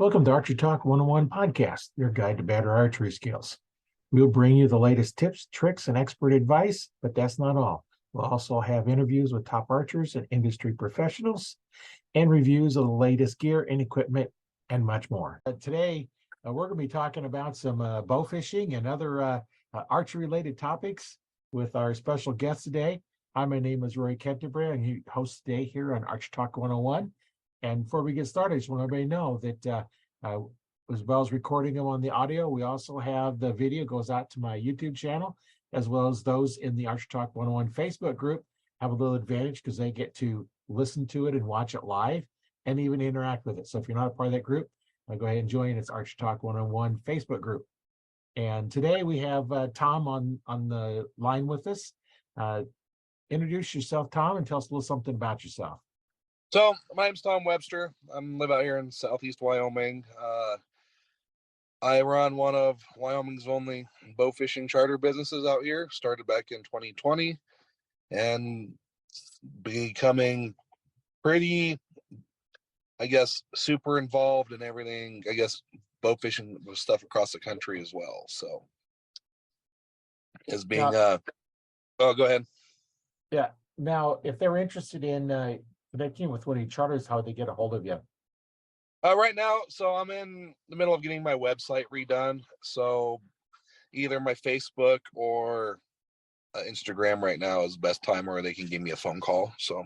Welcome to Archery Talk 101 podcast, your guide to better archery skills. We'll bring you the latest tips, tricks, and expert advice, but that's not all. We'll also have interviews with top archers and industry professionals and reviews of the latest gear and equipment and much more. Today, we're going to be talking about some bow fishing and other archery-related topics with our special guest today. Hi, my name is Roy Canterbury. I'm your host today here on Archery Talk 101. And before we get started, I just want everybody to know that as well as recording them on the audio, we also have the video goes out to my YouTube channel, as well as those in the Archery Talk 101 Facebook group have a little advantage because they get to listen to it and watch it live and even interact with it. So if you're not a part of that group, go ahead and join. It's Archery Talk 101 Facebook group. And today we have Tom on the line with us. Introduce yourself, Tom, and tell us a little something about yourself. So my name's Tom Webster. I live out here in Southeast Wyoming. I run one of Wyoming's only bow fishing charter businesses out here. Started back in 2020 and becoming pretty, super involved in everything, bow fishing stuff across the country as well. So as being, go ahead. Yeah. Now, if they're interested in connecting with one of your charters, how would they get a hold of you? Right now, so I'm in the middle of getting my website redone. So either my Facebook or Instagram right now is the best time where they can give me a phone call. So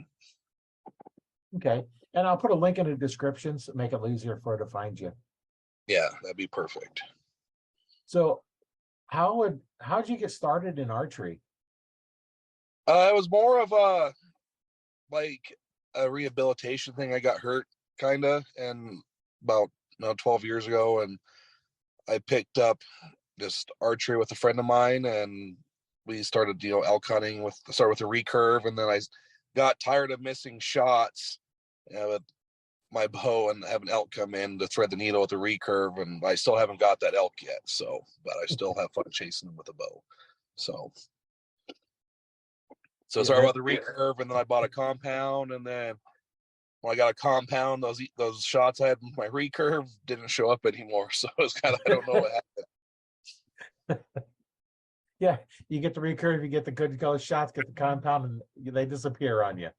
okay, and I'll put a link in the description to make it easier for her to find you. Yeah, that'd be perfect. So how'd you get started in archery? It was more of a rehabilitation thing. I got hurt and about 12 years ago, and I picked up just archery with a friend of mine, and we started elk hunting with a recurve, and then I got tired of missing shots with my bow and have an elk come in to thread the needle with a recurve, and I still haven't got that elk yet, but I still have fun chasing them with a bow. So sorry about the recurve, and then I bought a compound, and then when I got a compound, those shots I had with my recurve didn't show up anymore. So it was kind of, I don't know what happened. Yeah, you get the recurve, you get the good color shots, get the compound, and they disappear on you.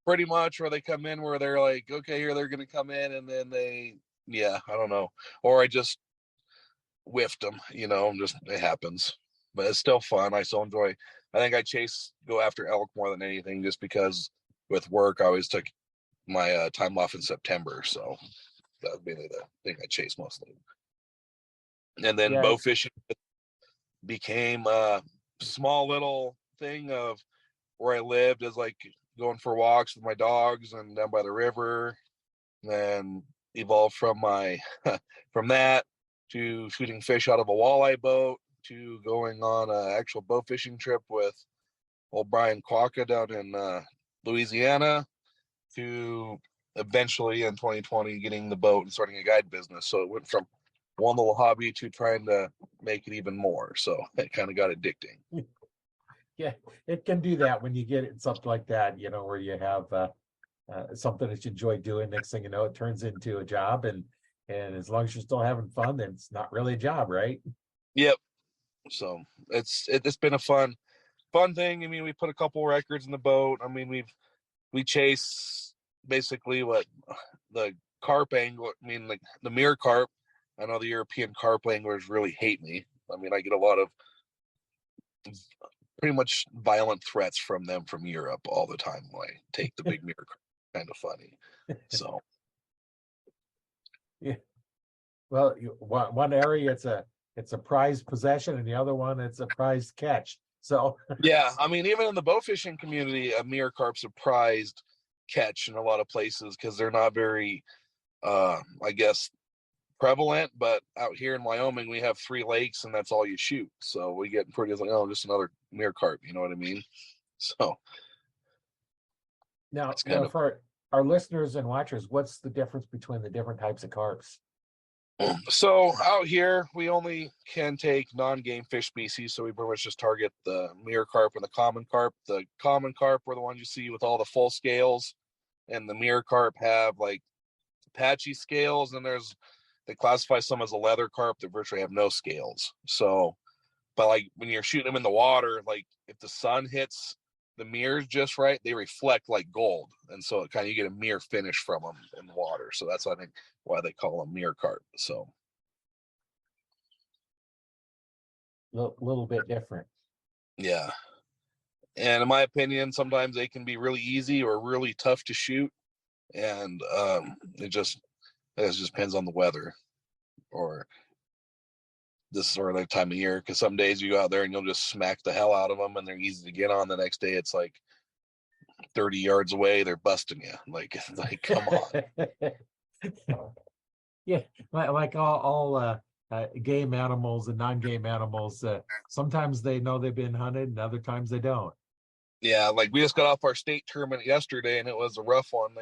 Pretty much, or they come in where they're like, okay, here they're going to come in, and then I don't know. Or I just whiffed them, it happens. But it's still fun. I still enjoy. I think I go after elk more than anything, just because with work I always took my time off in September, so that would be the thing I chase mostly. And then bow fishing became a small little thing of where I lived, as like going for walks with my dogs and down by the river. And then evolved from from that to shooting fish out of a walleye boat to going on an actual bow fishing trip with old Brian Quaka down in Louisiana, to eventually in 2020 getting the boat and starting a guide business. So it went from one little hobby to trying to make it even more. So it kind of got addicting. Yeah, it can do that when you get it, something like that, where you have something that you enjoy doing. Next thing you know, it turns into a job, and as long as you're still having fun, then it's not really a job, right? Yep. So it's been a fun thing. I mean, we put a couple records in the boat. I mean, we chase basically what the carp angle. I mean, like the mirror carp. I know the European carp anglers really hate me. I mean, I get a lot of pretty much violent threats from them from Europe all the time when I take the big mirror carp. Kind of funny. So yeah. Well, one area it's a prized possession, and the other one it's a prized catch. So yeah, I mean, even in the bow fishing community, a mirror carp's a prized catch in a lot of places because they're not very, prevalent. But out here in Wyoming, we have 3 lakes, and that's all you shoot. So we get pretty like, just another mirror carp. You know what I mean? So now, for our listeners and watchers, what's the difference between the different types of carps? So out here, we only can take non-game fish species. So we pretty much just target the mirror carp and the common carp. The common carp are the ones you see with all the full scales, and the mirror carp have like patchy scales. And there's they classify some as a leather carp that virtually have no scales. So, but like when you're shooting them in the water, like if the sun hits the mirrors just right, they reflect like gold, and so it kind of you get a mirror finish from them in the water. So that's I think why they call them mirror carp. So Little bit different. yeah, and in my opinion, sometimes they can be really easy or really tough to shoot, and it just depends on the weather or this sort of time of year. Because some days you go out there and you'll just smack the hell out of them, and they're easy to get on. The next day, it's like 30 yards away, they're busting you. Like come on. Yeah, like all game animals and non-game animals. Sometimes they know they've been hunted, and other times they don't. Yeah, like we just got off our state tournament yesterday, and it was a rough one.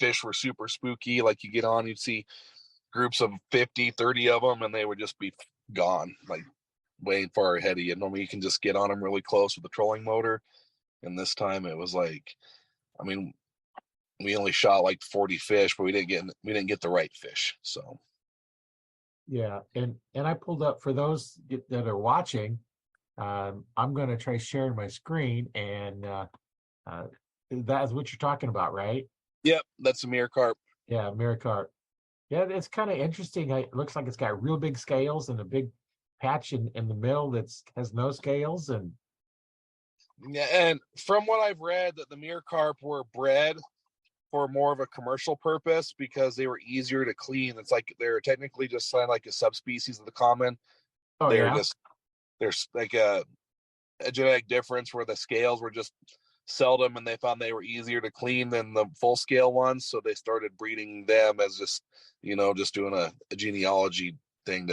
Fish were super spooky. Like you get on, you'd see groups of 50, 30 of them, and they would just be gone, like way far ahead of you. Normally you can just get on them really close with the trolling motor. And this time it was like, I mean, we only shot like 40 fish, but we didn't get the right fish. So yeah, and I pulled up for those that are watching. I'm going to try sharing my screen, and that's what you're talking about, right? yep, that's a mirror carp. Yeah, mirror carp. Yeah, it's kind of interesting. It looks like it's got real big scales and a big patch in the middle that's has no scales. And Yeah, and from what I've read, that the mirror carp were bred for more of a commercial purpose because they were easier to clean. It's like they're technically just like a subspecies of the common. oh yeah, There's like a genetic difference where the scales were just seldom, and they found they were easier to clean than the full scale ones, so they started breeding them as just just doing a genealogy thing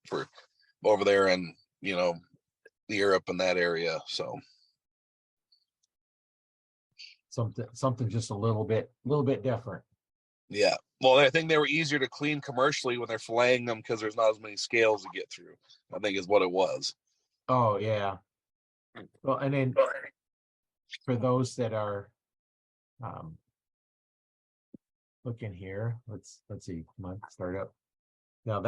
for over there in Europe and that area. So something just a little bit different. yeah, well, I think they were easier to clean commercially when they're filleting them because there's not as many scales to get through, I think is what it was. Oh yeah. Well, and then for those that are looking here, let's see. Come on, start up. Now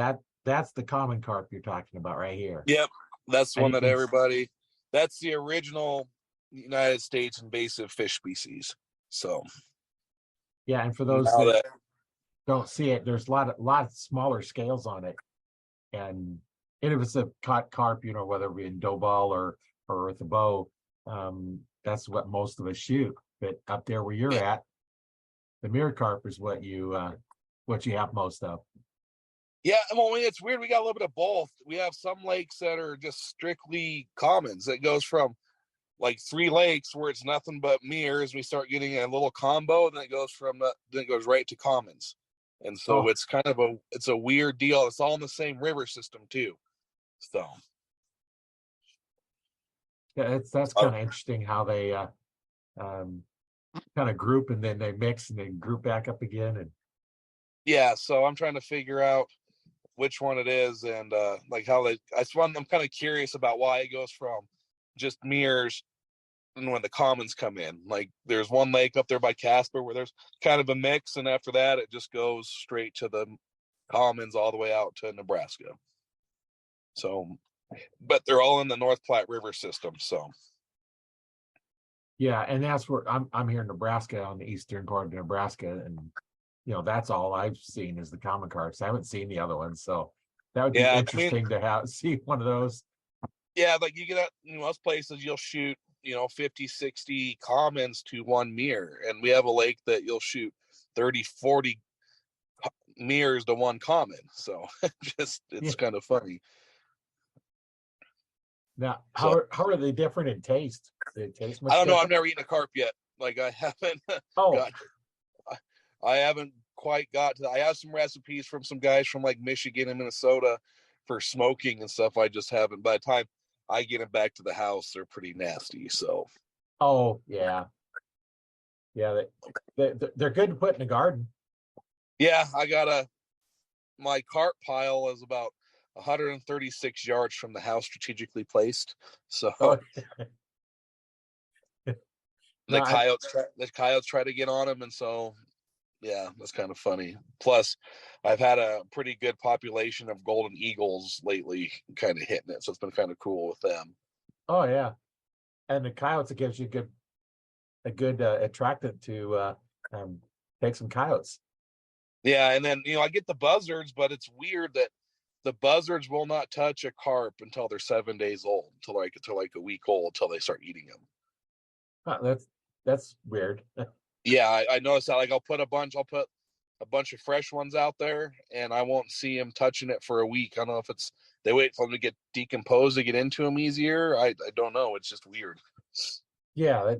that's the common carp you're talking about right here. Yep, that's And one that that's the original United States invasive fish species. So yeah, and for those that don't see it, there's a lot of smaller scales on it, and if it's a caught carp, whether it be in doe ball or with a bow, that's what most of us shoot. But up there where you're at, the mirror carp is what you have most of. yeah, well, it's weird. We got a little bit of both. We have some lakes that are just strictly commons. That goes from like 3 lakes where it's nothing but mirrors. We start getting a little combo, and then it goes right to commons. And so it's kind of it's a weird deal. It's all in the same river system too. So Yeah, that's kind of interesting how they kind of group and then they mix and then group back up again. And yeah, so I'm trying to figure out which one it is, and like how I'm kind of curious about why it goes from just mirrors and when the commons come in. Like there's one lake up there by Casper where there's kind of a mix, and after that it just goes straight to the commons all the way out to Nebraska. So, but they're all in the North Platte River system. So yeah, and that's where I'm here in Nebraska, on the eastern part of Nebraska, and that's all I've seen is the common carps. I haven't seen the other ones, so that would be interesting to see one of those. Yeah, like you get at most places you'll shoot 50, 60 commons to one mirror, and we have a lake that you'll shoot 30, 40 mirrors to one common. So it's kind of funny. Now, how are they different in taste? Do they taste much I don't know. different? I've never eaten a carp yet. Like I haven't. Oh, I haven't quite got to. I have some recipes from some guys from like Michigan and Minnesota for smoking and stuff. I just haven't. By the time I get them back to the house, they're pretty nasty. So. Oh yeah, they're good to put in the garden. Yeah, my carp pile is about 136 yards from the house, strategically placed. So the coyotes try to get on them, and so Yeah, that's kind of funny. Plus, I've had a pretty good population of golden eagles lately, kind of hitting it, so it's been kind of cool with them. Oh yeah, and the coyotes, it gives you a good attractant to take some coyotes. Yeah, and then I get the buzzards, but it's weird that the buzzards will not touch a carp until they're 7 days old, until like a week old, until they start eating them. Huh, that's weird. Yeah, I noticed that. Like I'll put a bunch of fresh ones out there, and I won't see them touching it for a week. I don't know if it's they wait for them to get decomposed to get into them easier. I don't know. It's just weird. Yeah,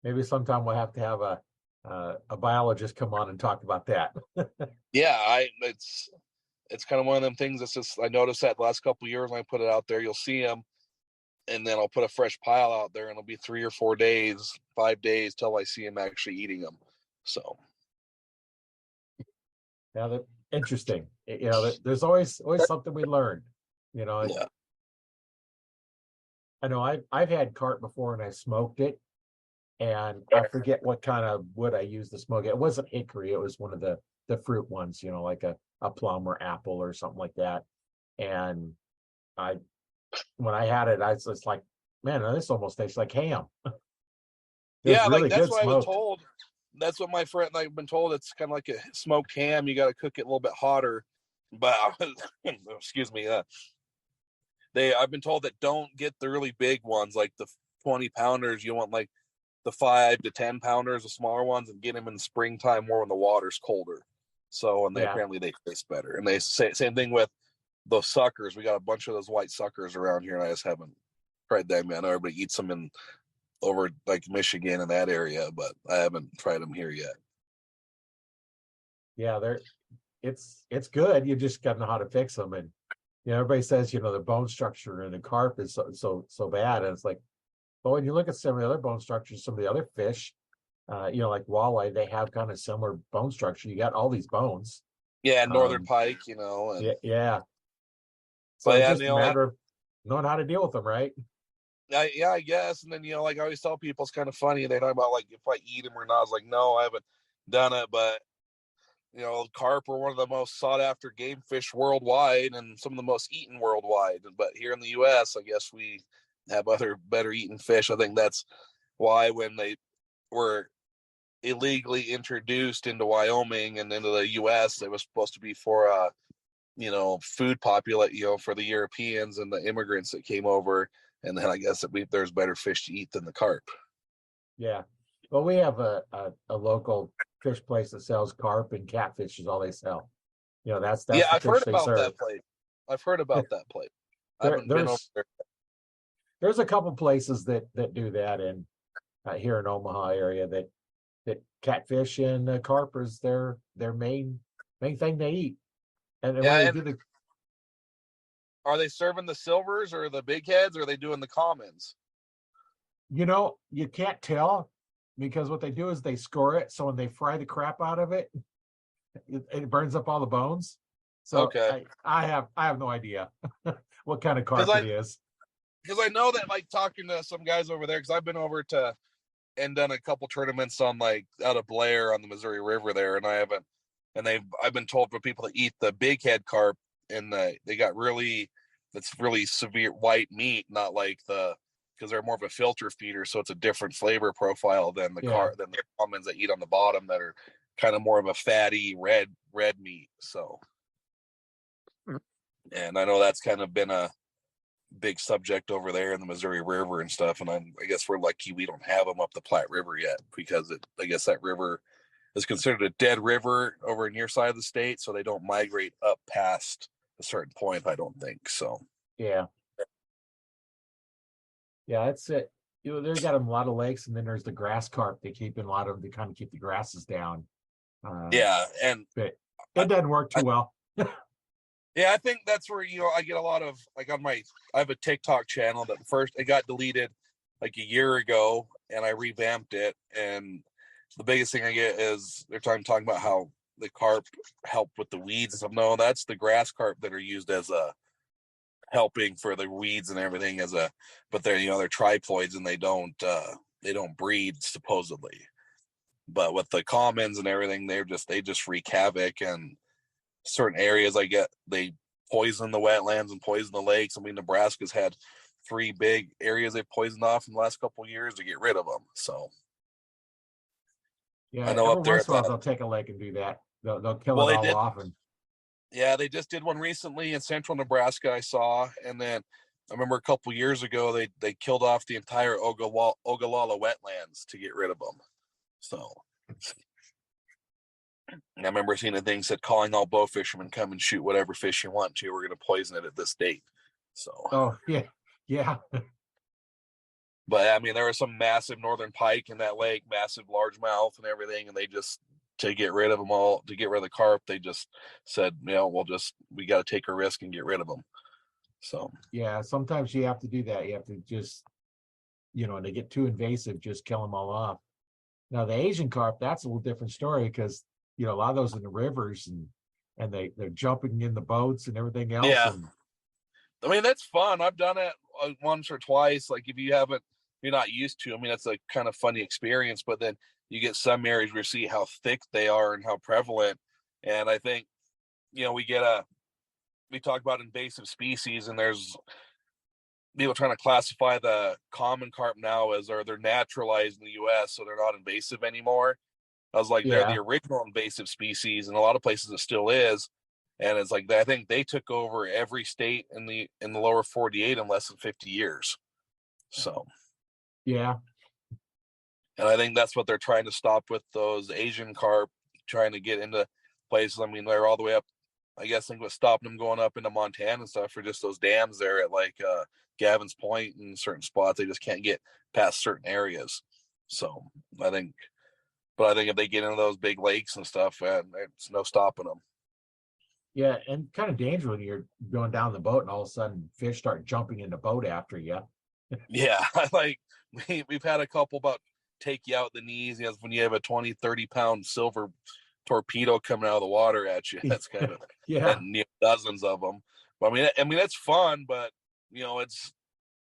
maybe sometime we'll have to have a biologist come on and talk about that. Yeah, it's kind of one of them things that's just I noticed that the last couple of years when I put it out there, you'll see them, and then I'll put a fresh pile out there, and it'll be 3 or 4 days, 5 days till I see them actually eating them. So Yeah, that interesting. There's always something we learn. yeah, I know I've had carp before and I smoked it, and I forget what kind of wood I used to smoke it. It wasn't hickory, it was one of the fruit ones, like a plum or apple or something like that. And I when I had it, I was just like, man, this almost tastes like ham. It was yeah, like really that's good what I was smoked. told. That's what my friend I've been told. It's kind of like a smoked ham. You got to cook it a little bit hotter. But excuse me, I've been told that don't get the really big ones like the 20 pounders. You want like the 5 to 10 pounders, the smaller ones, and get them in the springtime more when the water's colder. So and Yeah. they taste better. And they say same thing with those suckers. We got a bunch of those white suckers around here, and I just haven't tried them yet. I know everybody eats them in over like Michigan and that area, but I haven't tried them here yet. Yeah, it's good. You just gotta know how to fix them. And everybody says, the bone structure in the carp is so bad. And it's like, but when you look at some of the other bone structures, some of the other fish, like walleye, they have kind of similar bone structure. You got all these bones. Yeah, northern Um, pike, yeah, and yeah. So but it's yeah, just a matter of knowing how to deal with them, right? I guess. And then like I always tell people, it's kind of funny. They talk about like if I eat them or not. I was like, no, I haven't done it, but carp are one of the most sought after game fish worldwide and some of the most eaten worldwide. But here in the US, I guess we have other better eaten fish. I think that's why when they were illegally introduced into Wyoming and into the US, it was supposed to be for food populate, for the Europeans and the immigrants that came over. And then I guess there's better fish to eat than the carp. Yeah. Well, we have a local fish place that sells carp and catfish is all they sell. Yeah, That's the I've heard fish they about serve. that place. I've heard about that place. I There haven't been over there's there. there's a couple places that do that in here in Omaha area that catfish and carp is their main thing they eat. And when Yeah, they and do the are they serving the silvers or the big heads, or are they doing the commons? you can't tell because what they do is they score it. So when they fry the crap out of it, it burns up all the bones. So Okay, I have no idea what kind of because carp it is. I know that like talking to some guys over there because I've been over to and done a couple tournaments on like out of Blair on the Missouri River there, and I haven't. And I've been told for people that eat the big head carp, and they got that's really severe white meat, not like because they're more of a filter feeder, so it's a different flavor profile than Yeah. than the commons that eat on the bottom that are kind of more of a fatty red meat. So, and I know that's kind of been a big subject over there in the Missouri River and stuff. And I guess we're lucky we don't have them up the Platte River yet because I guess that river is considered a dead river over in your side of the state, so they don't migrate up past a certain point. I don't think so. Yeah. Yeah, that's it. They've got a lot of lakes, and then there's the grass carp. They keep in a lot of them to kind of keep the grasses down. Yeah, and But I, it doesn't work too I, well. yeah, I think that's where I get a lot of like I have a TikTok channel that first it got deleted like a year ago, and I revamped it. And the biggest thing I get is they're talking about how the carp help with the weeds and stuff. No, that's the grass carp that are used as a helping for the weeds and everything but they're they're triploids and they don't breed supposedly. But with the commons and everything, they just wreak havoc. And certain areas, they poison the wetlands and poison the lakes. I mean, Nebraska's had 3 big areas they poisoned off in the last couple of years to get rid of them. So Yeah, I know every up there once at in a while the they'll take a lake and do that. They'll kill well, it they all did. off, and Yeah, they just did one recently in central Nebraska, I saw. And then I remember a couple years ago they killed off the entire Ogallala wetlands to get rid of them. So I remember seeing a thing said calling all bow fishermen, come and shoot whatever fish you want to. We're going to poison it at this date. So, oh yeah, yeah, but I mean, there was some massive northern pike in that lake, massive largemouth and everything, and they just to get rid of them all, to get rid of the carp, they just said, we got to take a risk and get rid of them. So yeah. Sometimes you have to do that. You have to just, they get too invasive, just kill them all off. Now the Asian carp, that's a little different story because a lot of those in the rivers and they're jumping in the boats and everything else. yeah, And I mean that's fun. I've done it once or twice. Like if you're not used to. I mean, that's a kind of funny experience. But then you get some areas where you see how thick they are and how prevalent. And I think we talk about invasive species, and there's people trying to classify the common carp now as they're naturalized in the U.S., so they're not invasive anymore. I was like, they're yeah, the original invasive species, and a lot of places it still is. And it's like I think they took over every state in the lower 48 in less than 50 years. So, yeah, and I think that's what they're trying to stop with those Asian carp, trying to get into places. I mean, they're all the way up. I guess I think what stopped them going up into Montana and stuff for just those dams there at like Gavin's Point and certain spots. They just can't get past certain areas. So I think if they get into those big lakes and stuff, man, there's no stopping them. yeah. And kind of dangerous when you're going down the boat and all of a sudden fish start jumping in the boat after you. Yeah, like we've had a couple about take you out the knees. When you have a 20, 30-pound silver torpedo coming out of the water at you. That's kind of Yeah, and dozens of them. But I mean it's fun, but it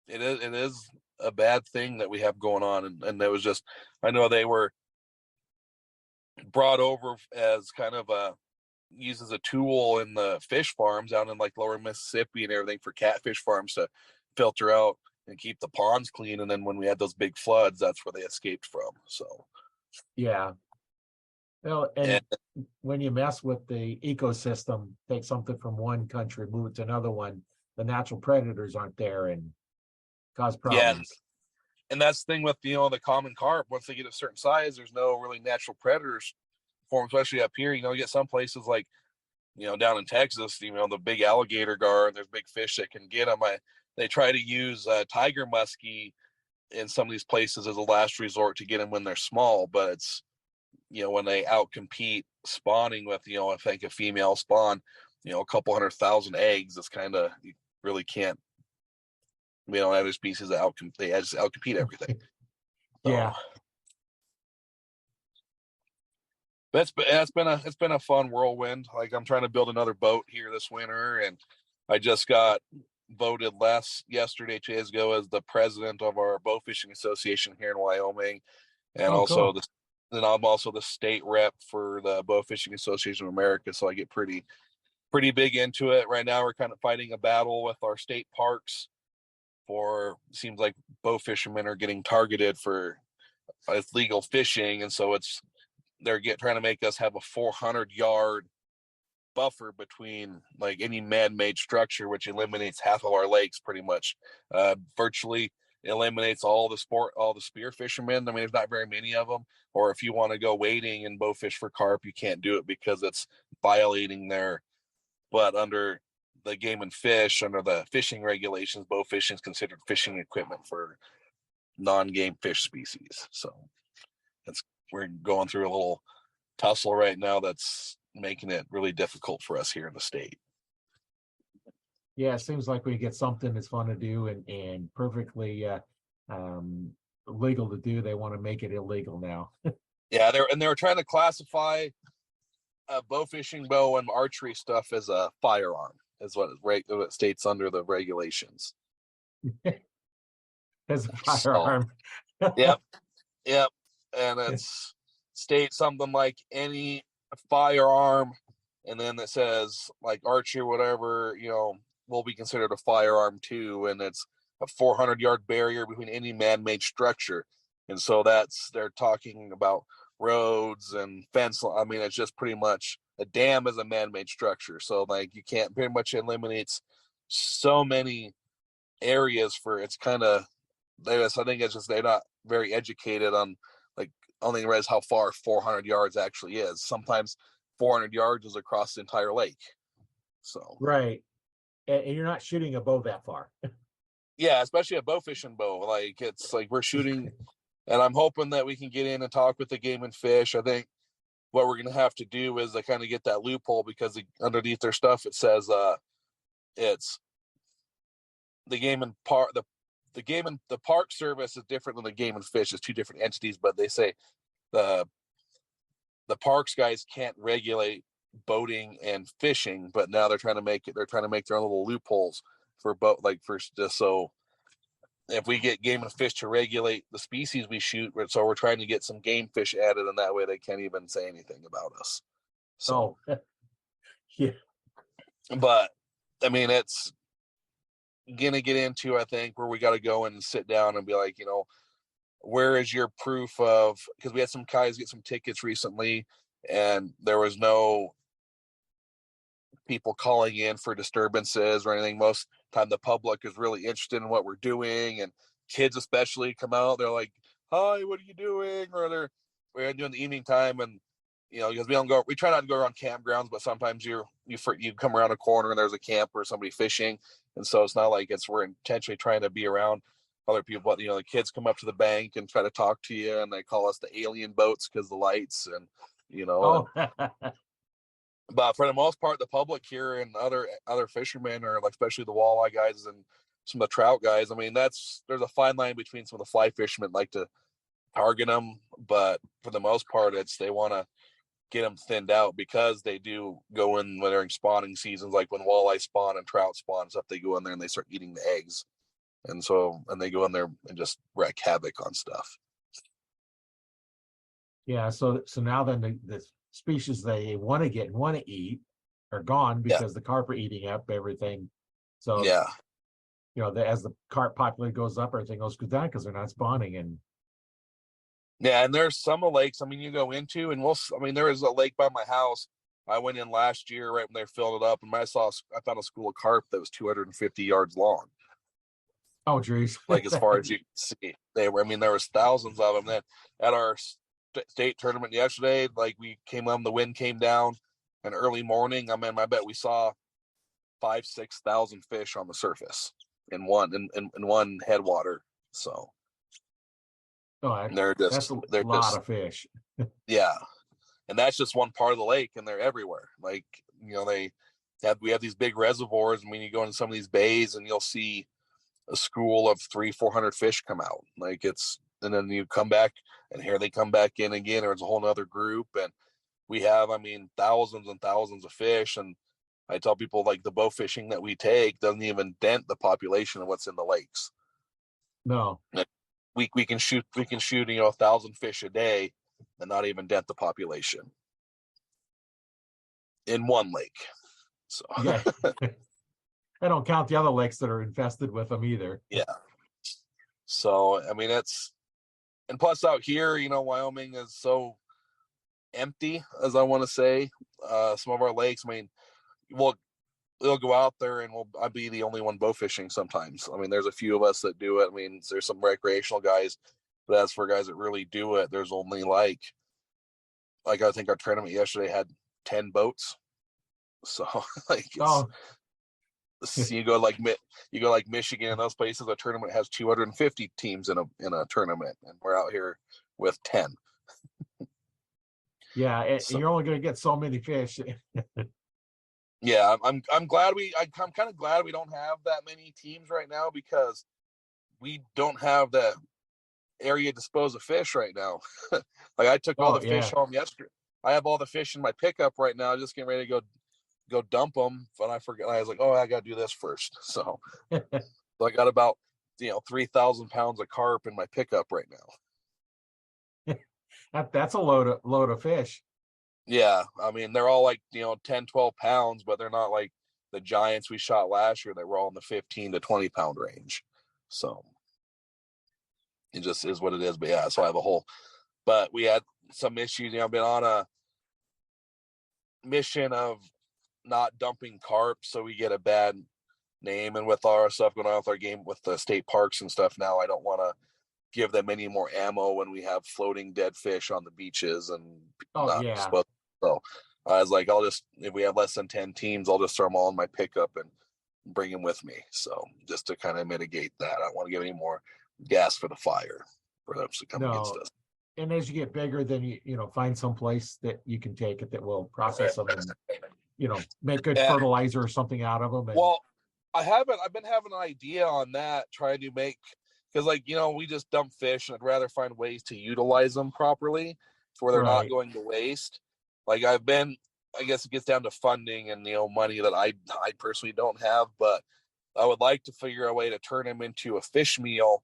is a bad thing that we have going on, and it was just I know they were brought over as kind of used as a tool in the fish farms out in like lower Mississippi and everything for catfish farms to filter out and keep the ponds clean. And then when we had those big floods, that's where they escaped from. So yeah. Well, and and when you mess with the ecosystem, take something from one country, move it to another one, the natural predators aren't there and cause yeah, problems. and that's the thing with the common carp. Once they get a certain size, there's no really natural predators for them, especially up here. You get some places like down in Texas, the big alligator gar, and there's big fish that can get them. They try to use tiger muskie in some of these places as a last resort to get them when they're small, but it's when they outcompete spawning with I think a female spawn a couple 100,000 eggs, it's kind of you really can't. We don't have other species that they just outcompete everything. So Yeah, it's been a fun whirlwind. Like I'm trying to build another boat here this winter, and I just got voted yesterday, 2 days ago, as the president of our bow fishing association here in Wyoming, and oh also cool. then I'm also the state rep for the Bow Fishing Association of America. So I get pretty big into it. Right now we're kind of fighting a battle with our state parks for seems like bow fishermen are getting targeted for illegal fishing, and so they're trying to make us have a 400-yard buffer between like any man-made structure, which eliminates half of our lakes pretty much. Virtually eliminates all the spear fishermen. I mean, there's not very many of them. Or if you want to go wading and bow fish for carp, you can't do it because it's violating but under the Game and Fish, under the fishing regulations, bow fishing is considered fishing equipment for non-game fish species. So we're going through a little tussle right now that's making it really difficult for us here in the state. Yeah, it seems like we get something that's fun to do and perfectly legal to do. They want to make it illegal now. Yeah, they were trying to classify bow fishing, bow, and archery stuff as a firearm, is what it states under the regulations. As a So, firearm. yep, and it's state something like any firearm, and then it says like archery or whatever, will be considered a firearm too, and it's a 400-yard barrier between any man-made structure. And so they're talking about roads and fence. I mean, it's just pretty much a dam is a man-made structure. So like you can't pretty much eliminates so many areas for it's kind of I think it's just they're not very educated on like only realize how far 400 yards actually is. Sometimes 400 yards is across the entire lake. So right, and you're not shooting a bow that far. yeah, especially a bow fishing bow. Like it's like we're shooting, and I'm hoping that we can get in and talk with the Game and Fish. I think what we're gonna have to do is kind of get that loophole because underneath their stuff it says it's the Game and Park the Game and the Park Service is different than the Game and Fish. It's two different entities, but they say the parks guys can't regulate boating and fishing, but now they're trying to make their own little loopholes for boat, like for just so if we get Game and Fish to regulate the species we shoot, so we're trying to get some game fish added, and that way they can't even say anything about us. So, yeah, but I mean, it's gonna get into I think where we got to go and sit down and be like, where is your proof of? Because we had some guys get some tickets recently, and there was no people calling in for disturbances or anything. Most time the public is really interested in what we're doing, and kids especially come out. They're like, "Hi, what are you doing?" Or we're doing the evening time, and because we try not to go around campgrounds, but sometimes you come around a corner and there's a camp or somebody fishing, and so it's not like we're intentionally trying to be around other people. But the kids come up to the bank and try to talk to you, and they call us the alien boats because the lights and oh, but for the most part, the public here and other fishermen, or like especially the walleye guys and some of the trout guys, I mean, there's a fine line between some of the fly fishermen like to target them, but for the most part, they want to get them thinned out because they do go in when during spawning seasons, like when walleye spawn and trout spawn stuff. They go in there and they start eating the eggs, and they go in there and just wreak havoc on stuff. yeah. So now then the species they want to get and want to eat are gone because the carp are eating up everything. So yeah, as the carp population goes up, everything goes down because they're not spawning. And and there's some lakes. I mean, you go into and there was a lake by my house. I went in last year right when they filled it up, and I found a school of carp that was 250 yards long. Oh, geez. Like as far as you can see, there was thousands of them. Then at our state tournament yesterday, like we came on, the wind came down, and early morning, I bet we saw 5,000-6,000 fish on the surface in one headwater. So that's a lot of fish. Yeah, and that's just one part of the lake, and they're everywhere. Like we have these big reservoirs. I mean, you go into some of these bays, and you'll see a school of 300-400 fish come out. And then you come back, and here they come back in again, or it's a whole nother group. And we have, thousands and thousands of fish. And I tell people, like, the bow fishing that we take doesn't even dent the population of what's in the lakes. No, we can shoot 1,000 fish a day and not even dent the population in one lake. So yeah. I don't count the other lakes that are infested with them either. Yeah. So, and plus out here, Wyoming is so empty, as I want to say. Some of our lakes, we'll go out there and I'll be the only one bow fishing sometimes. There's a few of us that do it. There's some recreational guys, but as for guys that really do it, there's only like I think our tournament yesterday had 10 boats. So you go like Michigan and those places, a tournament has 250 teams in a tournament, and we're out here with 10. Yeah, you're only going to get so many fish. Yeah, I'm kind of glad we don't have that many teams right now, because we don't have the area to dispose of fish right now. Like I took all the fish home yesterday. I have all the fish in my pickup right now, just getting ready to go dump them, but I forgot. I was like, I got to do this first. So I got about 3,000 pounds of carp in my pickup right now. That's a load of fish. Yeah, I mean they're all like 10, 12 pounds, but they're not like the giants we shot last year that were all in the 15 to 20 pound range. So it just is what it is. But yeah, so I have a whole. But we had some issues. I've been on a mission of not dumping carp, so we get a bad name. And with our stuff going on with our game with the state parks and stuff now, I don't want to give them any more ammo when we have floating dead fish on the beaches and Oh not yeah. supposed. So I was like, if we have less than 10 teams, I'll just throw them all in my pickup and bring them with me. So just to kind of mitigate that, I don't want to give any more gas for the fire for them to come against No. us. And as you get bigger, then find some place that you can take it that will process them and make good And, fertilizer or something out of them. And well, I've been having an idea on that, trying to make, because we just dump fish, and I'd rather find ways to utilize them properly to where they're not right. going to waste. Like I guess it gets down to funding and money that I personally don't have, but I would like to figure a way to turn them into a fish meal,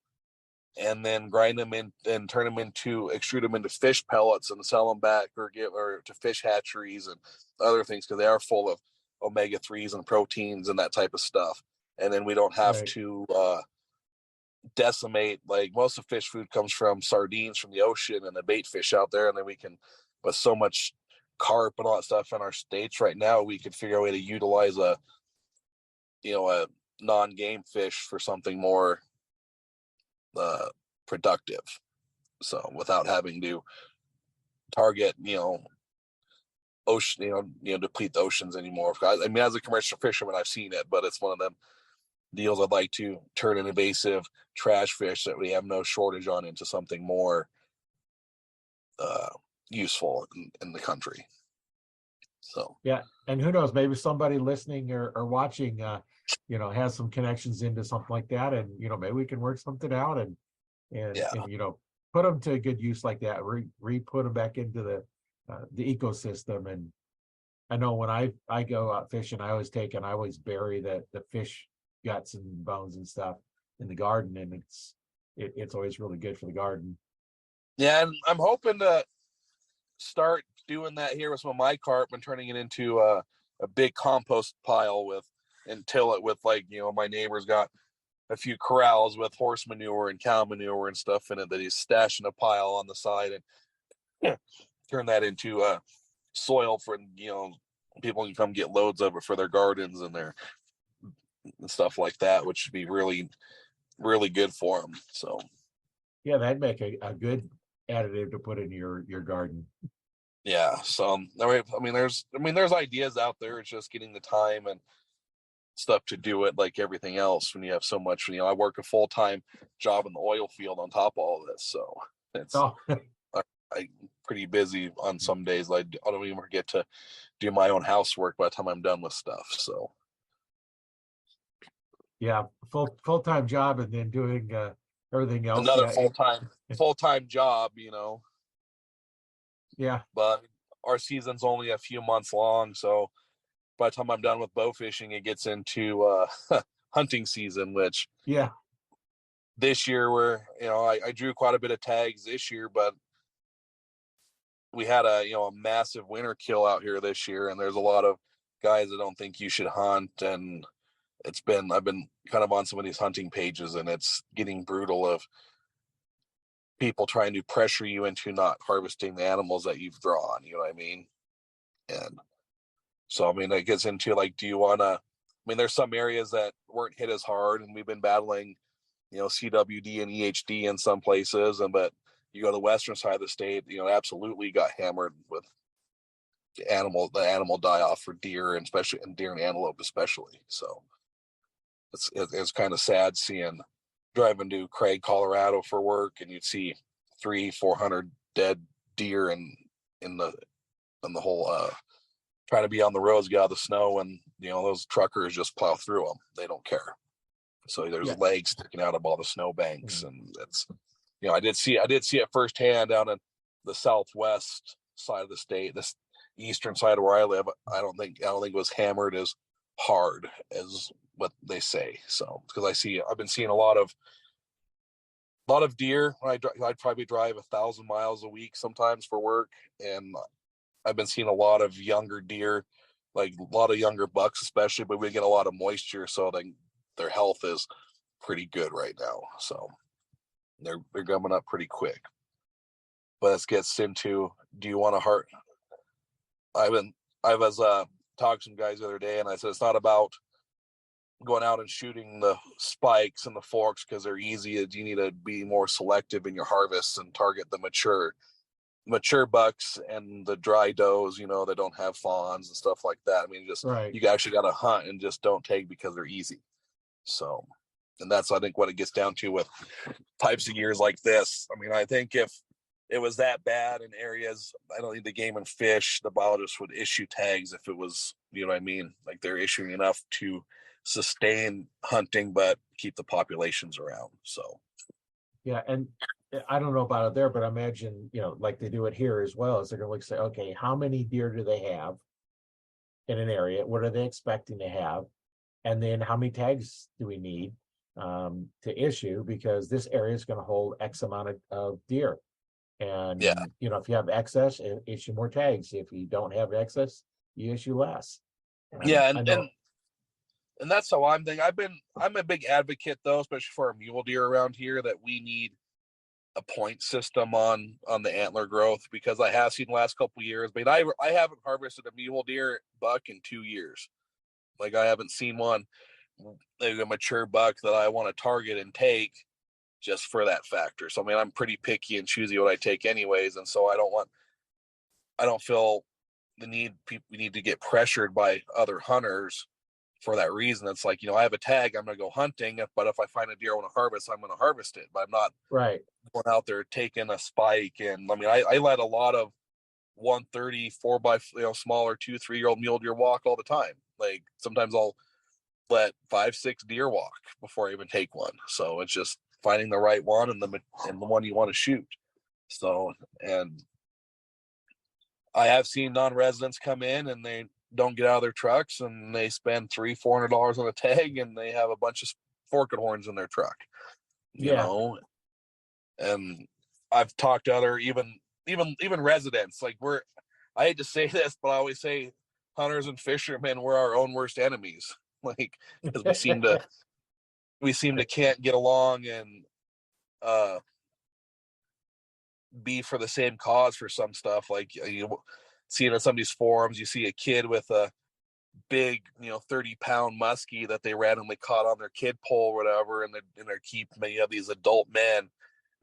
and then grind them in and turn them into extrude them into fish pellets and sell them back or to fish hatcheries and other things, because they are full of omega-3s and proteins and that type of stuff. And then we don't have Right. to decimate, like most of fish food comes from sardines from the ocean and the bait fish out there, and then we can, with so much carp and all that stuff in our states right now, we could figure a way to utilize a non-game fish for something more productive, so without having to target ocean deplete the oceans anymore. I mean, as a commercial fisherman, I've seen it, but it's one of them deals. I'd like to turn an invasive trash fish that we have no shortage on into something more useful in the country. So Yeah. And who knows, maybe somebody listening or watching has some connections into something like that, and maybe we can work something out and yeah, put them to good use like that, put them back into the ecosystem. And I know when I go out fishing, I always bury the fish guts and bones and stuff in the garden, and it's always really good for the garden. yeah, and I'm hoping to start doing that here with some of my carp and turning it into a big compost pile and till it with, like, my neighbor's got a few corrals with horse manure and cow manure and stuff in it that he's stashing a pile on the side, and turn that into soil for people can come get loads of it for their gardens and stuff like that, which should be really, really good for them. So Yeah, that'd make a good additive to put in your garden. yeah, so there's ideas out there. It's just getting the time and stuff to do it, like everything else. When you have so much, I work a full-time job in the oil field on top of all of this, so it's Oh, I'm pretty busy on some days. I don't even get to do my own housework by the time I'm done with stuff. So yeah, full-time job and then doing everything else. another Yeah, full-time job, yeah, but our season's only a few months long, so by the time I'm done with bow fishing, it gets into hunting season, which yeah, this year I drew quite a bit of tags this year, but we had a massive winter kill out here this year, and there's a lot of guys that don't think you should hunt. And I've been kind of on some of these hunting pages, and it's getting brutal of people trying to pressure you into not harvesting the animals that you've drawn, you know what I mean? And so, it gets into, like, do you want to, there's some areas that weren't hit as hard, and we've been battling, CWD and EHD in some places, but you go to the western side of the state, absolutely got hammered with the animal die-off for deer, and especially, and deer and antelope especially. So it's kind of sad driving to Craig, Colorado for work, and you'd see 300-400 dead deer in the whole trying to be on the roads, get out of the snow, and those truckers just plow through them. They don't care. So there's yeah. legs sticking out of all the snow banks, and it's I did see it firsthand down in the southwest side of the state, this eastern side of where I live. I don't think it was hammered as hard as what they say. So because I've been seeing a lot of A lot of deer. I'd probably drive 1,000 miles a week sometimes for work, and I've been seeing a lot of younger deer, like a lot of younger bucks, especially. But we get a lot of moisture, so their health is pretty good right now. So they're coming up pretty quick. But this gets into, do you want to heart? I was talking to some guys the other day, and I said it's not about going out and shooting the spikes and the forks because they're easy. You need to be more selective in your harvests and target the mature bucks and the dry does, that don't have fawns and stuff like that. I mean, just Right. you actually got to hunt and just don't take because they're easy. So, and that's I think what it gets down to with types of years like this. I mean, I think if it was that bad in areas, I don't need the game and fish, the biologists would issue tags if it was, you know what I mean? Like they're issuing enough to sustain hunting, but keep the populations around. So, Yeah. And I don't know about it there, but I imagine, like they do it here as well, is they're going to say, okay, how many deer do they have in an area? What are they expecting to have? And then how many tags do we need to issue? Because this area is going to hold X amount of deer. And, yeah. if you have excess, issue more tags. If you don't have excess, you issue less. Yeah. I know. And that's how I'm thinking. I'm a big advocate though, especially for our mule deer around here, that we need a point system on the antler growth, because I have seen the last couple of years, but I haven't harvested a mule deer buck in 2 years. Like I haven't seen one, like a mature buck that I want to target and take just for that factor. So I mean, I'm pretty picky and choosy what I take anyways, and so I don't feel the need we need to get pressured by other hunters for that reason. It's like, I have a tag, I'm gonna go hunting, but if I find a deer I want to harvest, I'm gonna harvest it. But I'm not Right. going out there taking a spike. And I mean, I let a lot of 130 by smaller 2-3 year old mule deer walk all the time. Like sometimes I'll let 5-6 deer walk before I even take one. So it's just finding the right one and the one you want to shoot. So, and I have seen non-residents come in and they don't get out of their trucks and they spend $300-400 on a tag and they have a bunch of forked horns in their truck, Yeah. And I've talked to other even residents. Like I hate to say this, but I always say hunters and fishermen, we're our own worst enemies. Like, because we seem to can't get along and be for the same cause for some stuff. Like you see it in some of these forums, you see a kid with a big 30-pound muskie that they randomly caught on their kid pole or whatever, and they're keeping, you have these adult men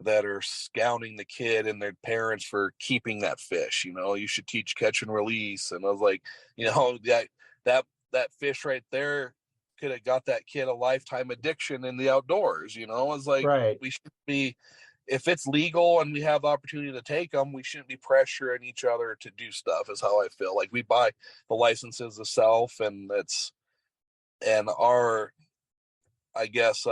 that are scouting the kid and their parents for keeping that fish. You should teach catch and release. And I was like, that fish right there could have got that kid a lifetime addiction in the outdoors. I was like, Right. we should be, if it's legal and we have the opportunity to take them, we shouldn't be pressuring each other to do stuff, is how I feel. Like we buy the licenses ourselves, and our, I guess,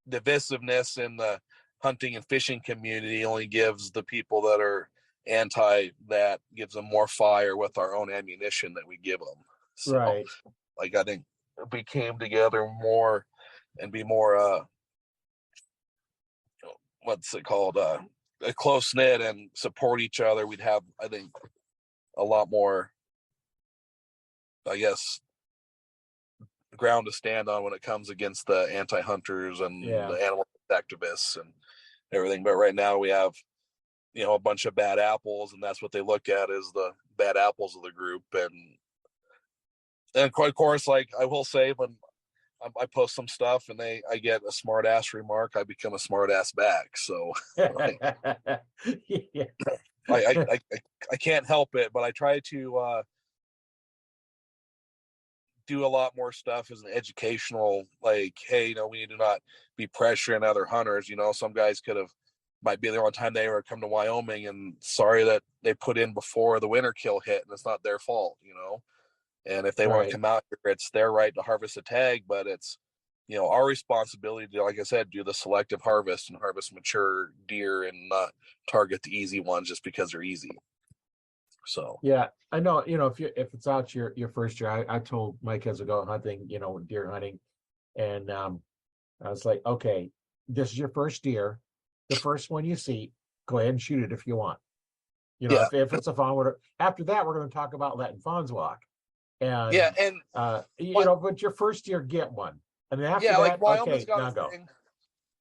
divisiveness in the hunting and fishing community only gives the people that are anti that, gives them more fire with our own ammunition that we give them. So, Right. like, I think if we came together more and be more, what's it called, a close knit and support each other, we'd have, I think, a lot more, I guess, ground to stand on when it comes against the anti-hunters and the animal activists and everything. But right now we have, a bunch of bad apples, and that's what they look at as the bad apples of the group. And quite of course, like I will say, when I post some stuff and I get a smart ass remark, I become a smart ass back. So like, Yeah. I can't help it, but I try to do a lot more stuff as an educational, like, hey, we need to not be pressuring other hunters. Some guys might be the only time they ever come to Wyoming, and sorry that they put in before the winter kill hit, and it's not their fault. And if they want to come out here, it's their right to harvest a tag, but it's, our responsibility to, like I said, do the selective harvest and harvest mature deer and not target the easy ones just because they're easy. So yeah, I know, if it's out your first year, I told my kids to go hunting, deer hunting. And I was like, okay, this is your first deer. the first one you see, go ahead and shoot it if you want. Yeah. If it's a fawn, whatever. After that, we're going to talk about letting fawns walk. And Yeah, and but your first year, get one. And then after like that, Wyoming's okay, got now a go. thing.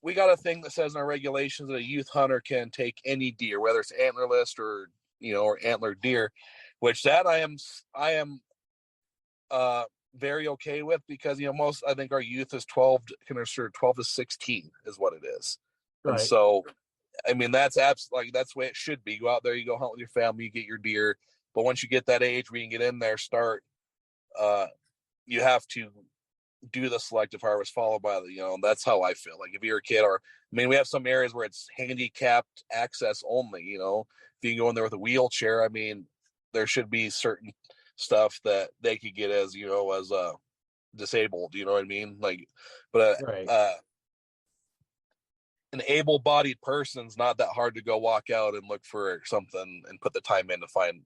We got a thing that says in our regulations that a youth hunter can take any deer, whether it's antlerless or or antler deer, which that I am very okay with, because most, I think our youth is 12 to 16 is what it is. And Right. so I mean, that's absolutely, that's the way it should be. Go out there, you go hunt with your family, you get your deer. But once you get that age where you can get in there, you have to do the selective harvest followed by that's how I feel. Like if you're a kid, or I mean, we have some areas where it's handicapped access only. If you can go in there with a wheelchair, I mean, there should be certain stuff that they could get as disabled. You know what I mean? Like, but Right. An able-bodied person's not that hard to go walk out and look for something and put the time in to find,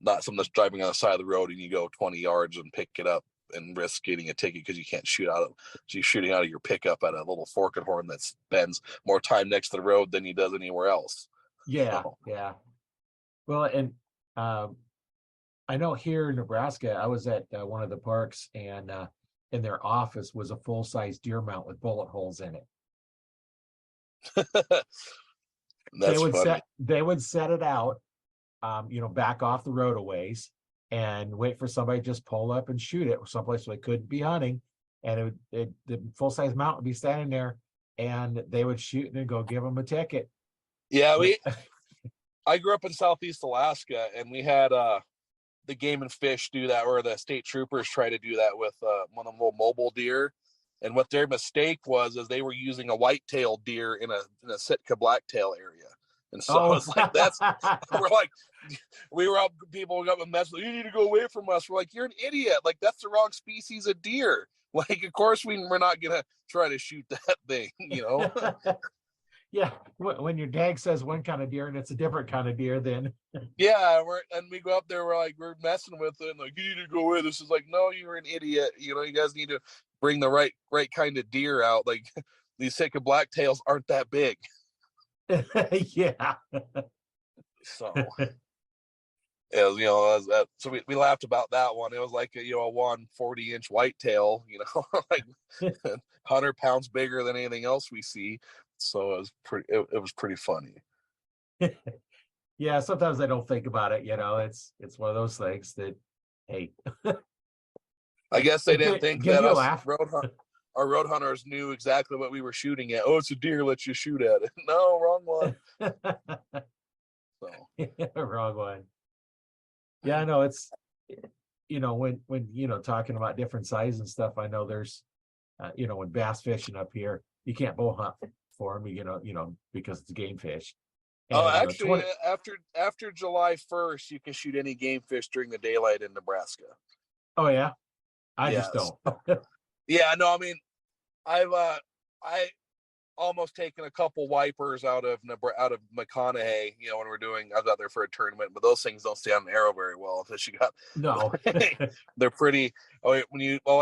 not someone that's driving on the side of the road and you go 20 yards and pick it up and risk getting a ticket because you can't shoot out of, so you're shooting out of your pickup at a little fork and horn that spends more time next to the road than he does anywhere else. Yeah. Yeah. Well, and I know here in Nebraska, I was at one of the parks, and in their office was a full-size deer mount with bullet holes in it. That's funny. They would set it out, back off the road a ways, and wait for somebody to just pull up and shoot it someplace where they couldn't be hunting. And the full-size mount would be standing there, and they would shoot and then go give them a ticket. Yeah, I grew up in Southeast Alaska, and we had the Game and Fish do that, or the state troopers try to do that with one of them little mobile deer. And what their mistake was is they were using a white-tailed deer in a Sitka blacktail area. And so it's like, we were out, people got a mess, you need to go away from us. We're like, you're an idiot. Like, that's the wrong species of deer. Like, of course we're not going to try to shoot that thing, Yeah, when your dad says one kind of deer and it's a different kind of deer, then yeah, we go up there, we're messing with it, and like, you need to go away. This is like, no, you're an idiot. You guys need to bring the right kind of deer out. Like, these Sitka blacktails aren't that big. Yeah. So so we laughed about that one. It was like a 140-inch whitetail, like 100 pounds bigger than anything else we see. So it was pretty funny. Yeah, sometimes I don't think about it. It's one of those things that, hey, I guess they didn't think that our road hunters knew exactly what we were shooting at. Oh, it's a deer, let's just shoot at it. No, wrong one. So wrong one. Yeah, I know. It's when talking about different sizes and stuff, I know there's when bass fishing up here, you can't bow hunt for them, because it's game fish. And, actually, after July 1st, you can shoot any game fish during the daylight in Nebraska. Oh yeah, I just don't. Yeah, no, I mean, I almost taken a couple wipers out of McConaughey, when I was out there for a tournament, but those things don't stay on an arrow very well unless you got no. They're pretty. I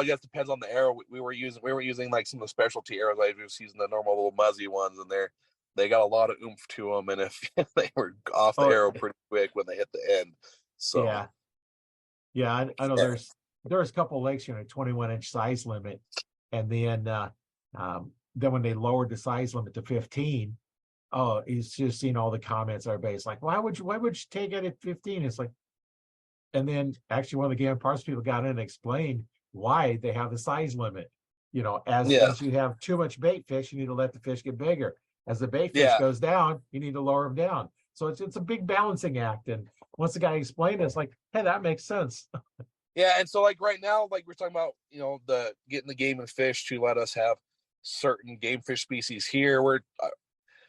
guess it depends on the arrow. We were using like some of the specialty arrows. I was using the normal little muzzy ones, and they got a lot of oomph to them, and if they were off the arrow pretty quick when they hit the end. So yeah, I know there's a couple of lakes, 21-inch size limit, and then when they lowered the size limit to 15, he's just seen all the comments. Everybody's like, why would you take it at 15? It's like, and then actually one of the game parks people got in and explained why they have the size limit. As you have too much bait fish, you need to let the fish get bigger. As the bait fish goes down, you need to lower them down. So it's a big balancing act. And once the guy explained it, it's like, hey, that makes sense. Yeah, and so like right now, like we're talking about, getting the Game and Fish to let us have certain game fish species here.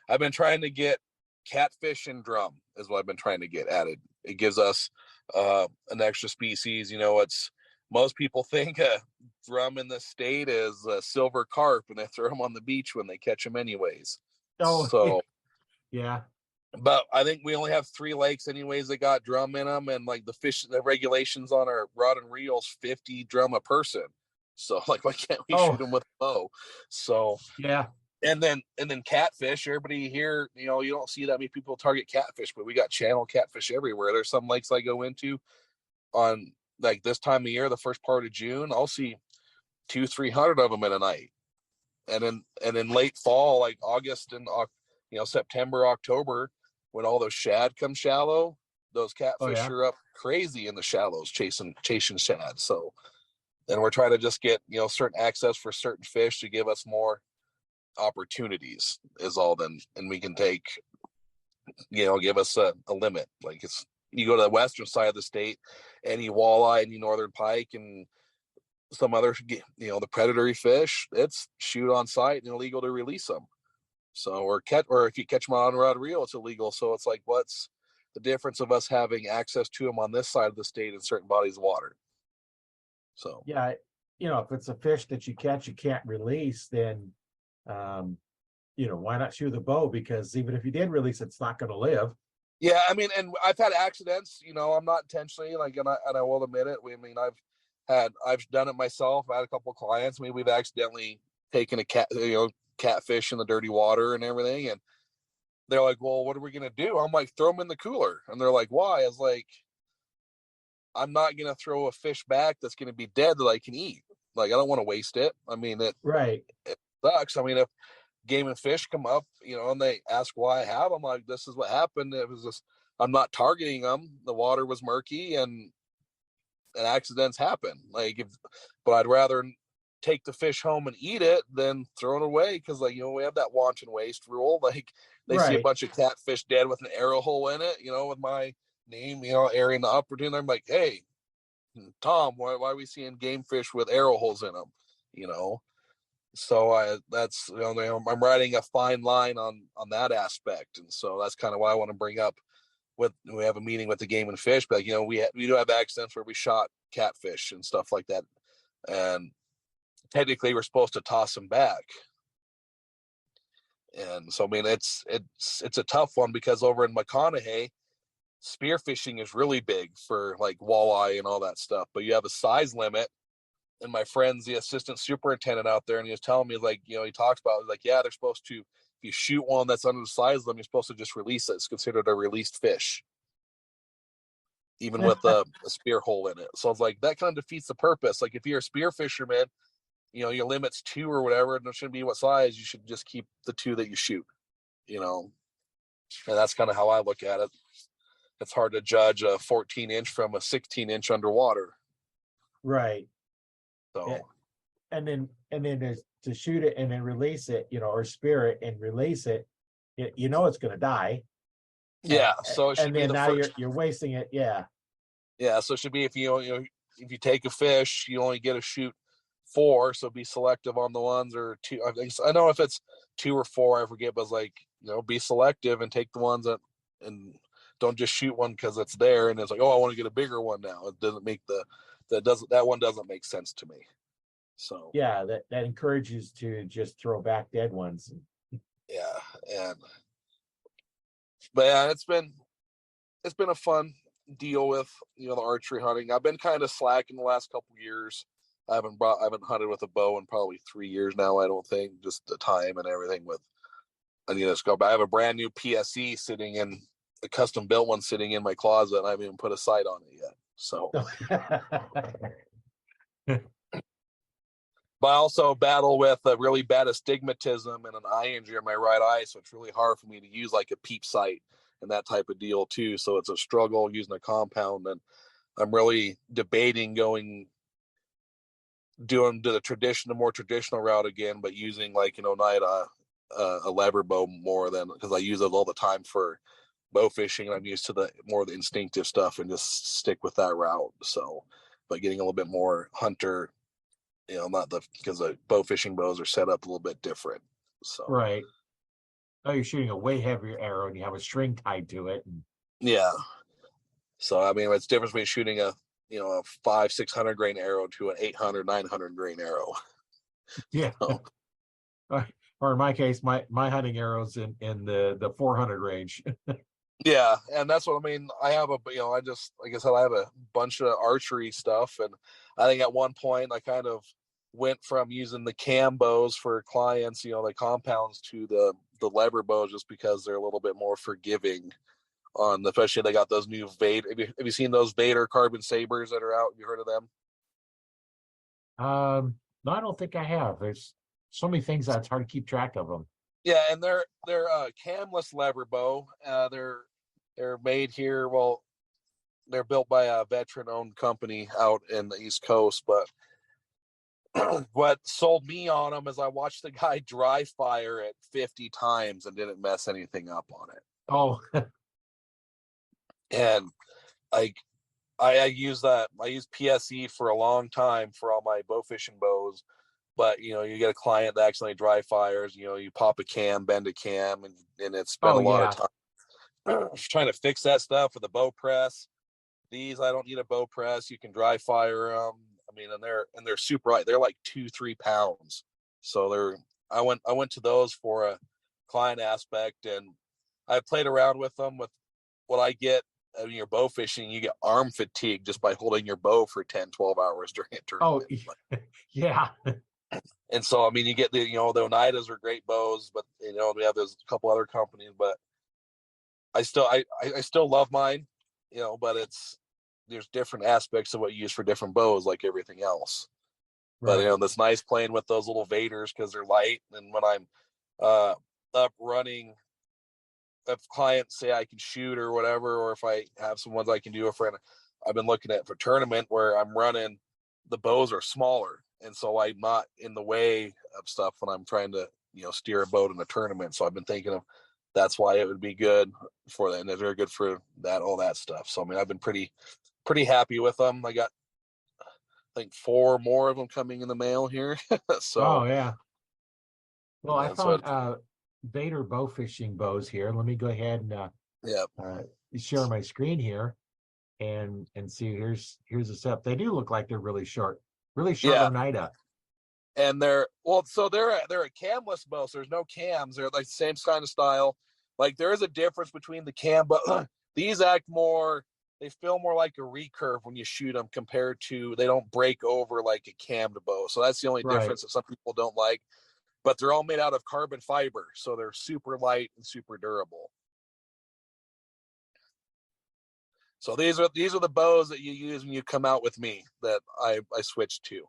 I've been trying to get catfish and drum is what I've been trying to get added. It gives us an extra species. It's most people think a drum in the state is a silver carp, and they throw them on the beach when they catch them anyways. So yeah. But I think we only have 3 lakes anyways that got drum in them, and like the regulations on our rod and reels 50 drum a person. So like, why can't we shoot them with a bow? So yeah, And then catfish. Everybody here, you don't see that many people target catfish, but we got channel catfish everywhere. There's some lakes I go into on like this time of year, the first part of June, I'll see 200-300 of them in a night. And in late fall, like August and September, October, when all those shad come shallow, those catfish are up crazy in the shallows chasing shad. So then we're trying to just get certain access for certain fish to give us more opportunities is all. Then and we can take give us a limit. Like you go to the western side of the state, any walleye, any northern pike, and some other the predatory fish, it's shoot on site and illegal to release them. So or if you catch them on rod reel, it's illegal. So it's like, what's the difference of us having access to them on this side of the state in certain bodies of water? So yeah, if it's a fish that you catch you can't release, then why not shoot the bow? Because even if you did release, it's not going to live. Yeah, I mean, and I've had accidents. I'm not intentionally and I will admit it. I've done it myself. I had a couple of clients. We've accidentally taken a catfish in the dirty water and everything, and they're like, "Well, what are we gonna do?" I'm like, "Throw them in the cooler." And they're like, "Why?" I was like, "I'm not gonna throw a fish back that's gonna be dead that I can eat. Like, I don't want to waste it. I mean, it sucks. I mean, if Game and Fish come up, and they ask why I have them, like, this is what happened. It was just I'm not targeting them. The water was murky and accidents happen. But I'd rather take the fish home and eat it than throw it away because, we have that wanton waste rule. Like, they see a bunch of catfish dead with an arrow hole in it, with my name, airing the opportunity. I'm like, hey, Tom, why are we seeing game fish with arrow holes in them? So I'm riding a fine line on that aspect, and so that's kind of what I want to bring up. We have a meeting with the Game and Fish, but we do have accidents where we shot catfish and stuff like that, and technically we're supposed to toss them back. And so I mean it's a tough one because over in McConaughey, spearfishing is really big for like walleye and all that stuff, but you have a size limit. And my friend's the assistant superintendent out there, and he was telling me, like, he talks about, like, yeah, they're supposed to, if you shoot one that's under the size limit, you're supposed to just release it. It's considered a released fish, even with a spear hole in it. So I was like, that kind of defeats the purpose. Like, if you're a spear fisherman, your limit's 2 or whatever, and it shouldn't be what size, you should just keep the 2 that you shoot, and that's kind of how I look at it. It's hard to judge a 14-inch from a 16-inch underwater. Right. So, yeah. And then to shoot it and then release it, or spear it and release it, it's going to die. Yeah. So it should be now you're wasting it. Yeah. Yeah. So it should be if you take a fish, you only get to shoot 4. So be selective on the ones or 2. I know if it's 2 or 4, I forget, but it's like, be selective and take the ones and don't just shoot one because it's there. And it's like, oh, I want to get a bigger one now. It doesn't make that one doesn't make sense to me. So yeah, that encourages to just throw back dead ones. Yeah, but yeah, it's been a fun deal with the archery hunting. I've been kind of slack in the last couple of years. I haven't hunted with a bow in probably 3 years now. I don't think, just the time and everything. I need to go. But I have a brand new PSE sitting in a custom built one sitting in my closet, and I haven't even put a sight on it yet. So, but I also battle with a really bad astigmatism and an eye injury in my right eye, so it's really hard for me to use like a peep sight and that type of deal too. So it's a struggle using a compound, and I'm really debating doing the more traditional route again, but using not a lever bow more than, because I use it all the time for bow fishing, and I'm used to the more of the instinctive stuff and just stick with that route. So, but getting a little bit more hunter, because the bow fishing bows are set up a little bit different. So right. Oh, you're shooting a way heavier arrow and you have a string tied to it. Yeah. So I mean, it's difference between shooting a 500-600 grain arrow to an 800-900 grain arrow. Yeah. So, or in my case, my hunting arrows in the 400 range. yeah, and that's what I mean. I have I just, like I said, I have a bunch of archery stuff, and I think at one point I kind of went from using the cam bows for clients, the compounds, to the lever bows, just because they're a little bit more forgiving on, especially they got those new Vader. Have you seen those Vader carbon sabers that are out? Have you heard of them? No, I don't think I have. There's so many things that it's hard to keep track of them. Yeah, and they're camless lever bow. They're made here. Well, they're built by a veteran-owned company out in the East Coast. But what sold me on them is I watched the guy dry fire it 50 times and didn't mess anything up on it. Oh, And like I use that. I use PSE for a long time for all my bow fishing bows. But you get a client that accidentally dry fires. You pop a cam, bend a cam, and it's spent a lot of time trying to fix that stuff with a bow press. These, I don't need a bow press. You can dry fire them. I mean, and they're super light. They're like 2-3 pounds. So I went to those for a client aspect, and I played around with them with what I get. When you're bow fishing, you get arm fatigue just by holding your bow for 10-12 hours during a tournament. yeah. And so, I mean, you get the Oneidas are great bows, but we have those couple other companies, but I still love mine, but there's different aspects of what you use for different bows, like everything else. Right. But that's nice playing with those little Vaders because they're light. And when I'm up running, if clients say I can shoot or whatever, or if I have some ones I can do, I've been looking at for tournament where I'm running, the bows are smaller. And so I'm not in the way of stuff when I'm trying to, steer a boat in a tournament. So I've been thinking of that's why it would be good for that. And they're very good for that, all that stuff. So, I mean, I've been pretty happy with them. I got, I think 4 more of them coming in the mail here. So, oh yeah. Well, I found Vader bow fishing bows here. Let me go ahead and share my screen here and see. Here's a set. They do look like they're really short Oneida. And they're a camless bow, so there's no cams. They're like the same kind of style. Like there is a difference between the cam, but these they feel more like a recurve when you shoot them compared to, they don't break over like a cammed bow. So that's the only difference that some people don't like. But they're all made out of carbon fiber, so they're super light and super durable. So these are the bows that you use when you come out with me that I switched to.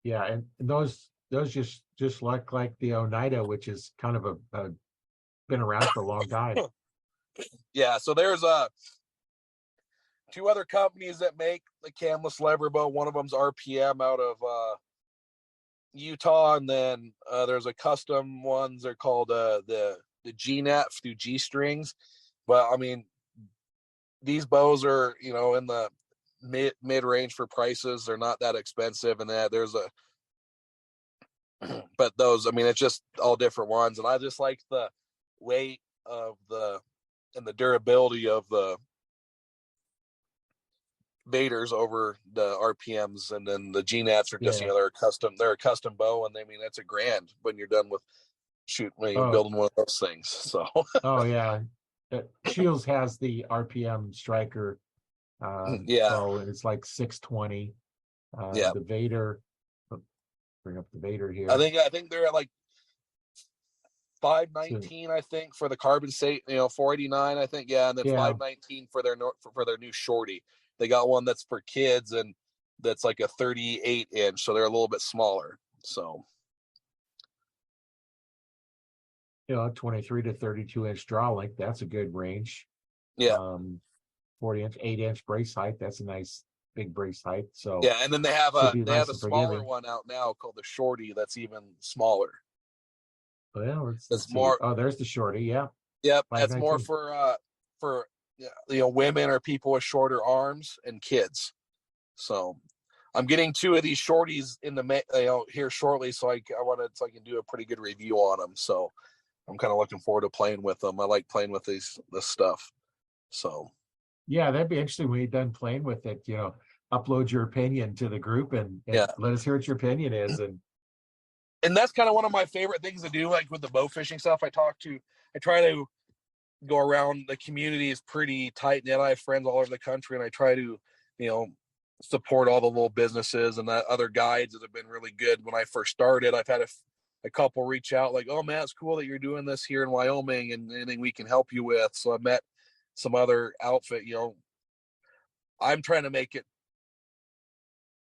Yeah, and those just look like the Oneida, which is kind of been around for a long time. Yeah, so there's 2 other companies that make the camless lever bow. One of them's RPM out of Utah, and then there's a custom ones. They're called the G-Net through G-Strings. But I mean, these bows are in the mid range for prices. They're not that expensive, and but those, I mean, it's just all different ones, and I just like the weight of and the durability of the Vaders over the RPMs, and then the G-Nats are just they're a custom bow, and I mean that's $1,000 when you're done with building one of those things. So oh yeah, Shields has the RPM Striker bow, and it's like 620. The Vader, bring up the Vader here. I think they're at like $519, I think, for the carbon state, $489, I think, and then $519 for their new shorty. They got one that's for kids, and that's like a 38-inch, so they're a little bit smaller. So, 23 to 32-inch draw length, that's a good range. Yeah. 40-inch, 8-inch brace height, that's a nice big brace height. So yeah, and then they have a smaller one out now called the shorty that's even smaller. Well, let's more. Oh, there's the shorty. Yeah. Yep, that's more for women or people with shorter arms and kids. So, I'm getting 2 of these shorties in the here shortly, so I can do a pretty good review on them. So, I'm kind of looking forward to playing with them. I like playing with this stuff. So, yeah, that'd be interesting when you're done playing with it. Upload your opinion to the group and let us hear what your opinion is. And that's kind of one of my favorite things to do, like with the bow fishing stuff. I try to go around. The community is pretty tight knit. I have friends all over the country, and I try to, support all the little businesses and the other guides that have been really good. When I first started, I've had a couple reach out like, oh man, it's cool that you're doing this here in Wyoming and anything we can help you with. So I met some other outfit, I'm trying to make it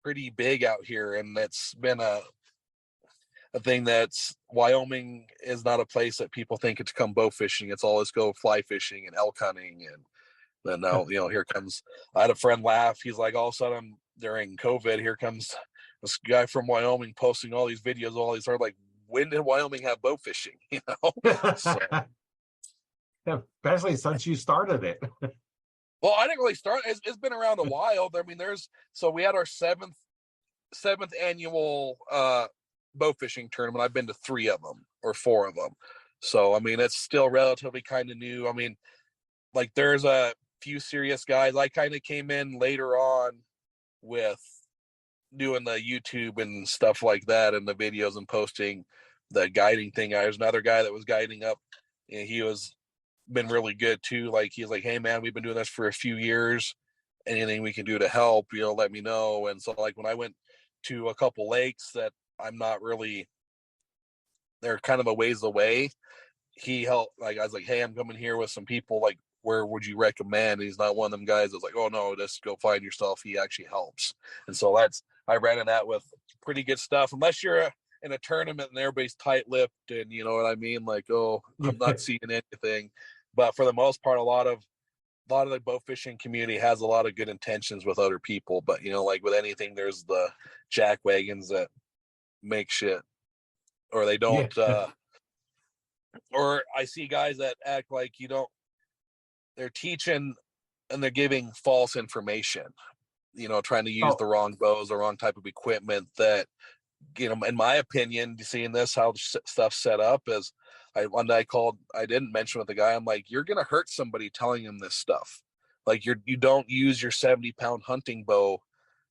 pretty big out here. And it's been a thing that's Wyoming is not a place that people think it's come bow fishing. It's all let's go fly fishing and elk hunting. And then now, here comes, I had a friend laugh. He's like, all of a sudden during COVID, here comes this guy from Wyoming posting all these videos, all these are like, when did Wyoming have bow fishing? So, especially since you started it. well, I didn't really start. It's been around a while. I mean, we had our seventh annual bow fishing tournament. I've been to 3 of them or 4 of them. So, I mean, it's still relatively kind of new. I mean, like there's a few serious guys. I kind of came in later on with doing the YouTube and stuff like that and the videos and posting the guiding thing. There's another guy that was guiding up and he was been really good too. Like he's like, hey man, we've been doing this for a few years. Anything we can do to help, let me know. And so like when I went to a couple lakes that I'm not really, they're kind of a ways away, he helped. Like I was like, hey, I'm coming here with some people, like where would you recommend? And he's not one of them guys that's like, oh no, just go find yourself. He actually helps. And so I ran in that with pretty good stuff, unless you're in a tournament and everybody's tight-lipped and you know what I mean, like, oh, I'm not seeing anything. But for the most part, a lot of the bow fishing community has a lot of good intentions with other people, but like with anything, there's the jack wagons that make shit, or they don't or I see guys that act like they're teaching and they're giving false information, trying to use the wrong bows, the wrong type of equipment that, in my opinion, seeing this, how stuff's set up is, I didn't mention with the guy, I'm like, you're going to hurt somebody telling him this stuff. Like you don't use your 70-pound hunting bow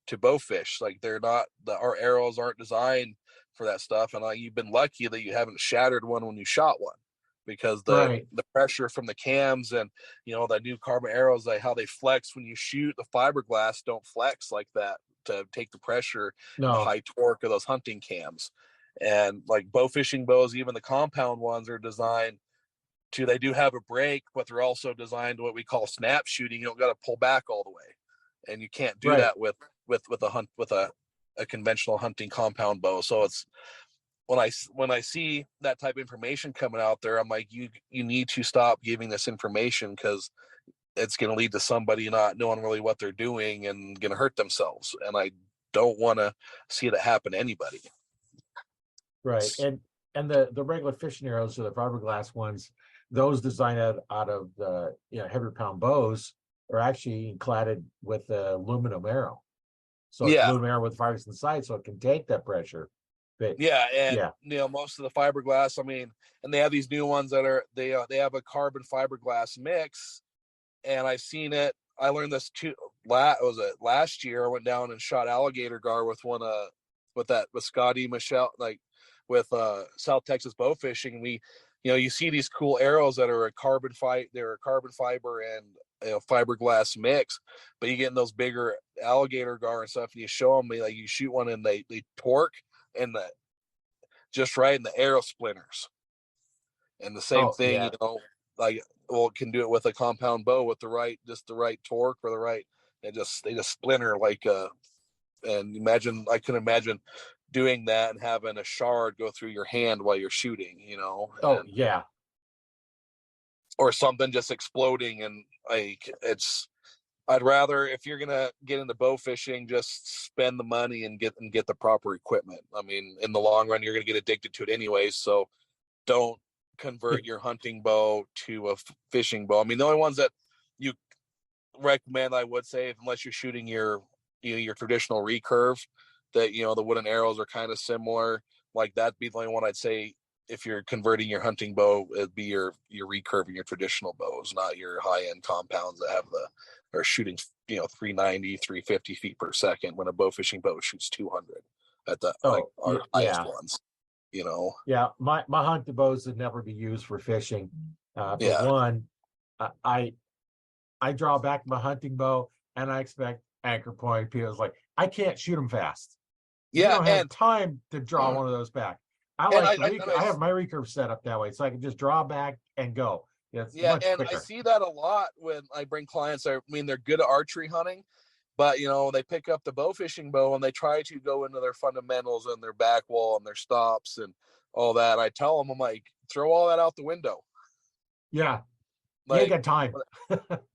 to bow fish. Like our arrows aren't designed for that stuff. And you've been lucky that you haven't shattered one when you shot one, because the pressure from the cams and, the new carbon arrows, like how they flex when you shoot, the fiberglass don't flex like that to take the pressure, the high torque of those hunting cams. And like bow fishing bows, even the compound ones are designed to, they do have a break, but they're also designed to what we call snap shooting. You don't got to pull back all the way. And you can't do that with a conventional hunting compound bow. So it's, when I see that type of information coming out there, I'm like, you need to stop giving this information, because it's going to lead to somebody not knowing really what they're doing and going to hurt themselves. And I don't want to see that happen to anybody. Right. And the regular fishing arrows, or the fiberglass ones, those designed out of the heavier pound bows are actually cladded with the aluminum arrow. So it's aluminum arrow with fibers inside, so it can take that pressure. But most of the fiberglass, I mean, and they have these new ones that are they have a carbon fiberglass mix, and I've seen it. I learned this too. Last year? I went down and shot alligator gar with with Scotty Michelle, like with South Texas bow fishing. We, you see these cool arrows that are a carbon fiber and fiberglass mix, but you get in those bigger alligator gar and stuff, and you show them, like you shoot one and they torque and just right, and the arrow splinters. And the same thing, it can do it with a compound bow with the right torque or the right. They just splinter like and I can imagine doing that and having a shard go through your hand while you're shooting, or something just exploding. And like, I'd rather, if you're gonna get into bow fishing, just spend the money and get the proper equipment. I mean, in the long run, you're gonna get addicted to it anyways. So don't convert your hunting bow to a fishing bow. I mean, the only ones that you recommend, I would say, unless you're shooting your traditional recurve, that the wooden arrows are kind of similar, like that'd be the only one I'd say. If you're converting your hunting bow, it'd be your recurve and your traditional bows, not your high-end compounds that are shooting 390 350 feet per second, when a bow fishing bow shoots 200 at the our highest ones. My hunting bows would never be used for fishing. For one, I draw back my hunting bow and I expect anchor point. People's like, I can't shoot them fast. You Yeah, don't have time to draw one of those back. I and like I have my recurve set up that way, so I can just draw back and go. It's yeah, much and I quicker. see that a lot when I bring clients. I mean, they're good at archery hunting, but they pick up the bow fishing bow and they try to go into their fundamentals and their back wall and their stops and all that. I tell them, I'm like, throw all that out the window. Yeah, you ain't Like, got time.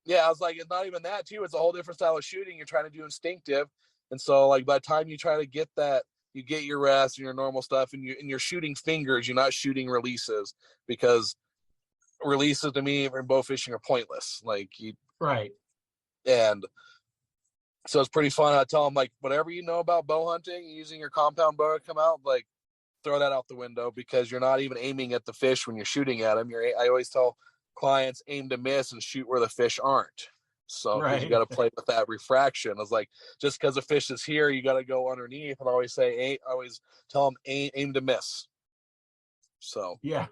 yeah, I was like, it's not even that too. It's a whole different style of shooting. You're trying to do instinctive, and so like by the time you try to get that, you get your rest and your normal stuff, and you're shooting fingers. You're not shooting releases, because releases to me in bow fishing are pointless. Like you, Right. and so it's pretty fun. I tell them, like, whatever you know about bow hunting, using your compound bow to come out, like, throw that out the window, because you're not even aiming at the fish when you're shooting at them. I always tell clients, aim to miss and shoot where the fish aren't. So, because you got Right. to play with that refraction. I was like, just because the fish is here, you got to go underneath. And I always say, I always tell them, aim to miss. So, Yeah.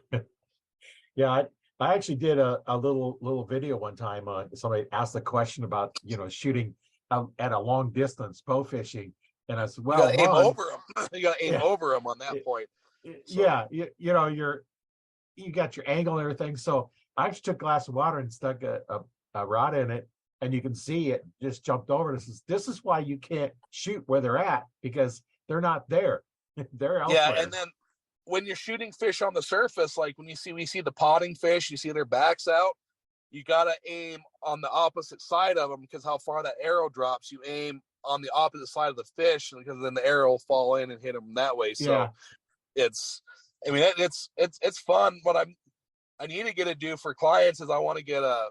Yeah. I actually did a little video one time. Somebody asked a question about, shooting at a long distance bow fishing. And I said, you well, got to aim one, over them. You got to aim yeah, over them on that point. So, yeah, you got your angle and everything. So I actually took a glass of water and stuck a rod in it, and you can see it just jumped over. This is why you can't shoot where they're at, because they're not there. They're yeah. elsewhere. And then when you're shooting fish on the surface, like when we see the potting fish, you see their backs out, you got to aim on the opposite side of them, because how far that arrow drops, you aim on the opposite side of the fish, because then the arrow will fall in and hit them that way. So Yeah. it's fun. What I need to get to do for clients is I want to get a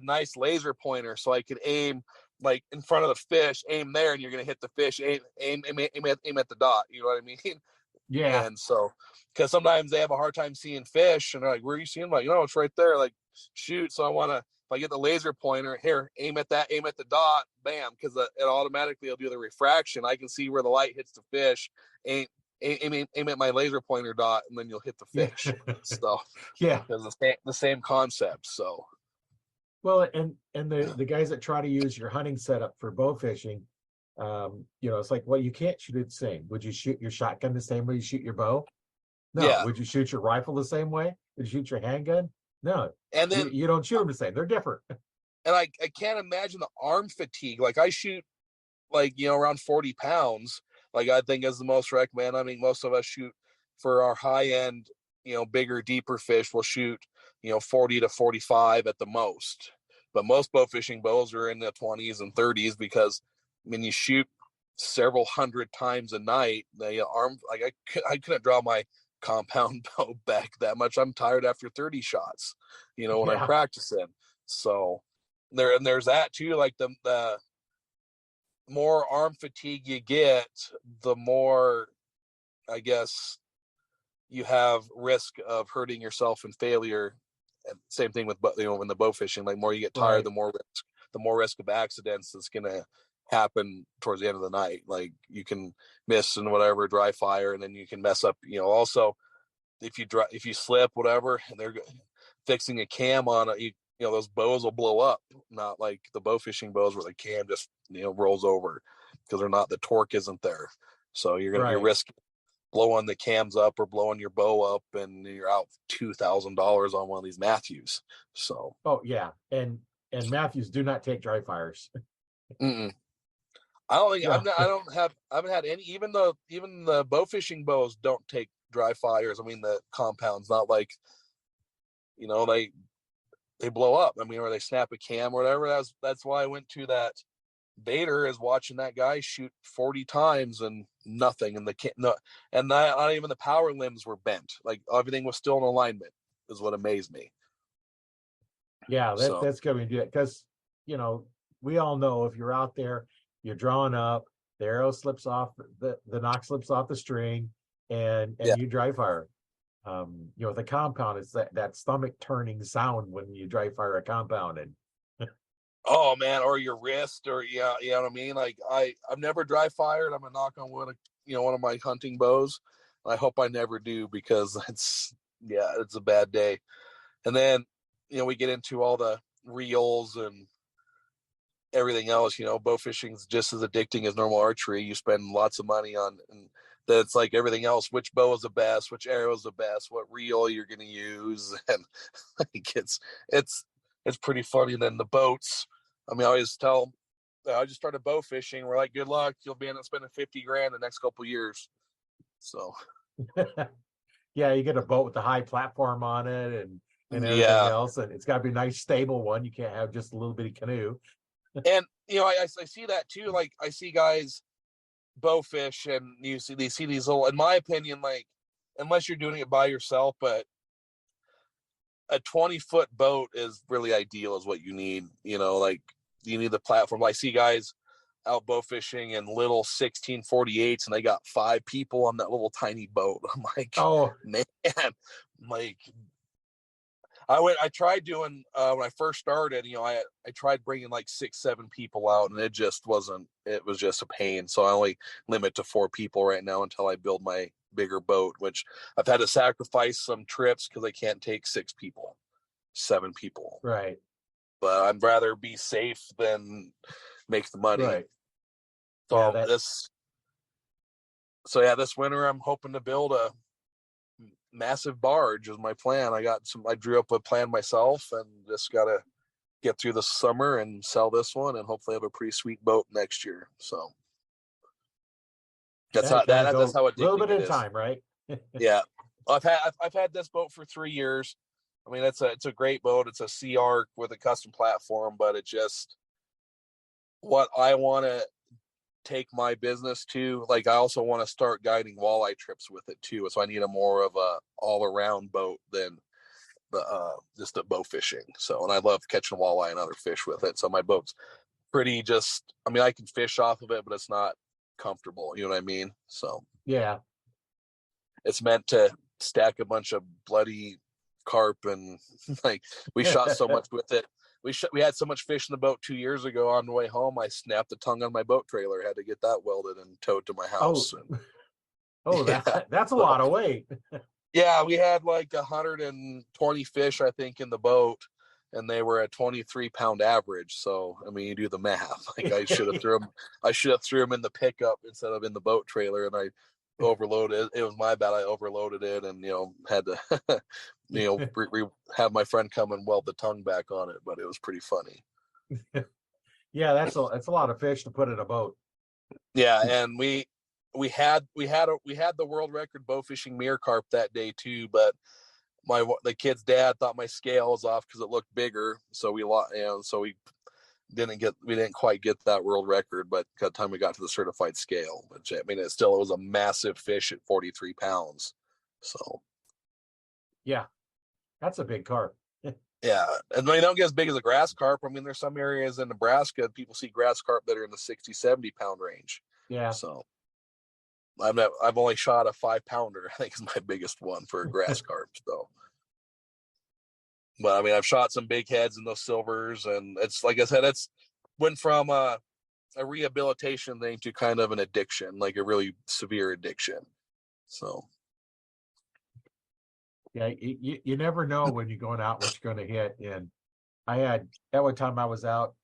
nice laser pointer, so I can aim like in front of the fish, aim there, and you're going to hit the fish, aim at the dot. You know what I mean? Yeah. And so, because sometimes they have a hard time seeing fish, and they're like, "Where are you seeing?" Like, it's right there. Like, shoot. So I want to, if I get the laser pointer here, aim at the dot, bam, because it automatically will do the refraction. I can see where the light hits the fish. Aim at my laser pointer dot, and then you'll hit the Yeah. fish. So, Yeah. because the same concept. So, Well, and the guys that try to use your hunting setup for bow fishing, it's like, well, you can't shoot it the same. Would you shoot your shotgun the same way you shoot your bow? No. yeah. Would you shoot your rifle the same way? Would you shoot your handgun? No. And then, You don't shoot them the same. They're different. and I can't imagine the arm fatigue. Like, I shoot, like, around 40 pounds, like, I think is the most recommend. I mean, most of us shoot for our high end, bigger, deeper fish. We'll shoot, 40 to 45 at the most. But most bow fishing bows are in the 20s and 30s, because when you shoot several hundred times a night, the arm, like, I couldn't draw my compound bow back that much. I'm tired after 30 shots, when I'm Yeah. practicing. So there's that too. Like, the more arm fatigue you get, the more, I guess, you have risk of hurting yourself and failure. And same thing with, when the bow fishing, like, more you get tired, Right. the more risk of accidents that's going to happen towards the end of the night. Like, you can miss and whatever, dry fire, and then you can mess up, also if you slip, whatever, and they're fixing a cam on it, those bows will blow up. Not like the bow fishing bows where the cam just, rolls over, because the torque isn't there. So you're Right. risking blowing the cams up or blowing your bow up, and you're out $2,000 on one of these Matthews. So, Oh yeah. And Matthews do not take dry fires. mm-mm. I don't think Yeah. I haven't had any. Even the bow fishing bows don't take dry fires. I mean, the compounds, not like, they blow up. I mean, or they snap a cam or whatever. That's why I went to that baiter, is watching that guy shoot 40 times and nothing, and not even the power limbs were bent. Like, everything was still in alignment, is what amazed me. Yeah, So, that's going to do it, because we all know, if you're out there, you're drawing up, the arrow slips off, the nock slips off the string, and yeah. you dry fire. The compound is that stomach turning sound when you dry fire a compound. And Oh man, or your wrist, or yeah, you know what I mean. Like, I've never dry fired. I'm a knock on wood, one of my hunting bows. I hope I never do, because it's a bad day. And then we get into all the reels and everything else, bow fishing is just as addicting as normal archery. You spend lots of money on, and that's like everything else. Which bow is the best? Which arrow is the best? What reel you're going to use? And like it's pretty funny. And then the boats. I mean, I always tell. I just started bow fishing. We're like, good luck. You'll be in it spending $50,000 the next couple of years. So. Yeah, you get a boat with a high platform on it and everything Yeah. else, and it's got to be a nice stable one. You can't have just a little bitty canoe. And I see that too. Like I see guys bow fish, and they see these little. In my opinion, like unless you're doing it by yourself, but a 20-foot boat is really ideal. Is what you need. Like you need the platform. I see guys out bow fishing in little 1648s, and they got 5 people on that little tiny boat. I'm like, Oh man, like. I tried doing when I first started, I tried bringing like 6-7 people out, and it just wasn't, it was just a pain. So I only limit to 4 people right now until I build my bigger boat, which I've had to sacrifice some trips because I can't take 6 people, 7 people. right. But I'd rather be safe than make the money. Right. So Yeah, this winter I'm hoping to build a massive barge is my plan. I drew up a plan myself, and just gotta get through the summer and sell this one, and hopefully have a pretty sweet boat next year. So that's how that's how a little addicting bit it at a is. time, right? Yeah, I've had this boat for 3 years. I mean, it's a great boat. It's a Sea Arc with a custom platform, but it just what I want to take my business to. Like I also want to start guiding walleye trips with it too. So I need a more of a all around boat than the just the bow fishing. So, and I love catching walleye and other fish with it. So my boat's pretty I mean, I can fish off of it, but it's not comfortable. You know what I mean? So Yeah. it's meant to stack a bunch of bloody carp, and like we shot so much with it. We had so much fish in the boat 2 years ago. On the way home, I snapped the tongue on my boat trailer. Had to get that welded and towed to my house. That's a lot of weight. Yeah, we had like 120 fish, I think, in the boat, and they were a 23-pound average. So I mean, you do the math. Like I should have threw them in the pickup instead of in the boat trailer, and I overloaded. It was my bad. I overloaded it, and had to have my friend come and weld the tongue back on it. But it was pretty funny. Yeah, that's a lot of fish to put in a boat. Yeah, and we had the world record bow fishing mirror carp that day too, but the kid's dad thought my scale was off because it looked bigger, so we didn't quite get that world record. But by the time we got to the certified scale, which I mean, it was a massive fish at 43 pounds. So yeah, that's a big carp. yeah, and they don't get as big as a grass carp. I mean, there's some areas in Nebraska people see grass carp that are in the 60-70 pound range. Yeah. So I've only shot a 5-pounder. I think is my biggest one for a grass carp. So, but I mean, I've shot some big heads in those silvers, and it's like I said, it's went from a rehabilitation thing to kind of an addiction, like a really severe addiction. So, yeah, you never know when you're going out what you're going to hit. And I had at one time I was out,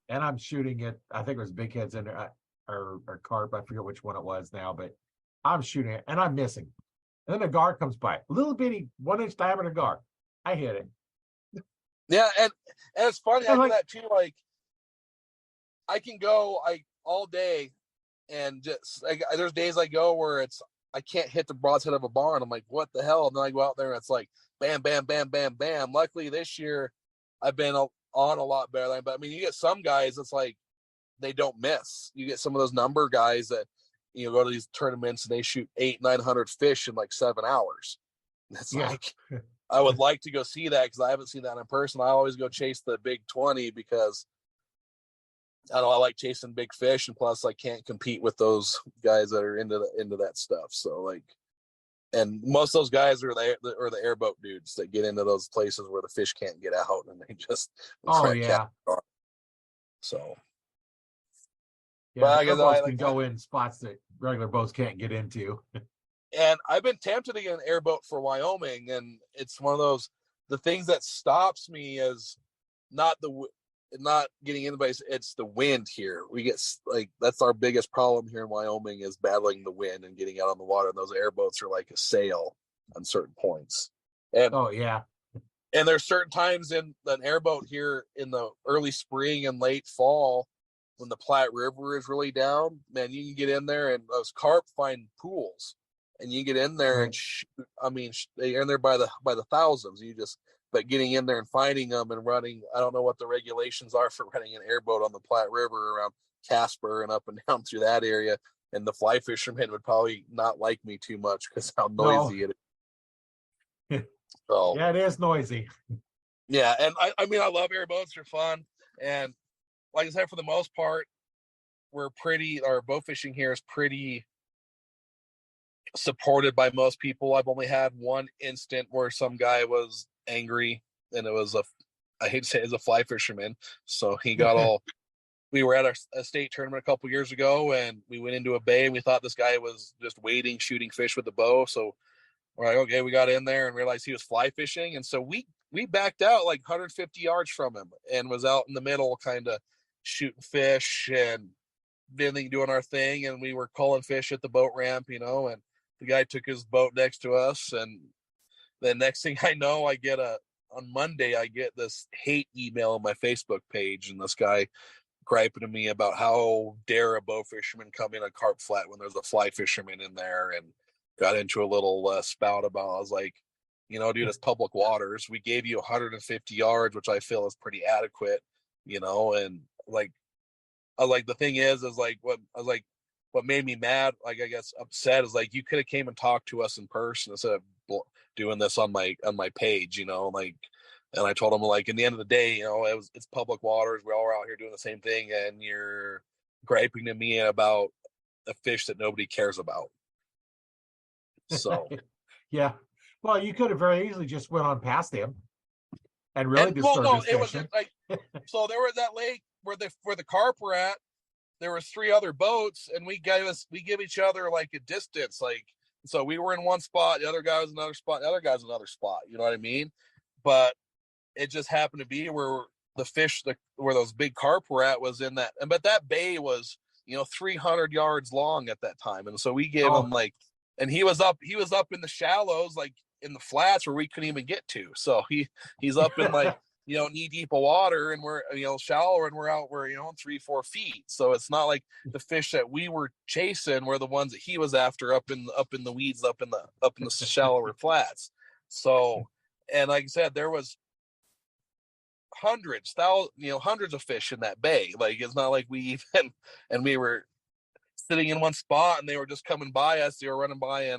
and I'm shooting it. I think it was big heads in there, or carp. I forget which one it was now, but I'm shooting it and I'm missing. And then a gar comes by, little bitty 1-inch diameter gar. I hit it. Yeah, and it's funny. I do that too. Like I can go all day, and just there's days I go where I can't hit the broadside of a barn. I'm like, what the hell? And then I go out there and it's like bam, bam, bam, bam, bam. Luckily this year I've been on a lot better. But I mean, you get some guys, it's like they don't miss. You get some of those number guys that go to these tournaments and they shoot 800-900 fish in like 7 hours. It's like I would like to go see that because I haven't seen that in person. I always go chase the big 20 because I don't know, I like chasing big fish, and plus I can't compete with those guys that are into that stuff. So like, and most of those guys are the airboat dudes that get into those places where the fish can't get out, and they just So yeah, but airboats can go in spots that regular boats can't get into. And I've been tempted to get an airboat for Wyoming, and it's one of those, the things that stops me is not not getting anybody. It's the wind here. We get like that's our biggest problem here in Wyoming is battling the wind and getting out on the water. And those airboats are like a sail on certain points. And Oh yeah. and there's certain times in an airboat here in the early spring and late fall when the Platte River is really down. Man, you can get in there and those carp find pools, and you get in there and shoot. I mean, they're in there by the thousands. But getting in there and finding them and running, I don't know what the regulations are for running an airboat on the Platte River around Casper and up and down through that area. And the fly fishermen would probably not like me too much because how noisy it is. So yeah, it is noisy. Yeah, and I mean I love airboats; they're fun, and like I said, for the most part, our boat fishing here is pretty supported by most people. I've only had one instant where some guy was angry, and it was I hate to say it, was a fly fisherman. So he got all. We were at a state tournament a couple years ago, and we went into a bay, and we thought this guy was just waiting, shooting fish with a bow. So we're like, okay, we got in there and realized he was fly fishing, and so we backed out like 150 yards from him and was out in the middle, kind of shooting fish and doing our thing, and we were calling fish at the boat ramp, and the guy took his boat next to us, and the next thing I know, on Monday, I get this hate email on my Facebook page, and this guy griping to me about how dare a bow fisherman come in a carp flat when there's a fly fisherman in there, and got into a little spout about. I was like, dude, it's public waters. We gave you 150 yards, which I feel is pretty adequate, and like, I was like, the thing is like, what made me mad, like, I guess upset, is like, you could have came and talked to us in person instead of doing this on my page, like, and I told him, like, in the end of the day, it's public waters. We all are out here doing the same thing, and you're griping to me about a fish that nobody cares about. So yeah. Well, you could have very easily just went on past him and really disturbed his it was fishing. like, so there was that lake where the carp were at. There was 3 other boats, and we give each other like a distance, like, so we were in one spot, the other guy was another spot, the other guy's another spot, you know what I mean? But it just happened to be where the fish, where those big carp were at, was in that, but that bay was 300 yards long at that time, and so we gave him like, and he was up in the shallows, like in the flats where we couldn't even get to, so he's up in like knee deep of water, and we're shallower, and we're 3-4 feet. So it's not like the fish that we were chasing were the ones that he was after up in the weeds, up in the shallower flats. So, and like I said, there was hundreds of fish in that bay. Like, it's not like we were sitting in one spot and they were just coming by us. They were running by in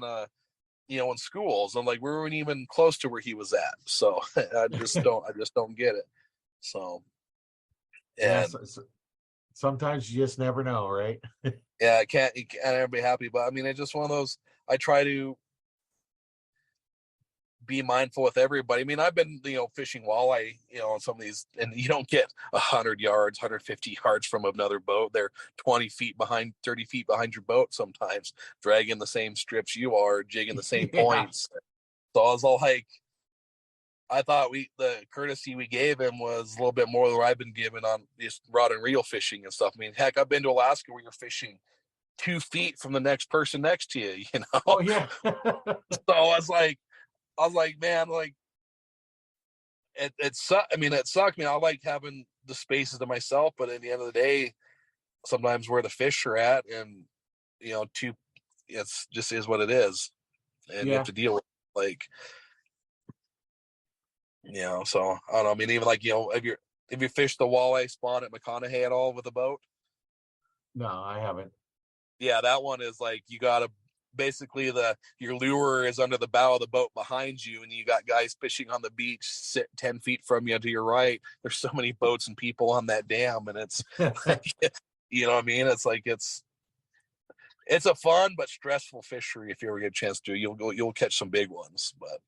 schools. I'm like, we weren't even close to where he was at. So I just don't get it. So, and sometimes you just never know, right? yeah, I can't ever be happy, but I mean, it's just one of those. I try to be mindful with everybody. I mean, I've been, fishing walleye, on some of these, and you don't get 100 yards, 150 yards from another boat. They're 20 feet behind, 30 feet behind your boat sometimes, dragging the same strips you are, jigging the same points. So I was all like, I thought the courtesy we gave him was a little bit more than what I've been given on just rod and reel fishing and stuff. I mean, heck, I've been to Alaska where you're fishing 2 feet from the next person next to you, Oh yeah. So I was like, man, like, it sucked. I mean, it sucked. I mean, I like having the spaces to myself, but at the end of the day, sometimes where the fish are at, and it's just is what it is, and you have to deal with it, like, so I don't know. I mean, even like, if you fished the walleye spawn at McConaughey at all with a boat? No, I haven't. Yeah, that one is like, you gotta basically, your lure is under the bow of the boat behind you, and you got guys fishing on the beach sit 10 feet from you to your right. There's so many boats and people on that dam, and it's like, you know what I mean? It's like, it's a fun but stressful fishery. If you ever get a chance to, you'll catch some big ones. But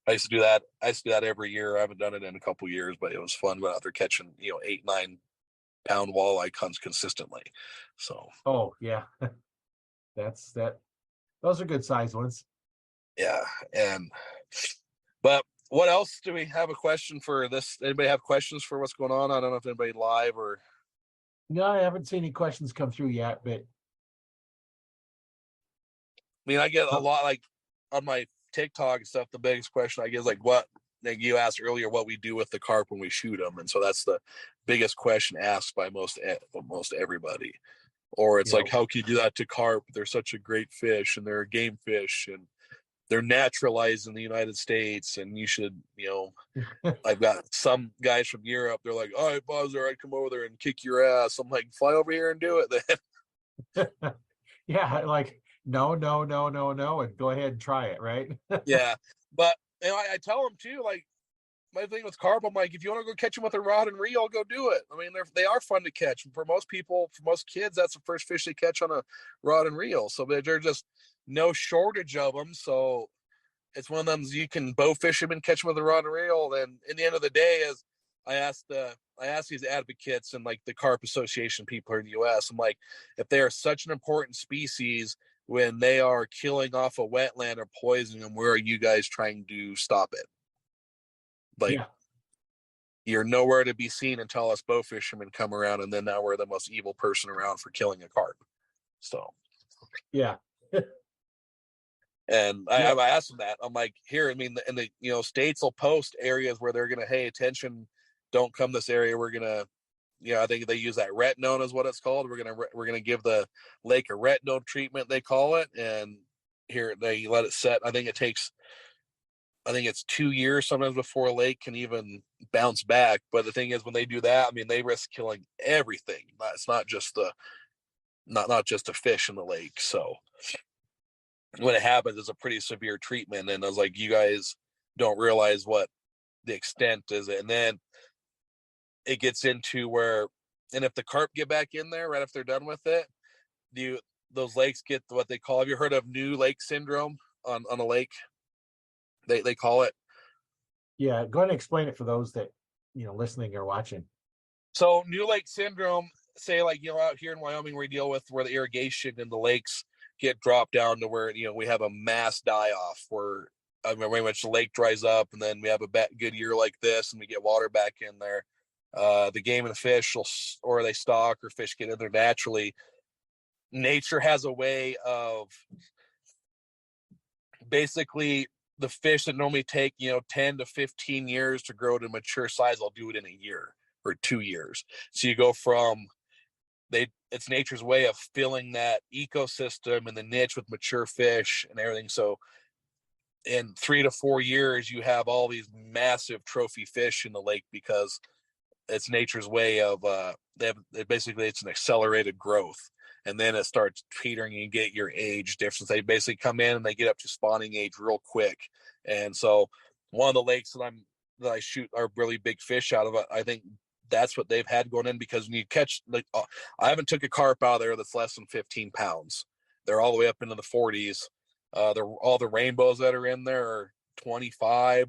I used to do that every year. I haven't done it in a couple years, but it was fun going out there catching 8-9 pound walleye consistently. So yeah. Those are good sized ones. Yeah, but what else do we have a question for this? Anybody have questions for what's going on? I don't know if anybody live or. No, I haven't seen any questions come through yet, but I mean, I get a lot like on my TikTok and stuff. The biggest question I get is like, what? Like you asked earlier, what we do with the carp when we shoot them, and so that's the biggest question asked by most everybody. Or it's like, how can you do that to carp? They're such a great fish, and they're a game fish, and they're naturalized in the United States, and you should, I've got some guys from Europe. They're like, all right, Buzzer, I'd come over there and kick your ass. I'm like, fly over here and do it then. Yeah, like no, and go ahead and try it, right? Yeah, but I tell them too, like my thing with carp, I'm like, if you want to go catch them with a rod and reel, go do it. I mean, they are fun to catch. For most people, for most kids, that's the first fish they catch on a rod and reel. So there's just no shortage of them. So it's one of them you can bow fish them and catch them with a rod and reel. And in the end of the day, is I asked these advocates and like the Carp Association people in the U.S. I'm like, if they are such an important species, when they are killing off a wetland or poisoning them, where are you guys trying to stop it? Like, you're nowhere to be seen until us bow fishermen come around, and then now we're the most evil person around for killing a carp. So, yeah. And I asked them that. I'm like, here, I mean, and the states will post areas where they're gonna, hey, attention, don't come this area. We're gonna, I think they use that retinone is what it's called. We're gonna give the lake a retinone treatment, they call it, and here they let it set. I think it's 2 years sometimes before a lake can even bounce back. But the thing is, when they do that, I mean, they risk killing everything. It's not just not just a fish in the lake. So when it happens, it's a pretty severe treatment. And I was like, you guys don't realize what the extent is. And then it gets into where, and if the carp get back in there right after they're done with it, those lakes get what they call, have you heard of new lake syndrome on a lake? They call it. Yeah, go ahead and explain it for those that listening or watching. So new lake syndrome, say like out here in Wyoming, we deal with where the irrigation in the lakes get dropped down to where we have a mass die off where very much the lake dries up, and then we have a good year like this, and we get water back in there. The game and the fish or they stock or fish get in there naturally. Nature has a way of basically the fish that normally take 10 to 15 years to grow to mature size, I'll do it in a year or 2 years. So you go from it's nature's way of filling that ecosystem and the niche with mature fish and everything. So in 3 to 4 years, you have all these massive trophy fish in the lake because it's nature's way of basically it's an accelerated growth. And then it starts teetering and you get your age difference. They basically come in and they get up to spawning age real quick. And so one of the lakes that I shoot are really big fish out of, I think that's what they've had going in, because when you catch, like, I haven't took a carp out of there that's less than 15 pounds. They're all the way up into the 40s. All the rainbows that are in there are 25.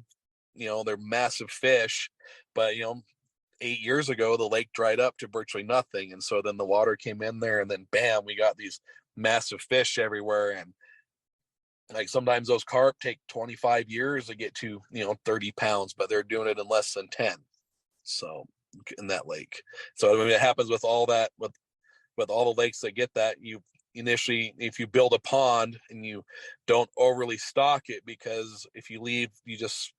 They're massive fish, but 8 years ago, the lake dried up to virtually nothing. And so then the water came in there, and then bam, we got these massive fish everywhere. And like sometimes those carp take 25 years to get to, 30 pounds, but they're doing it in less than 10. So in that lake. So I mean, it happens with all that, with all the lakes that get that. You initially, if you build a pond and you don't overly stock it, because if you just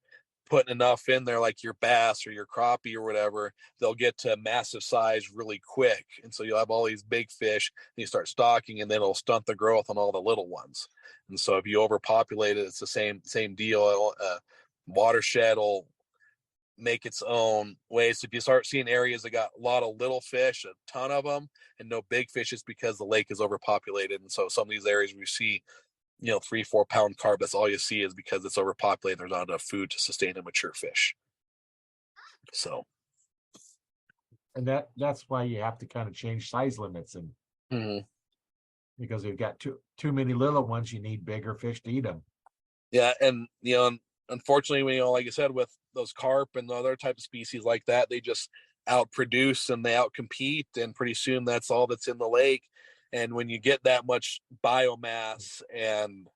putting enough in there, like your bass or your crappie or whatever, they'll get to massive size really quick. And so you'll have all these big fish and you start stocking, and then it'll stunt the growth on all the little ones. And so if you overpopulate it, it's the same deal. Watershed will make its own ways. So if you start seeing areas that got a lot of little fish, a ton of them, and no big fish, it's because the lake is overpopulated. And so some of these areas where you see 3-4 pound carp, that's all you see, is because it's overpopulated. There's not enough food to sustain a mature fish. So, and that's why you have to kind of change size limits, and because you've got too many little ones, you need bigger fish to eat them. Yeah, and unfortunately, like I said, with those carp and other type of species like that, they just outproduce and they outcompete, and pretty soon that's all that's in the lake. And when you get that much biomass and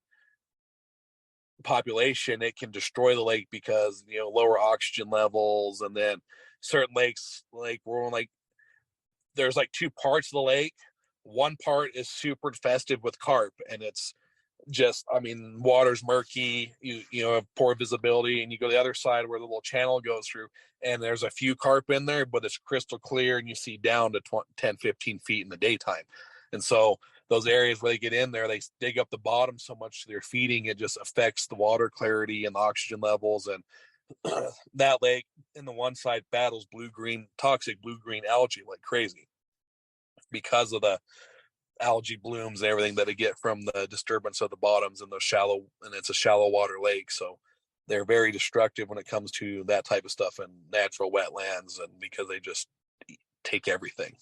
population, it can destroy the lake because, you know, lower oxygen levels. And then certain lakes, like we're on, like there's like two parts of the lake. One part is super infested with carp, and it's just, I mean, water's murky, you know, have poor visibility, and you go to the other side where the little channel goes through, and there's a few carp in there, but it's crystal clear, and you see down to 10, 15 feet in the daytime. And so those areas where they get in there, they dig up the bottom so much they're feeding, it just affects the water clarity and the oxygen levels. And that lake in the one side battles toxic blue-green algae like crazy because of the algae blooms and everything that they get from the disturbance of the bottoms and it's a shallow water lake. So they're very destructive when it comes to that type of stuff in natural wetlands, and because they just take everything.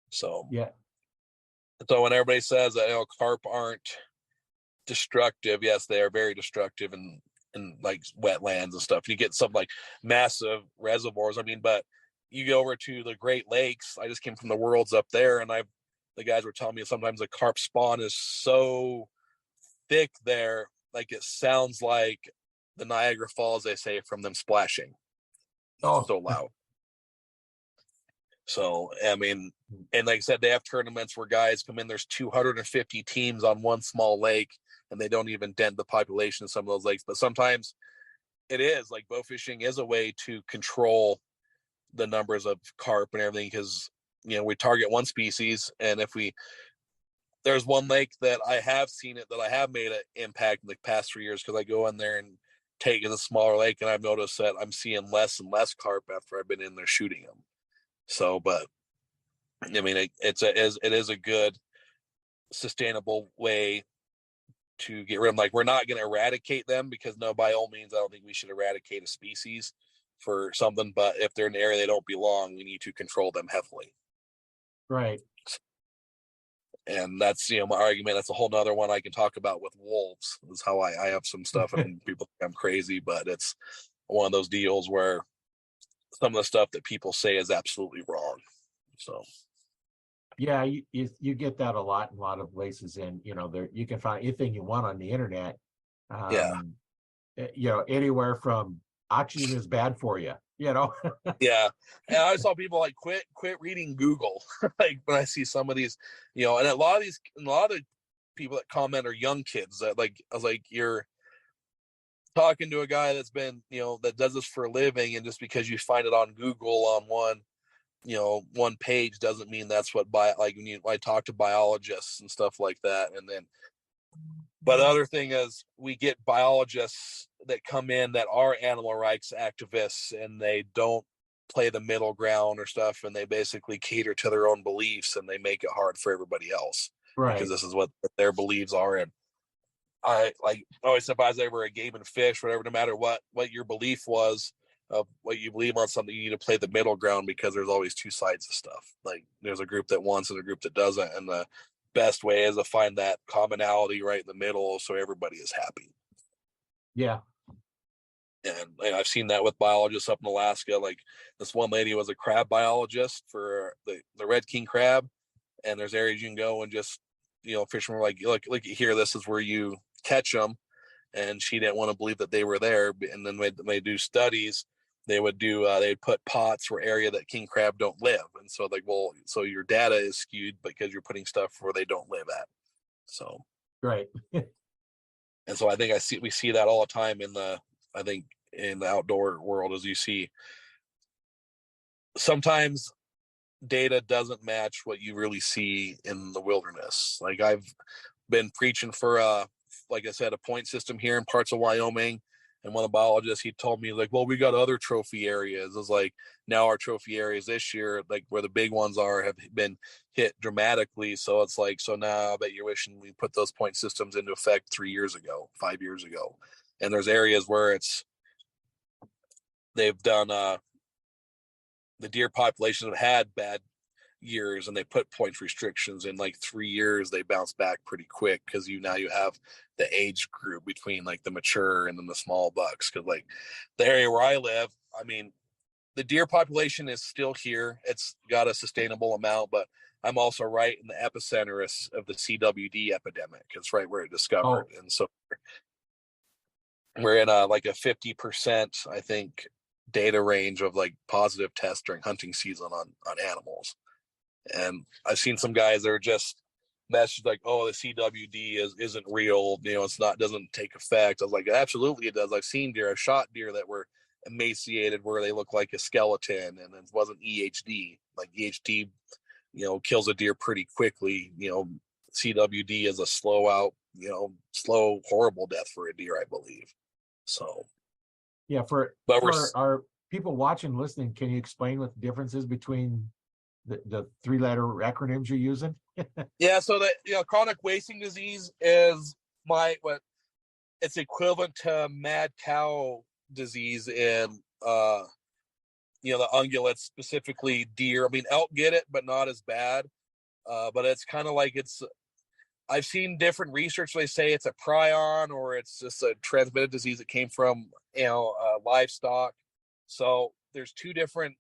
So Yeah. So when everybody says that, you know, carp aren't destructive, yes, they are very destructive in like wetlands and stuff. You get some like massive reservoirs. I mean, but you go over to the Great Lakes. I just came from the Worlds up there, and the guys were telling me sometimes the carp spawn is so thick there, like it sounds like the Niagara Falls, they say, from them splashing. Oh, so loud. So, I mean, and like I said, they have tournaments where guys come in, there's 250 teams on one small lake, and they don't even dent the population of some of those lakes. But sometimes it is like bow fishing is a way to control the numbers of carp and everything, because, you know, we target one species, and there's one lake that I have seen it, that I have made an impact in the past 3 years, because I go in there and take it a smaller lake, and I've noticed that I'm seeing less and less carp after I've been in there shooting them. So, but I mean, it is a good sustainable way to get rid of them. Like, we're not going to eradicate them, because no, by all means, I don't think we should eradicate a species for something. But if they're in an area they don't belong, we need to control them heavily. right. And that's, you know, my argument. That's a whole nother one I can talk about with wolves. Is how I have some stuff, and people think I'm crazy, but it's one of those deals where some of the stuff that people say is absolutely wrong. So Yeah, you get that a lot in a lot of places, and you know, there you can find anything you want on the internet. yeah, You know, anywhere from oxygen is bad for you, you know. yeah. And I saw people like quit reading Google. Like when I see some of these, you know, and a lot of the people that comment are young kids that, like, I was like, you're talking to a guy that's been, you know, that does this for a living, and just because you find it on Google on one page doesn't mean that's what like when I talk to biologists and stuff like that. And then, but the other thing is, we get biologists that come in that are animal rights activists, and they don't play the middle ground or stuff, and they basically cater to their own beliefs, and they make it hard for everybody else, because Right. this is what their beliefs are. And I always said, if I was ever a game and fish, whatever, no matter what your belief was of what you believe on something, you need to play the middle ground, because there's always two sides of stuff. Like, there's a group that wants and a group that doesn't, and the best way is to find that commonality right in the middle, so everybody is happy. Yeah. And I've seen that with biologists up in Alaska. Like, this one lady was a crab biologist for the red king crab, and there's areas you can go and just, you know, fishermen were like, look here, this is where you catch them. And she didn't want to believe that they were there. And then when they do studies, they'd put pots where area that king crab don't live. And so, like, well, so your data is skewed because you're putting stuff where they don't live at. So, Right. and so I think we see that all the time in the outdoor world, as you see sometimes data doesn't match what you really see in the wilderness. Like, I've been preaching for like I said, a point system here in parts of Wyoming, and one of the biologists, he told me, like, well, we got other trophy areas. I was like, now our trophy areas this year, like where the big ones are, have been hit dramatically. So it's like, so now I bet you're wishing we put those point systems into effect 3 years ago, 5 years ago. And there's areas where they've done the deer populations have had bad years, and they put points restrictions. In like 3 years they bounce back pretty quick, because you have the age group between like the mature and then the small bucks. Because like the area where I live, I mean, the deer population is still here, it's got a sustainable amount, but I'm also right in the epicenter of the CWD epidemic. It's right where it discovered. And so we're in like a 50%, I think, data range of like positive tests during hunting season on animals. And I've seen some guys that are just messaged like, oh, the CWD isn't real, it's not, doesn't take effect. I was like, absolutely it does. I've seen deer, I've shot deer that were emaciated where they look like a skeleton, and it wasn't EHD. Like EHD, kills a deer pretty quickly. CWD is a slow, horrible death for a deer, I believe. So yeah, for our people watching, listening, can you explain what the difference is between the 3-letter acronyms you're using? Yeah, so that chronic wasting disease is it's equivalent to mad cow disease in the ungulates, specifically deer. I mean, elk get it, but not as bad. But it's kind of like I've seen different research. They say it's a prion or it's just a transmitted disease that came from livestock. So there's two different,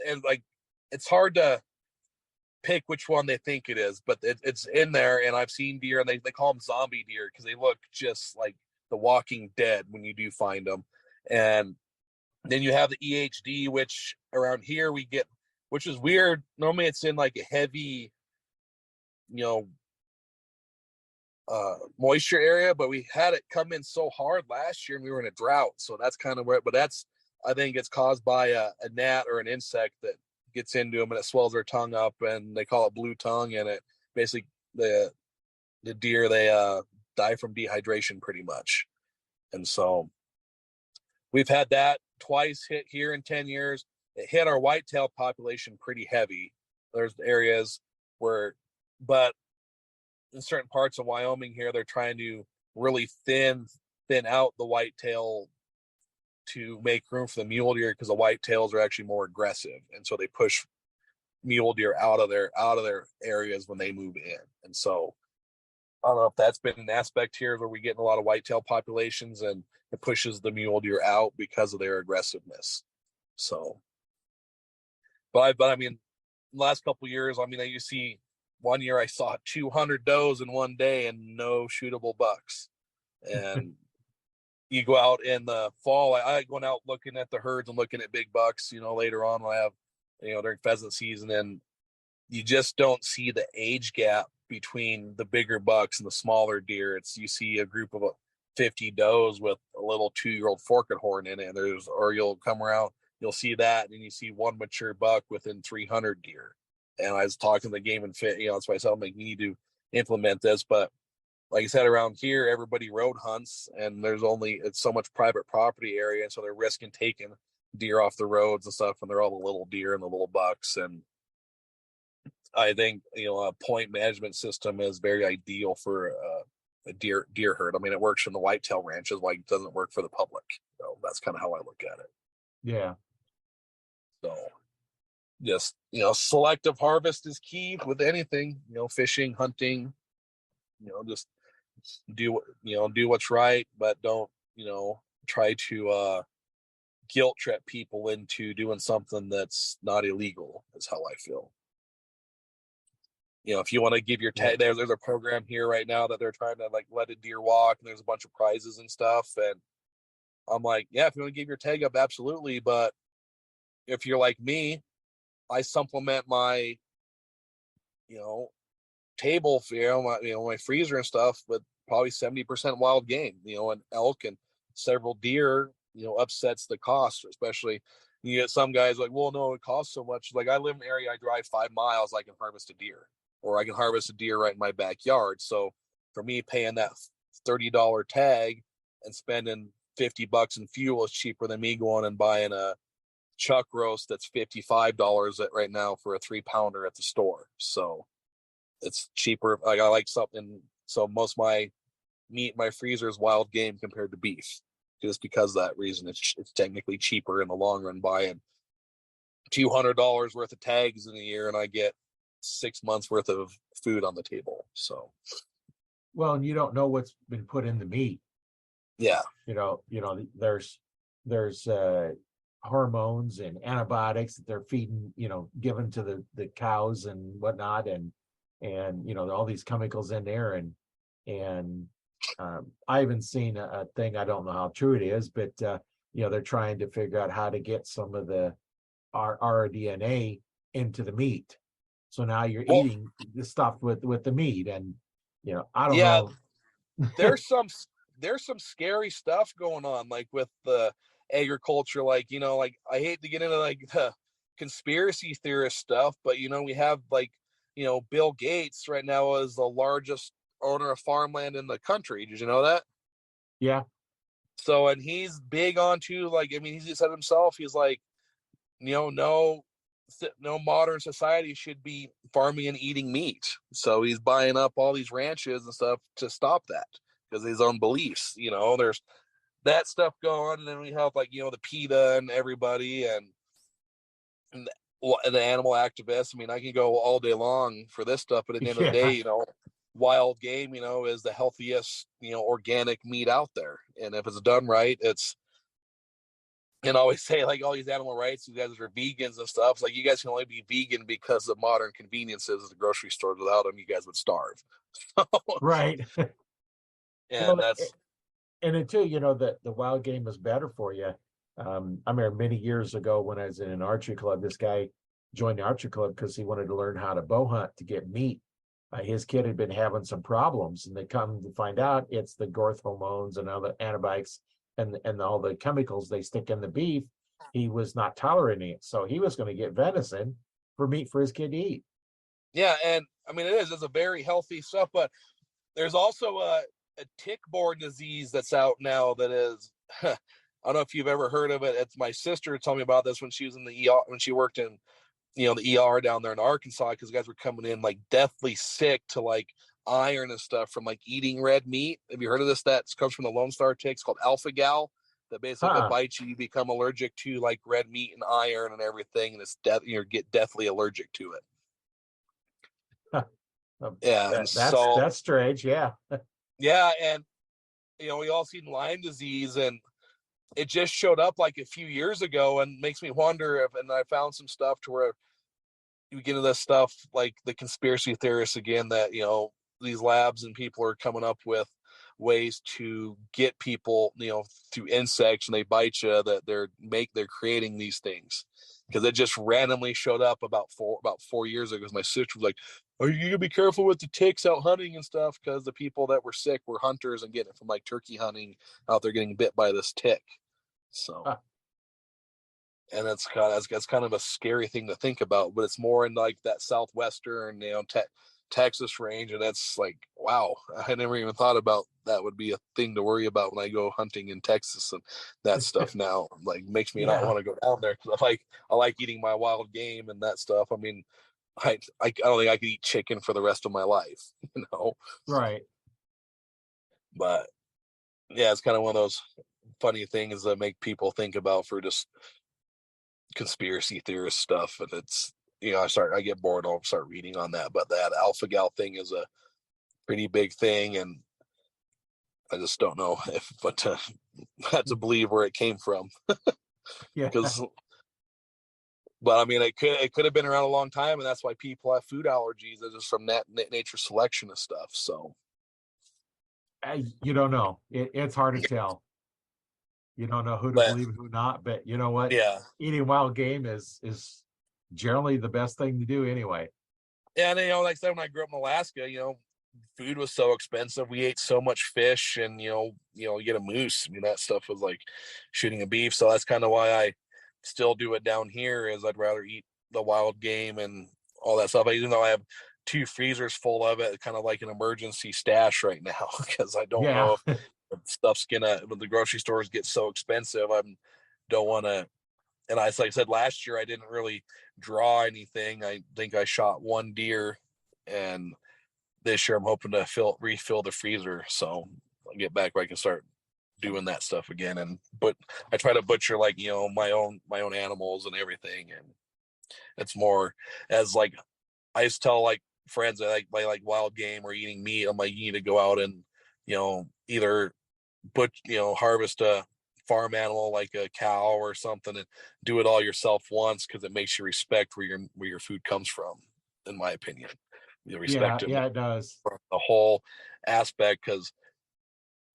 and like it's hard to pick which one they think it is, but it's in there. And I've seen deer, and they call them zombie deer because they look just like the Walking Dead when you do find them. And then you have the EHD, which around here we get, which is weird. Normally it's in like a heavy, moisture area, but we had it come in so hard last year and we were in a drought. So that's kind of where, but I think it's caused by a gnat or an insect that gets into them and it swells their tongue up, and they call it blue tongue. And it basically, the deer, they die from dehydration pretty much. And so we've had that twice hit here in 10 years. It hit our whitetail population pretty heavy. There's areas but in certain parts of Wyoming here, they're trying to really thin out the whitetail to make room for the mule deer, because the whitetails are actually more aggressive, and so they push mule deer out of their areas when they move in. And so I don't know if that's been an aspect here where we get a lot of whitetail populations and it pushes the mule deer out because of their aggressiveness. So, but I mean, last couple of years, I mean, you see, one year I saw 200 does in one day and no shootable bucks. And you go out in the fall, I going out looking at the herds and looking at big bucks, later on when I have, during pheasant season, and you just don't see the age gap between the bigger bucks and the smaller deer. You see a group of 50 does with a little 2-year-old forked horn in it, and or you'll come around, you'll see that, and you see one mature buck within 300 deer. And I was talking to the Game and Fit, that's why I said, we need to implement this. But like I said, around here, everybody road hunts, and it's so much private property area, and so they're risking taking deer off the roads and stuff, and they're all the little deer and the little bucks. And I think a point management system is very ideal for a deer herd. I mean, it works from the whitetail ranches, why it doesn't work for the public. So that's kind of how I look at it. Yeah. So just selective harvest is key with anything. Fishing, hunting. Just do what's right, but don't try to guilt trip people into doing something that's not illegal, is how I feel. If you want to give your tag, there's a program here right now that they're trying to like let a deer walk, and there's a bunch of prizes and stuff. And I'm like, yeah, if you want to give your tag up, absolutely. But if you're like me, I supplement my, table, my freezer and stuff with probably 70% wild game, and elk and several deer, upsets the cost. Especially you get some guys like, well, no, it costs so much. Like, I live in an area, I drive 5 miles, I can harvest a deer, or I can harvest a deer right in my backyard. So for me, paying that $30 tag and spending $50 in fuel is cheaper than me going and buying a chuck roast that's $55 right now for a 3-pounder at the store. So it's cheaper. Like, I like something. So most of my meat in my freezer is wild game compared to beef, just because of that reason. It's technically cheaper in the long run buying $200 worth of tags in a year, and I get 6 months worth of food on the table. So, well, and you don't know what's been put in the meat. Yeah. There's hormones and antibiotics that they're feeding, given to the cows and whatnot, and all these chemicals in there, and I haven't seen a thing. I don't know how true it is, but they're trying to figure out how to get some of our DNA into the meat. So now you're Well, eating the stuff with the meat, and I don't yeah, know. there's some scary stuff going on, like with the agriculture. Like, like I hate to get into like the conspiracy theorist stuff, but we have like, Bill Gates right now is the largest owner of farmland in the country. Did you know that? Yeah. So, and he's big on to like, I mean, he said himself, he's like, no modern society should be farming and eating meat. So he's buying up all these ranches and stuff to stop that because of his own beliefs. There's that stuff going, and then we have like the PETA and everybody, and the animal activists. I mean, I can go all day long for this stuff, but at the end of the Yeah. day, wild game, is the healthiest, organic meat out there, and if it's done right, it's. And always say like all these animal rights, you guys are vegans and stuff. It's like, you guys can only be vegan because of modern conveniences at the grocery store. Without them, you guys would starve. Right. And Well, that's and until the wild game is better for you. I remember many years ago when I was in an archery club, this guy joined the archery club because he wanted to learn how to bow hunt to get meat. His kid had been having some problems, and they come to find out it's the growth hormones and other antibiotics and all the chemicals they stick in the beef. He was not tolerating it, so he was going to get venison for meat for his kid to eat. yeah, and I mean it's a very healthy stuff, but there's also a tick-borne disease that's out now that is. I don't know if you've ever heard of it. It's my sister told me about this when she was in the ER, when she worked in the ER down there in Arkansas, because guys were coming in like deathly sick to like iron and stuff from like eating red meat. Have you heard of this? That comes from the Lone Star ticks called alpha gal. That basically if it bites you, you become allergic to like red meat and iron and everything, and it's death. You get deathly allergic to it. Yeah, and so That's strange. Yeah. yeah, and we all seen Lyme disease, and it just showed up like a few years ago, and makes me wonder if. And I found some stuff to where you get into this stuff like the conspiracy theorists again, that these labs and people are coming up with ways to get people through insects, and they bite you, that they're creating these things because it just randomly showed up about 4 years ago. Because my sister was like, "Are you gonna be careful with the ticks out hunting and stuff?" Because the people that were sick were hunters and getting it from like turkey hunting out there, getting bit by this tick. So and that's kind of a scary thing to think about, but it's more in like that southwestern, Texas range, and that's like, wow, I never even thought about that would be a thing to worry about when I go hunting in Texas and that stuff. Now, like, makes me not Yeah. want to go down there because I like eating my wild game and that stuff. I mean, I don't think I could eat chicken for the rest of my life, Right. But yeah, it's kind of one of those funny things that make people think about for just conspiracy theorist stuff. And it's I get bored, I'll start reading on that. But that alpha gal thing is a pretty big thing, and I just don't know but had to believe where it came from. Yeah. Because but I mean, it could have been around a long time, and that's why people have food allergies. It's just from that nature selection of stuff. So You don't know. It's hard to tell. You don't know who to but believe and who not. But you know what? yeah, Eating wild game is generally the best thing to do anyway. and like I said, when I grew up in Alaska, food was so expensive. We ate so much fish, and you get a moose. I mean, that stuff was like shooting a beef. So that's kind of why I still do it down here. Is I'd rather eat the wild game and all that stuff. Even though I have 2 freezers full of it, kind of like an emergency stash right now, because I don't Yeah. know if stuff's gonna. When the grocery stores get so expensive, I don't want to. And like I said, last year I didn't really draw anything. I think I shot 1 deer, and this year I'm hoping to refill the freezer, so I'll get back where I can start doing that stuff again. But I try to butcher like my own animals and everything, and it's more as like I used to tell like friends that like wild game or eating meat. I'm like, you need to go out and either harvest a farm animal like a cow or something and do it all yourself once, because it makes you respect where your food comes from, in my opinion. You respect it, Yeah, it does. from the whole aspect, because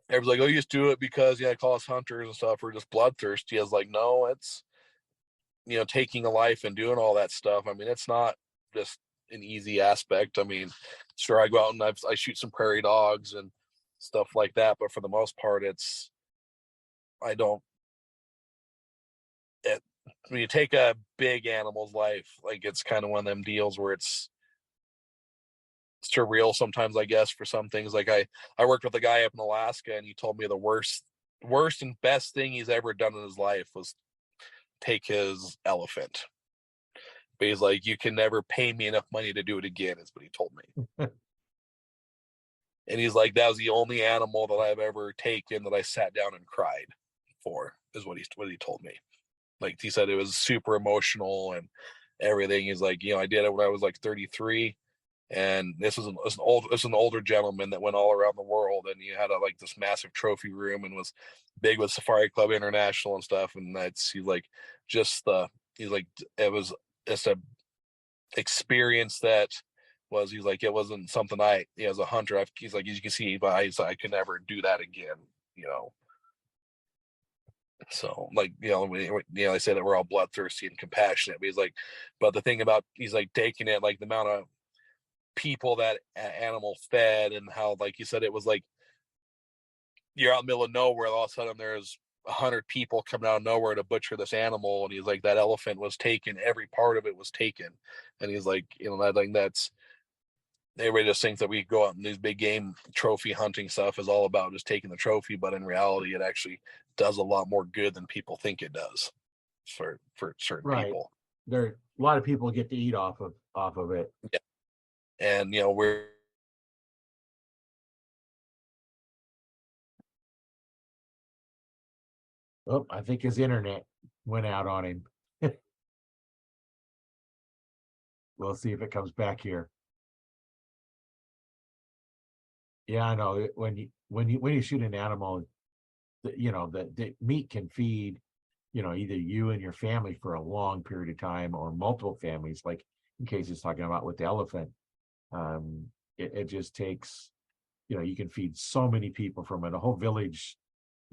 everybody's like, oh, you just do it because, yeah, call us hunters and stuff, or just bloodthirsty. I was like, no, it's, taking a life and doing all that stuff. I mean, it's not just an easy aspect. I mean, sure, I go out and I shoot some prairie dogs and stuff like that, but for the most part, I don't, it, when you take a big animal's life, like, it's kind of one of them deals where it's surreal sometimes, I guess, for some things. Like, I worked with a guy up in Alaska, and he told me the worst and best thing he's ever done in his life was take his elephant. But he's like, you can never pay me enough money to do it again, is what he told me. And he's like, that was the only animal that I've ever taken that I sat down and cried for, is what he told me. Like, he said it was super emotional and everything. He's like, I did it when I was like 33. And this was an older gentleman that went all around the world, and he had like this massive trophy room and was big with Safari Club International and stuff. And he's like, it was just a experience that he's like, it wasn't something as a hunter, he's like, as you can see, but I could never do that again. So, like, I say that we're all bloodthirsty and compassionate, but he's like, but the thing about, he's like, taking it, like, the amount of people that animal fed, and how, like you said, it was like you're out in the middle of nowhere, all of a sudden there's 100 people coming out of nowhere to butcher this animal. And he's like, that elephant was taken, every part of it was taken. And he's like, I think that's, everybody just thinks that we go out and these big game trophy hunting stuff is all about just taking the trophy, but in reality it actually does a lot more good than people think it does for certain people. There, a lot of people get to eat off of it. Yeah. And we're Oh, I think his internet went out on him. We'll see if it comes back here. Yeah, I know. When you shoot an animal, the meat can feed, either you and your family for a long period of time, or multiple families, like in case he's talking about with the elephant. It just takes, you can feed so many people from it. A whole village,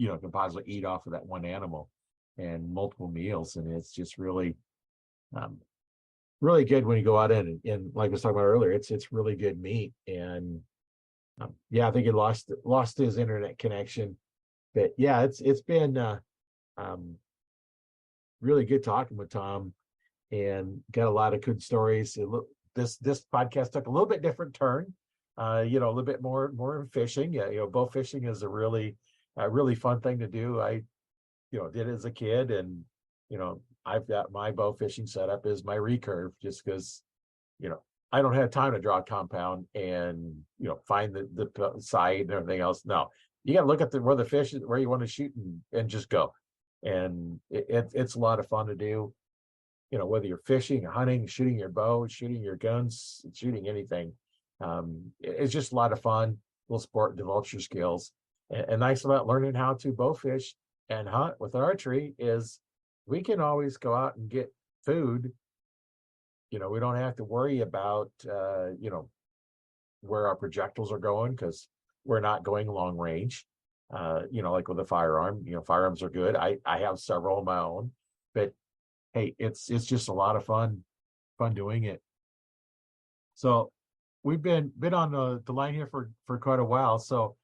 can possibly eat off of that one animal, and multiple meals. And it's just really, really good when you go out and like I was talking about earlier, it's really good meat. And I think he lost his internet connection, but yeah, it's been really good talking with Tom, and got a lot of good stories. This podcast took a little bit different turn, a little bit more fishing. Yeah, bow fishing is a really fun thing to do. I did it as a kid, and I've got my bow fishing setup as my recurve, just because I don't have time to draw a compound and find the site and everything else. No, you got to look at where the fish is, where you want to shoot, and just go. And it's a lot of fun to do. Whether you're fishing, hunting, shooting your bow, shooting your guns, shooting anything, it's just a lot of fun. Little sport, develops your skills. And nice about learning how to bow fish and hunt with archery is we can always go out and get food. We don't have to worry about where our projectiles are going, because we're not going long range. Like with a firearm, firearms are good. I have several of my own, but hey, it's just a lot of fun doing it. So we've been on the line here for quite a while. So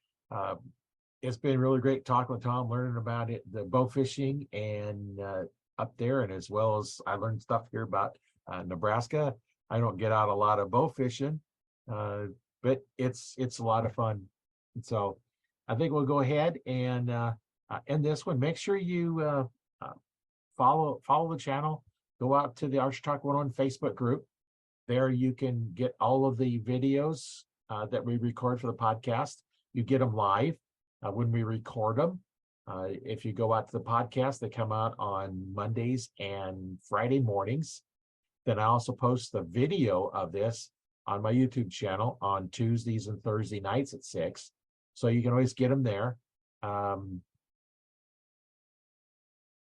it's been really great talking with Tom, learning about it, the bow fishing, and up there, and as well as I learned stuff here about Nebraska. I don't get out a lot of bow fishing, but it's a lot of fun. And so I think we'll go ahead and end this one. Make sure you follow the channel. Go out to the Archer Talk 101 Facebook group. There you can get all of the videos that we record for the podcast. You get them live when we record them. If you go out to the podcast, they come out on Mondays and Friday mornings. Then I also post the video of this on my YouTube channel on Tuesdays and Thursday nights at 6. So you can always get them there.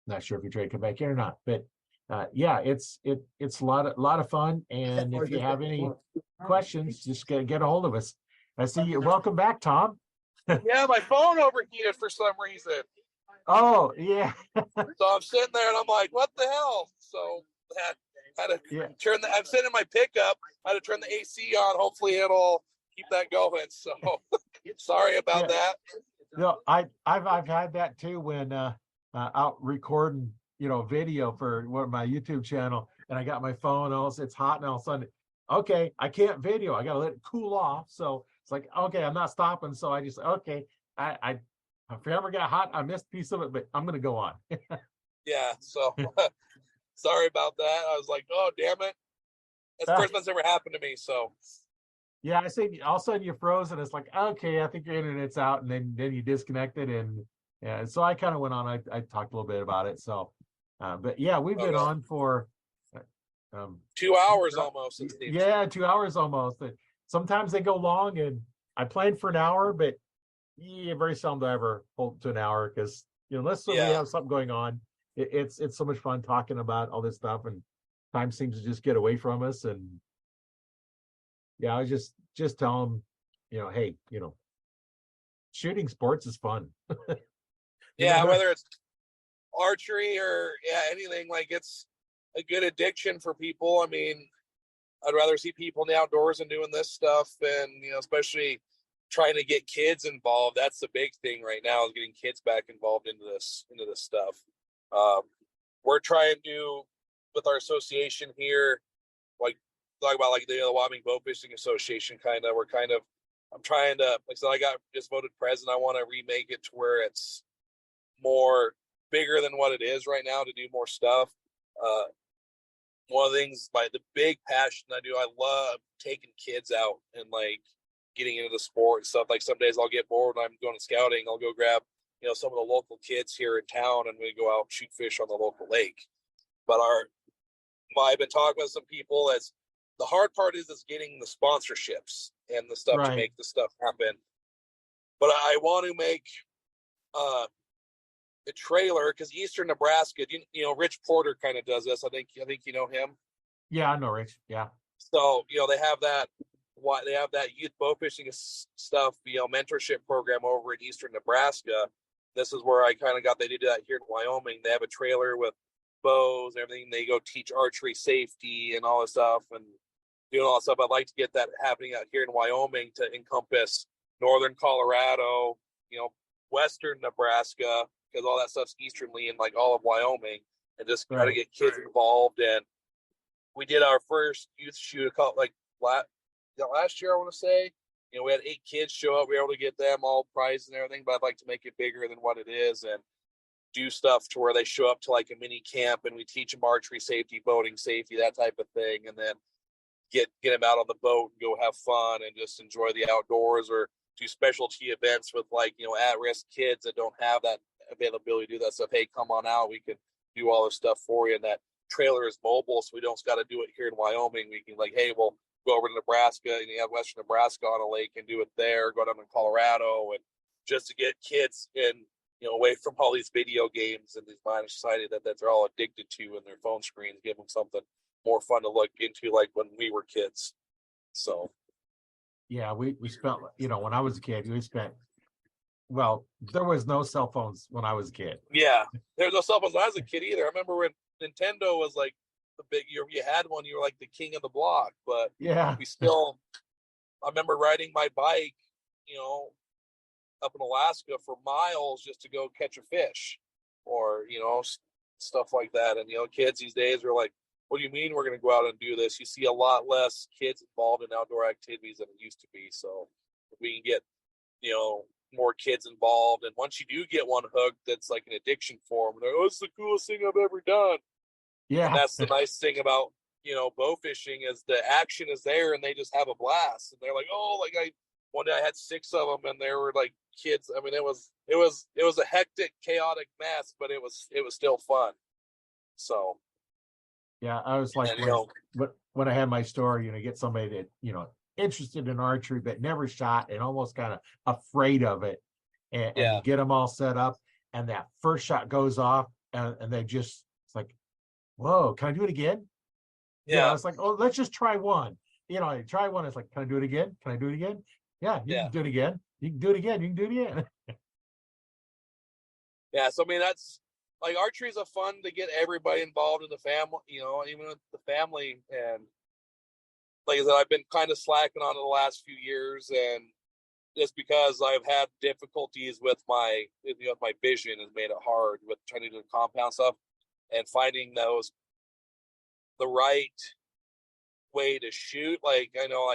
Not sure if you're trying to come back in or not, but yeah, it's a lot of fun. And if you have any questions, just get a hold of us. I see you. Welcome back, Tom. Yeah, my phone overheated for some reason. Oh yeah. So I'm sitting there and I'm like, what the hell? So had to turn the. I'm sitting in my pickup. I had to turn the AC on. Hopefully it'll keep that going. So sorry about that. No, I've had that too when out recording, video for my YouTube channel, and I got my phone, it's hot, and all of a sudden, okay, I can't video. I gotta let it cool off. So it's like, okay, I'm not stopping. So I just I if it ever got hot, I missed a piece of it, but I'm gonna go on. Yeah. So sorry about that. I was like, oh damn it. That's the first time that's ever happened to me. So yeah, I see all of a sudden you froze and it's like, okay, I think your internet's out, and then you disconnected, and yeah, so I kind of went on. I talked a little bit about it. So but yeah, we've been on for 2 hours almost. Yeah, 2 hours almost. Sometimes they go long, and I planned for an hour, but very seldom do I ever hold to an hour, because unless we have something going on, it's so much fun talking about all this stuff, and time seems to just get away from us. And yeah, I was just tell them, hey, shooting sports is fun. Yeah, whether it's archery or anything, like it's a good addiction for people. I mean, I'd rather see people in the outdoors and doing this stuff, and especially trying to get kids involved. That's the big thing right now, is getting kids back involved into this stuff. We're trying to, with our association here, like talk about like the Wyoming Bowfishing Association. I'm trying to, like I said, I got just voted president. I want to remake it to where it's more bigger than what it is right now, to do more stuff. One of the things, the big passion I do, I love taking kids out and like getting into the sport and stuff. Like some days I'll get bored when I'm going to scouting. I'll go grab, some of the local kids here in town, and we go out and shoot fish on the local lake. But I've been talking with some people. As the hard part is getting the sponsorships and the stuff to make the stuff happen. But I want to make a trailer, because Eastern Nebraska, Rich Porter kind of does this. I think you know him. Yeah, I know Rich. Yeah. So they have that. They have that youth bowfishing stuff, mentorship program over in Eastern Nebraska. This is where I kind of got. They did that here in Wyoming. They have a trailer with bows and everything. They go teach archery safety and all this stuff, and doing all that stuff. I'd like to get that happening out here in Wyoming to encompass northern Colorado, western Nebraska, because all that stuff's easternly in like all of Wyoming, and just try to get kids involved. And we did our first youth shoot last year, I want to say. We had 8 kids show up. We were able to get them all prizes and everything, but I'd like to make it bigger than what it is, and do stuff to where they show up to like a mini camp, and we teach them archery safety, boating safety, that type of thing, and then get them out on the boat and go have fun and just enjoy the outdoors, or do specialty events with at-risk kids that don't have that availability to do that stuff. Hey, come on out. We can do all this stuff for you. And that trailer is mobile, so we don't got to do it here in Wyoming. We can hey, we'll go over to Nebraska, and you have western Nebraska on a lake and do it there, go down to Colorado, and just to get kids away from all these video games and these minor society that they're all addicted to in their phone screens, give them something more fun to look into, like when we were kids. So yeah, we spent, when I was a kid, there was no cell phones when I was a kid. Yeah, there was no cell phones when I was a kid either. I remember when Nintendo was like the big, you had one, you were like the king of the block. But yeah, I remember riding my bike, up in Alaska for miles just to go catch a fish, or stuff like that. And kids these days are like, what do you mean we're going to go out and do this? You see a lot less kids involved in outdoor activities than it used to be. So if we can get more kids involved, and once you do get one hooked, that's like an addiction for them. They're, it's the coolest thing I've ever done. Yeah, and that's the nice thing about bow fishing, is the action is there, and they just have a blast. And they're like, oh, one day I had 6 of them, and they were like kids. I mean, it was a hectic, chaotic mess, but it was still fun. So yeah, I was like, when I had my store, get somebody that interested in archery but never shot, and almost kind of afraid of it, and get them all set up, and that first shot goes off, and they just, it's like, whoa, can I do it again? Yeah. It's like, oh, let's just try one. I try one. It's like, can I do it again? Can I do it again? Yeah, you can do it again. You can do it again. You can do it again. Yeah. So, I mean, that's like archery is a fun to get everybody involved in the family, even with the family. And like I said, I've been kind of slacking on it the last few years. And just because I've had difficulties with my vision has made it hard with trying to do the compound stuff and finding the right way to shoot. Like I know,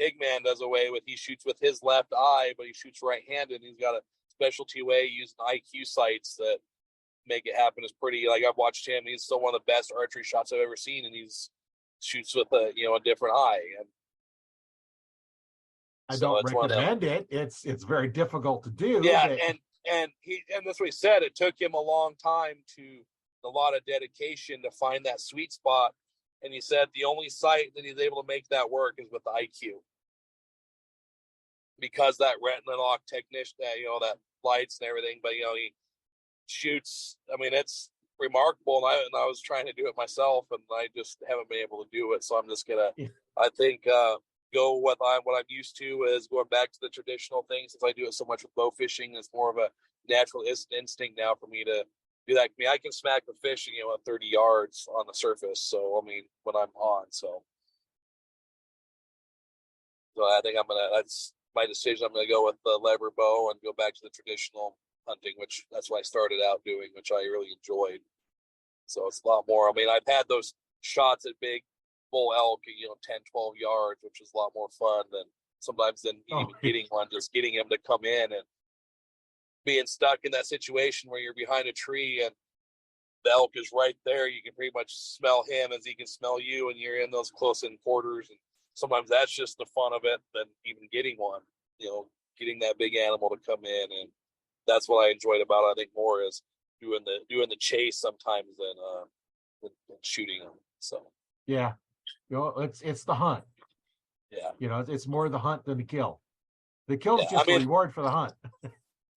Pigman does away with, he shoots with his left eye, but he shoots right-handed. And he's got a specialty way using IQ sights that make it happen. Is pretty, like, I've watched him. He's still one of the best archery shots I've ever seen, and he's shoots with a different eye. And I don't recommend it. It's very difficult to do. Yeah, and that's what he said. It took him a long time, a lot of dedication to find that sweet spot. And he said the only sight that he's able to make that work is with the IQ, because that retinal technician, that lights and everything. But he shoots. I mean, it's remarkable. And I was trying to do it myself, and I just haven't been able to do it. So I'm just gonna, I think, go what I'm used to is going back to the traditional things. Since I do it so much with bow fishing, it's more of a natural instinct now for me to do that. I mean, I can smack the fish, at 30 yards on the surface. So I mean, when I'm on, so I think that's my decision. I'm gonna go with the lever bow and go back to the traditional hunting, which that's what I started out doing, which I really enjoyed. So it's a lot more. I mean, I've had those shots at big bull elk, 10, 12 yards, which is a lot more fun than sometimes getting one, just getting him to come in and being stuck in that situation where you're behind a tree and the elk is right there. You can pretty much smell him as he can smell you, and you're in those close in quarters. And sometimes that's just the fun of it than even getting one, getting that big animal to come in. And that's what I enjoyed about it, I think, more is doing the chase sometimes than shooting them. So yeah, it's the hunt. Yeah, it's more the hunt than the kill. The kill is just a reward for the hunt.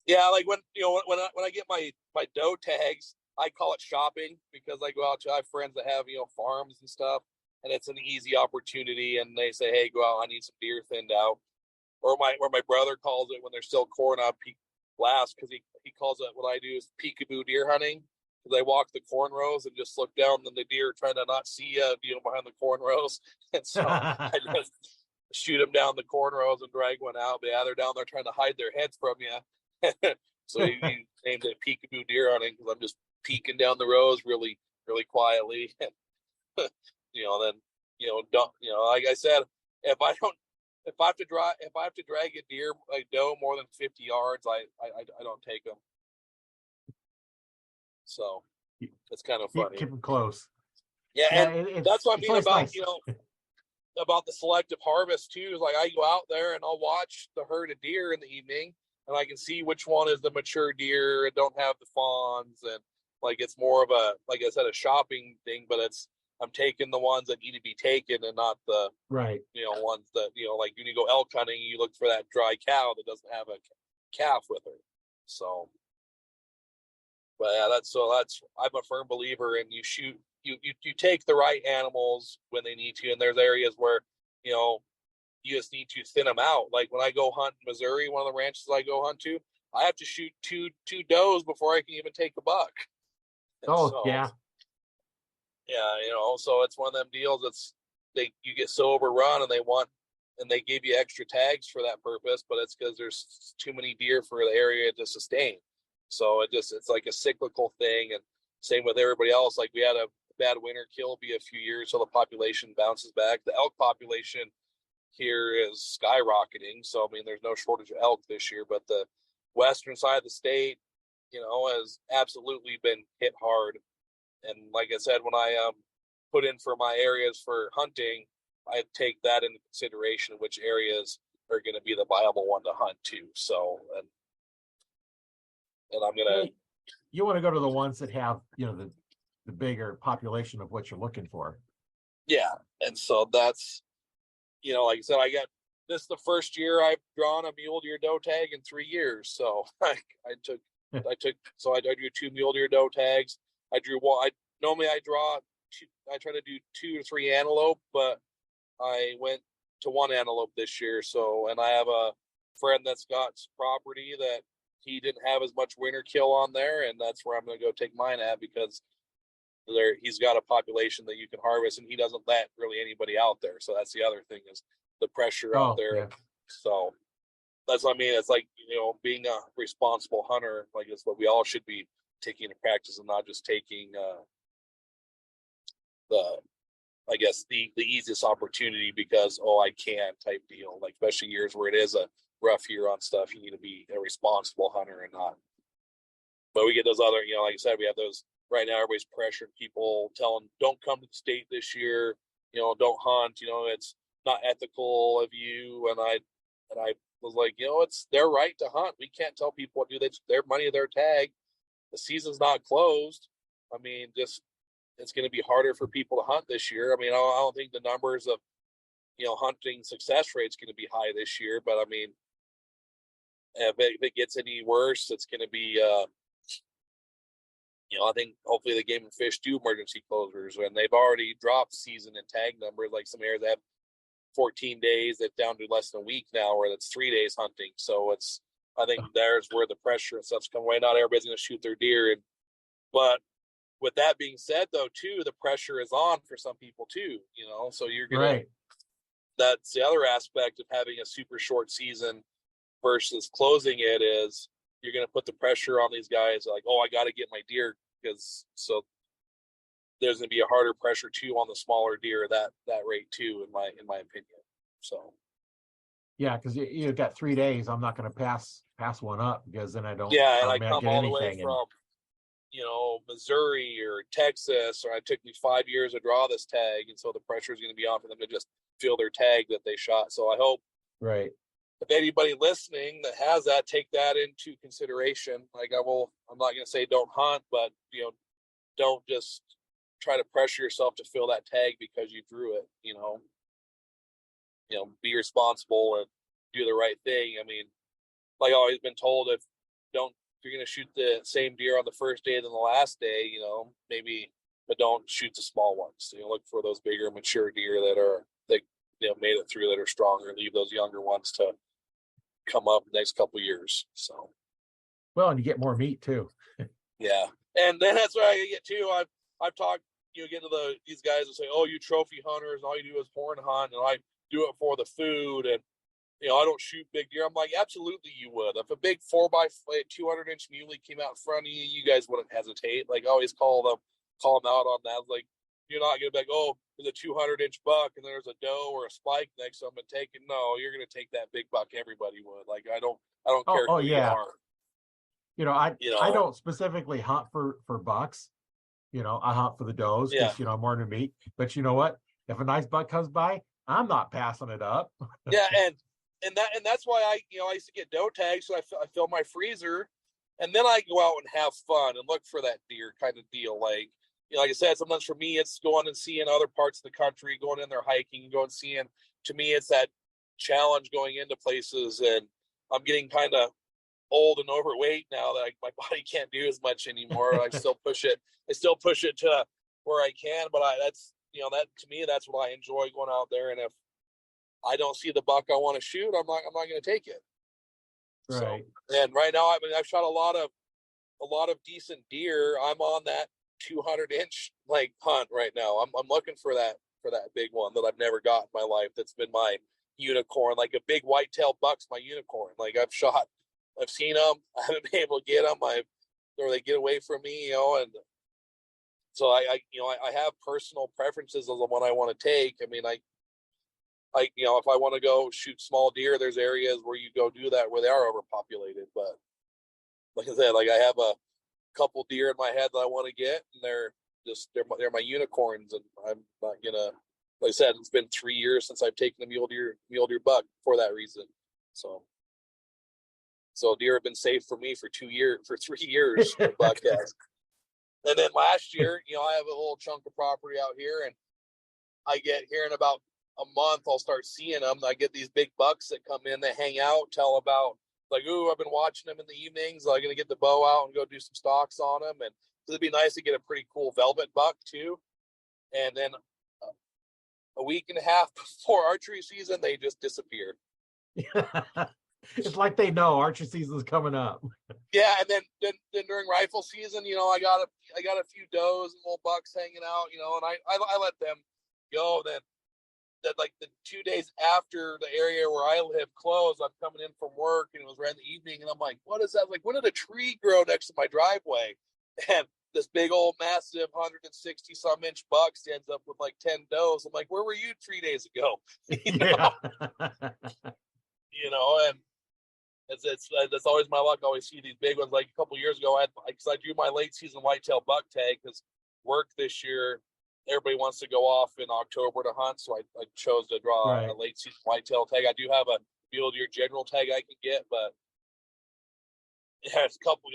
Yeah, like when I get my doe tags, I call it shopping, because I go out to, I have friends that have farms and stuff, and it's an easy opportunity. And they say, hey, go out, I need some deer thinned out. Or my brother calls it, when they're still corn up, blast, because he calls it, what I do is peekaboo deer hunting, because I walk the corn rows and just look down, and the deer are trying to not see you, behind the corn rows. And so I just shoot them down the corn rows and drag one out. But yeah, they're down there trying to hide their heads from you. So he named it peekaboo deer hunting, because I'm just peeking down the rows really, really quietly. And then don't, like I said, if I have to drag a deer, like doe, more than 50 yards, I don't take them. So it's kind of funny. Keep them close. Yeah, and that's what I mean about nice. About the selective harvest too. Is like I go out there and I'll watch the herd of deer in the evening, and I can see which one is the mature deer and don't have the fawns, and like it's more of a, like I said, a shopping thing. But I'm taking the ones that need to be taken, and not the right, ones that like when you go elk hunting, you look for that dry cow that doesn't have a calf with her. So, but yeah, that's I'm a firm believer in you take the right animals when they need to, and there's areas where you just need to thin them out. Like when I go hunt in Missouri, one of the ranches I go hunt to, I have to shoot two does before I can even take a buck. Yeah. Yeah, so it's one of them deals. You get so overrun, and they give you extra tags for that purpose, but it's because there's too many deer for the area to sustain. So it's like a cyclical thing. And same with everybody else. Like we had a bad winter kill be a few years, so the population bounces back. The elk population here is skyrocketing. So I mean, there's no shortage of elk this year, but the western side of the state, has absolutely been hit hard. And like I said, when I put in for my areas for hunting, I take that into consideration, which areas are going to be the viable one to hunt to. So, and I'm going to. You want to go to the ones that have, the bigger population of what you're looking for. Yeah. And so that's, like I said, this is the first year I've drawn a mule deer doe tag in 3 years. So I took I drew 2 mule deer doe tags. I drew one. Normally I draw two, I try to do 2 or 3 antelope, but I went to 1 antelope this year. So, and I have a friend that's got property that he didn't have as much winter kill on there, and that's where I'm going to go take mine at, because he's got a population that you can harvest, and he doesn't let really anybody out there. So that's the other thing, is the pressure out there. Yeah. So that's what I mean. It's like, being a responsible hunter, like it's what we all should be taking into practice, and not just taking I guess the easiest opportunity because, I can type deal. Like, especially years where it is a rough year on stuff, you need to be a responsible hunter and not. But we get those other, like I said, we have those right now. Everybody's pressuring people, telling don't come to the state this year. Don't hunt. It's not ethical of you. And I was like, it's their right to hunt. We can't tell people what to do. Their money, their tag. The season's not closed. I mean, it's going to be harder for people to hunt this year. I mean, I don't think the numbers of, hunting success rate is going to be high this year. But I mean, if it gets any worse, it's going to be, I think hopefully the Game and Fish do emergency closures, and they've already dropped season and tag numbers. Like some areas have 14 days, that's down to less than a week now, where that's 3 days hunting. So I think there's where the pressure and stuff's coming away. Not everybody's going to shoot their deer. But with that being said, though, too, the pressure is on for some people too, so you're going to, that's the other aspect of having a super short season versus closing it, is you're going to put the pressure on these guys like, I got to get my deer, so there's going to be a harder pressure too on the smaller deer that rate too, in my opinion. So yeah, because you've got 3 days. I'm not going to pass one up, because then I don't. Yeah, and I come get all anything the way from Missouri or Texas, or it took me 5 years to draw this tag, and so the pressure is going to be on for them to just fill their tag that they shot. So I hope, right, if anybody listening that has that, take that into consideration. Like, I'm not going to say don't hunt, but don't just try to pressure yourself to fill that tag because you drew it. Be responsible and do the right thing. I mean, like I've always been told, if you're going to shoot the same deer on the first day than the last day, maybe, but don't shoot the small ones. Look for those bigger, mature deer that made it through, that are stronger. Leave those younger ones to come up the next couple of years. So, well, and you get more meat too. Yeah, and then that's what I get too. I've talked, get to these guys that say, you trophy hunters, and all you do is horn hunt, and I do it for the food, and I don't shoot big deer. I'm like, absolutely you would. If a big 4x 200-inch muley came out in front of you, you guys wouldn't hesitate. Like, I always call them out on that. Like, you're not going to be like, there's a 200-inch buck and there's a doe or a spike next to them and take it. No, you're going to take that big buck. Everybody would. Like, I don't care who you are. I don't specifically hunt for bucks. I hunt for the does because, I'm more into meat. But you know what? If a nice buck comes by, I'm not passing it up. Yeah, and that's why I used to get doe tags, so I fill my freezer, and then I go out and have fun and look for that deer kind of deal. Like, like I said, sometimes for me it's going and seeing other parts of the country, going in there hiking, going and seeing. To me, it's that challenge going into places, and I'm getting kind of old and overweight now that my body can't do as much anymore. I still push it. I still push it to where I can, but that's that to me, that's what I enjoy, going out there. And if I don't see the buck I want to shoot, I'm not going to take it. Right. So, and right now, I've shot a lot of decent deer. I'm on that 200-inch hunt right now. I'm looking for that big one that I've never got in my life. That's been my unicorn. Like a big whitetail buck's my unicorn. Like, I've seen them. I haven't been able to get them. Or they get away from me, and so I have personal preferences of the one I want to take. I mean, if I want to go shoot small deer, there's areas where you go do that where they are overpopulated. But like I said, I have a couple deer in my head that I want to get, and they're my unicorns, and I'm not gonna. Like I said, it's been 3 years since I've taken a mule deer buck for that reason. So deer have been safe for me for 3 years. Buck has. And then last year, I have a little chunk of property out here, and I get here in about a month, I'll start seeing them. I get these big bucks that come in, they hang out, tell about like, ooh, I've been watching them in the evenings. I'm gonna get the bow out and go do some stalks on them, and it'd be nice to get a pretty cool velvet buck too. And then a week and a half before archery season, they just disappear. It's like they know archery season's coming up. Yeah, and then during rifle season, I got a few does and little bucks hanging out, and I let them go. Then that like the 2 days after the area where I live closed, I'm coming in from work and it was right in the evening, and I'm like, what is that? Like, when did a tree grow next to my driveway? And this big old massive 160 some inch buck stands up with like 10 does. I'm like, where were you 3 days ago? Yeah. And that's always my luck. I always see these big ones. Like a couple years ago, I drew my late season whitetail buck tag because work this year, everybody wants to go off in October to hunt, so I chose to draw a late season whitetail tag. I do have a mule deer general tag I can get, but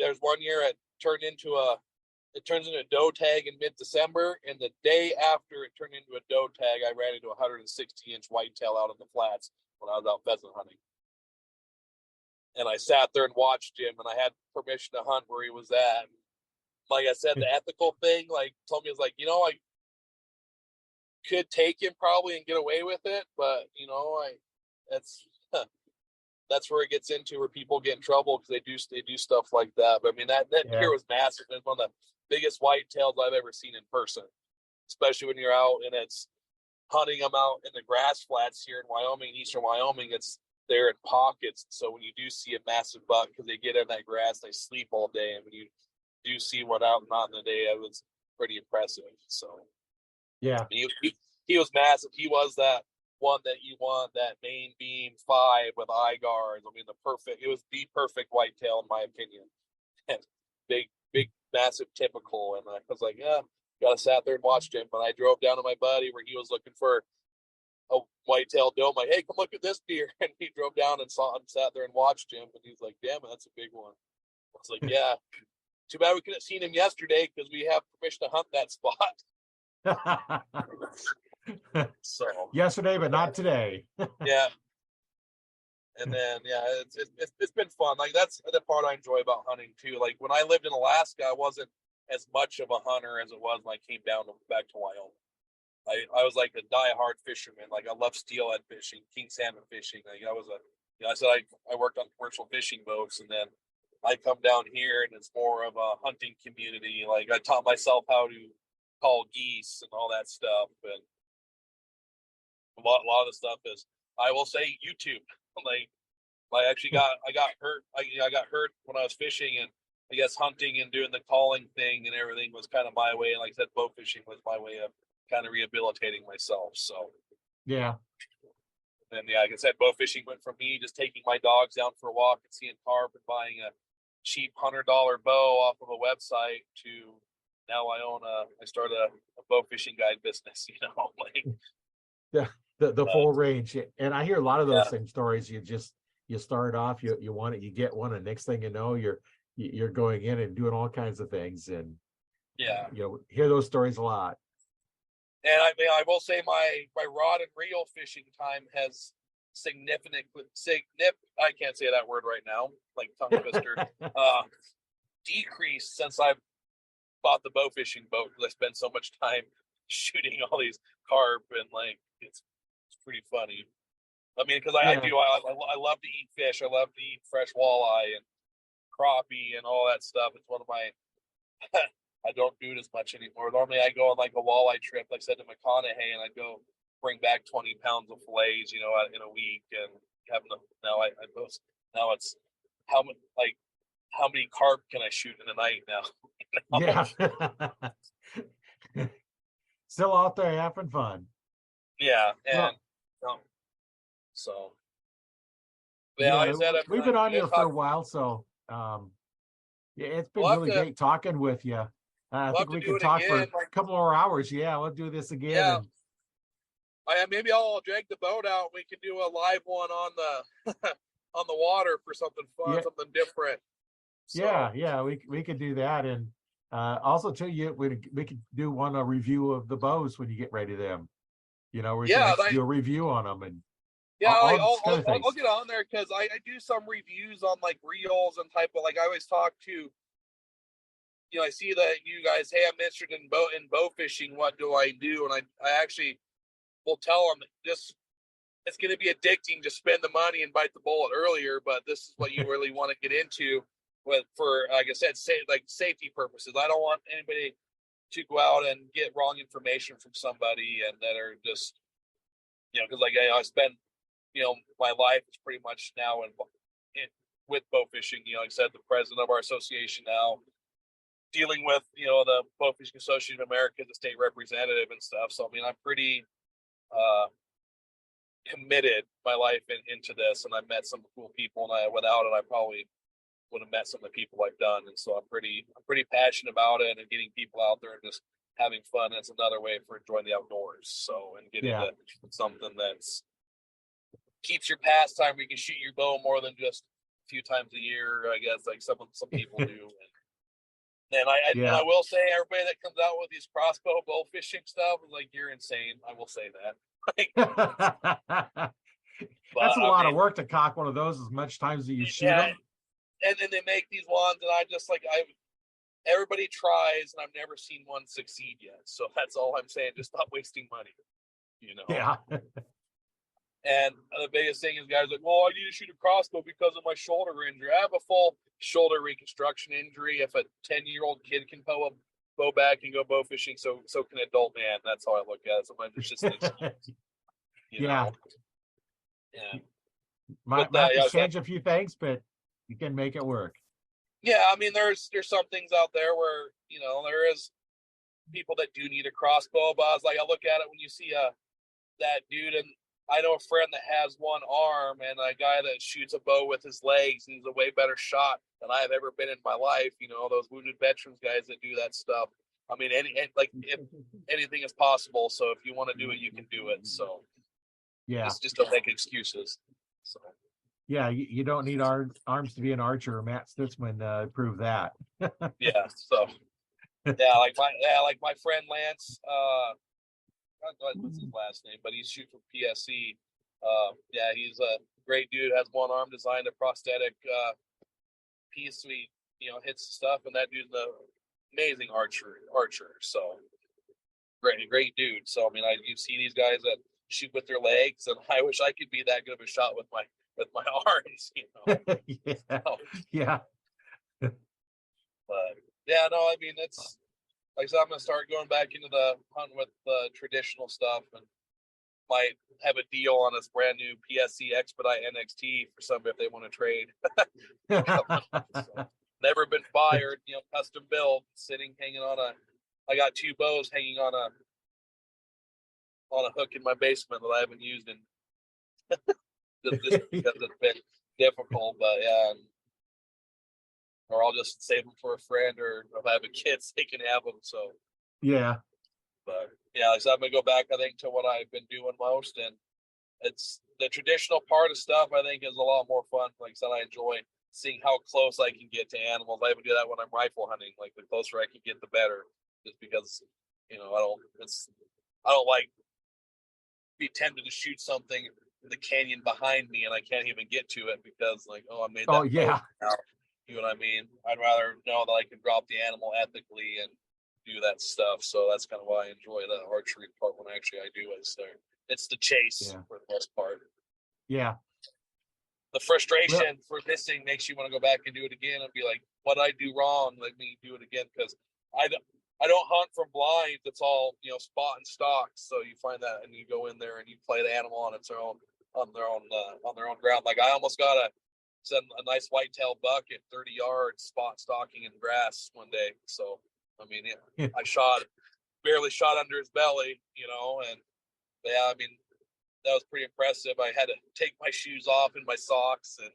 there's 1 year it turns into a doe tag in mid-December, and the day after it turned into a doe tag, I ran into a 160-inch whitetail out in the flats when I was out pheasant hunting. And I sat there and watched him, and I had permission to hunt where he was at. Like I said, the ethical thing, like, told me, is like, I could take him probably and get away with it, but that's where it gets into where people get in trouble because they do stuff like that. But I mean, that deer was massive. It's one of the biggest whitetails I've ever seen in person, especially when you're out and it's hunting them out in the grass flats here in Wyoming, eastern Wyoming. It's there in pockets. So when you do see a massive buck, because they get in that grass, they sleep all day, and when you do see one out and not in the day, it was pretty impressive. So yeah, he was massive. He was that one that you want, that main beam 5 with eye guards. I mean, it was the perfect whitetail in my opinion. And big, massive, typical. And I was like, yeah, gotta sat there and watched him. But I drove down to my buddy where he was looking for a whitetail doe. I'm like, hey, come look at this deer. And he drove down and sat there and watched him. And he's like, damn it, that's a big one. I was like, yeah, too bad we couldn't have seen him yesterday because we have permission to hunt that spot. So yesterday, but not today. Yeah. And then it's been fun. Like, that's the part I enjoy about hunting too. Like, when I lived in Alaska, I wasn't as much of a hunter as it was when I came back to Wyoming. I was like a diehard fisherman. Like, I love steelhead fishing, king salmon fishing. Like, I said I worked on commercial fishing boats, and then I come down here and it's more of a hunting community. Like, I taught myself how to call geese and all that stuff. And a lot of the stuff is, I will say, YouTube. Like, I got hurt. I got hurt when I was fishing, and I guess hunting and doing the calling thing and everything was kind of my way. And like I said, bow fishing was my way of kind of rehabilitating myself. So yeah. And like I said, bow fishing went from me just taking my dogs down for a walk and seeing carp and buying a cheap $100 bow off of a website to now I started a bow fishing guide business, like the full range. And I hear a lot of those same stories. You start off, you want it, you get one, and next thing you know, you're going in and doing all kinds of things. And hear those stories a lot. And I will say my rod and reel fishing time has I can't say that word right now, like tongue twister, decreased since I've bought the bow fishing boat, because I spend so much time shooting all these carp, and like it's pretty funny. I mean, because I love to eat fish. I love to eat fresh walleye and crappie and all that stuff. It's one of my I don't do it as much anymore. Normally I go on like a walleye trip, like I said, to McConaughey, and I'd go bring back 20 pounds of fillets, in a week, and having them. Now it's how many carp can I shoot in a night now? Yeah. Still out there having fun. Yeah. And so like I said, we've been on here for a while, so it's been really great talking with you. I think we can talk for a couple more hours. Yeah, we'll do this again. Yeah. Maybe I'll drag the boat out. We can do a live one on the on the water for something fun, something different. So. Yeah, we could do that, and also too, we could do a review of the bows when you get ready to them. We can do a review on them, and Yeah, like all kind of I'll things. get on there because I do some reviews on like reels and type of, like, I always talk to, I see that you guys, hey, I'm interested in bow fishing. What do I do? And I actually will tell them this. It's going to be addicting to spend the money and bite the bullet earlier, but this is what you really want to get into for, like I said, like safety purposes. I don't want anybody to go out and get wrong information from somebody and that are just, because like I spend, my life is pretty much now with bow fishing. Like I said, the president of our association now, dealing with, the Bow Fishing Association of America, the state representative and stuff. So, I mean, I'm pretty committed my life into this, and I've met some cool people, and without it, I probably would have met some of the people I've done. And so I'm pretty passionate about it and getting people out there and just having fun. That's another way for enjoying the outdoors. So, and getting Yeah. to something that's keeps your pastime where you can shoot your bow more than just a few times a year, I guess, like some people do. And I will say, everybody that comes out with these crossbow bow fishing stuff is like, you're insane. I will say that. That's a lot of work to cock one of those as much times as you shoot them. And then they make these ones, and I just like, everybody tries, and I've never seen one succeed yet. So that's all I'm saying. Just stop wasting money. Yeah. And the biggest thing is guys like, well, I need to shoot a crossbow because of my shoulder injury. I have a full shoulder reconstruction injury. If a 10-year-old kid can pull a bow back and go bow fishing, so can an adult man. That's how I look at it. Sometimes it's just an excuse, Yeah. Yeah. Might have to change a few things, but you can make it work. Yeah, I mean, there's some things out there where, there is people that do need a crossbow, but I was like, I look at it when you see that dude, and I know a friend that has one arm and a guy that shoots a bow with his legs, and he's a way better shot than I've ever been in my life. Those wounded veterans guys that do that stuff. I mean, if anything is possible. So if you want to do it, you can do it. So yeah, just don't make excuses. So yeah, you don't need arms to be an archer. Matt Stutzman proved that. Yeah. So like my friend Lance. What's his last name? But he's shooting from PSC. Yeah, he's a great dude. Has one arm designed a prosthetic piece. So he, hits stuff, and that dude's an amazing archer. So great dude. So I mean, you see these guys that shoot with their legs, and I wish I could be that good of a shot with my arms. Yeah. So, Yeah. But yeah, no, I mean, it's like I said, I'm gonna start going back into the hunting with the traditional stuff, and might have a deal on this brand new PSC Expedite NXT for somebody if they want to trade. So, never been fired, custom built, hanging on I got 2 bows hanging on a hook in my basement that I haven't used in just because it's been difficult. But yeah, or I'll just save them for a friend, or if I have a kid, they can have them. So yeah. But yeah, so I'm gonna go back, I think, to what I've been doing most, and it's the traditional part of stuff. I think is a lot more fun. Like I said, I enjoy seeing how close I can get to animals. I even do that when I'm rifle hunting. Like the closer I can get, the better. Just because, I don't like be tempted to shoot something in the canyon behind me and I can't even get to it because I made that. Oh yeah. You know what I mean? I'd rather know that I can drop the animal ethically and do that stuff. So that's kind of why I enjoy the archery part when actually I do it. So it's the chase for the most part. Yeah. The frustration for missing makes you want to go back and do it again and be like, what I do wrong? Let me do it again. Because I don't hunt from blinds. It's all, spot and stock. So you find that and you go in there and you play the animal on their own ground. Like I almost got a nice whitetail buck at 30 yards spot stalking in grass one day. So, I mean, I barely shot under his belly, and yeah, I mean, that was pretty impressive. I had to take my shoes off and my socks and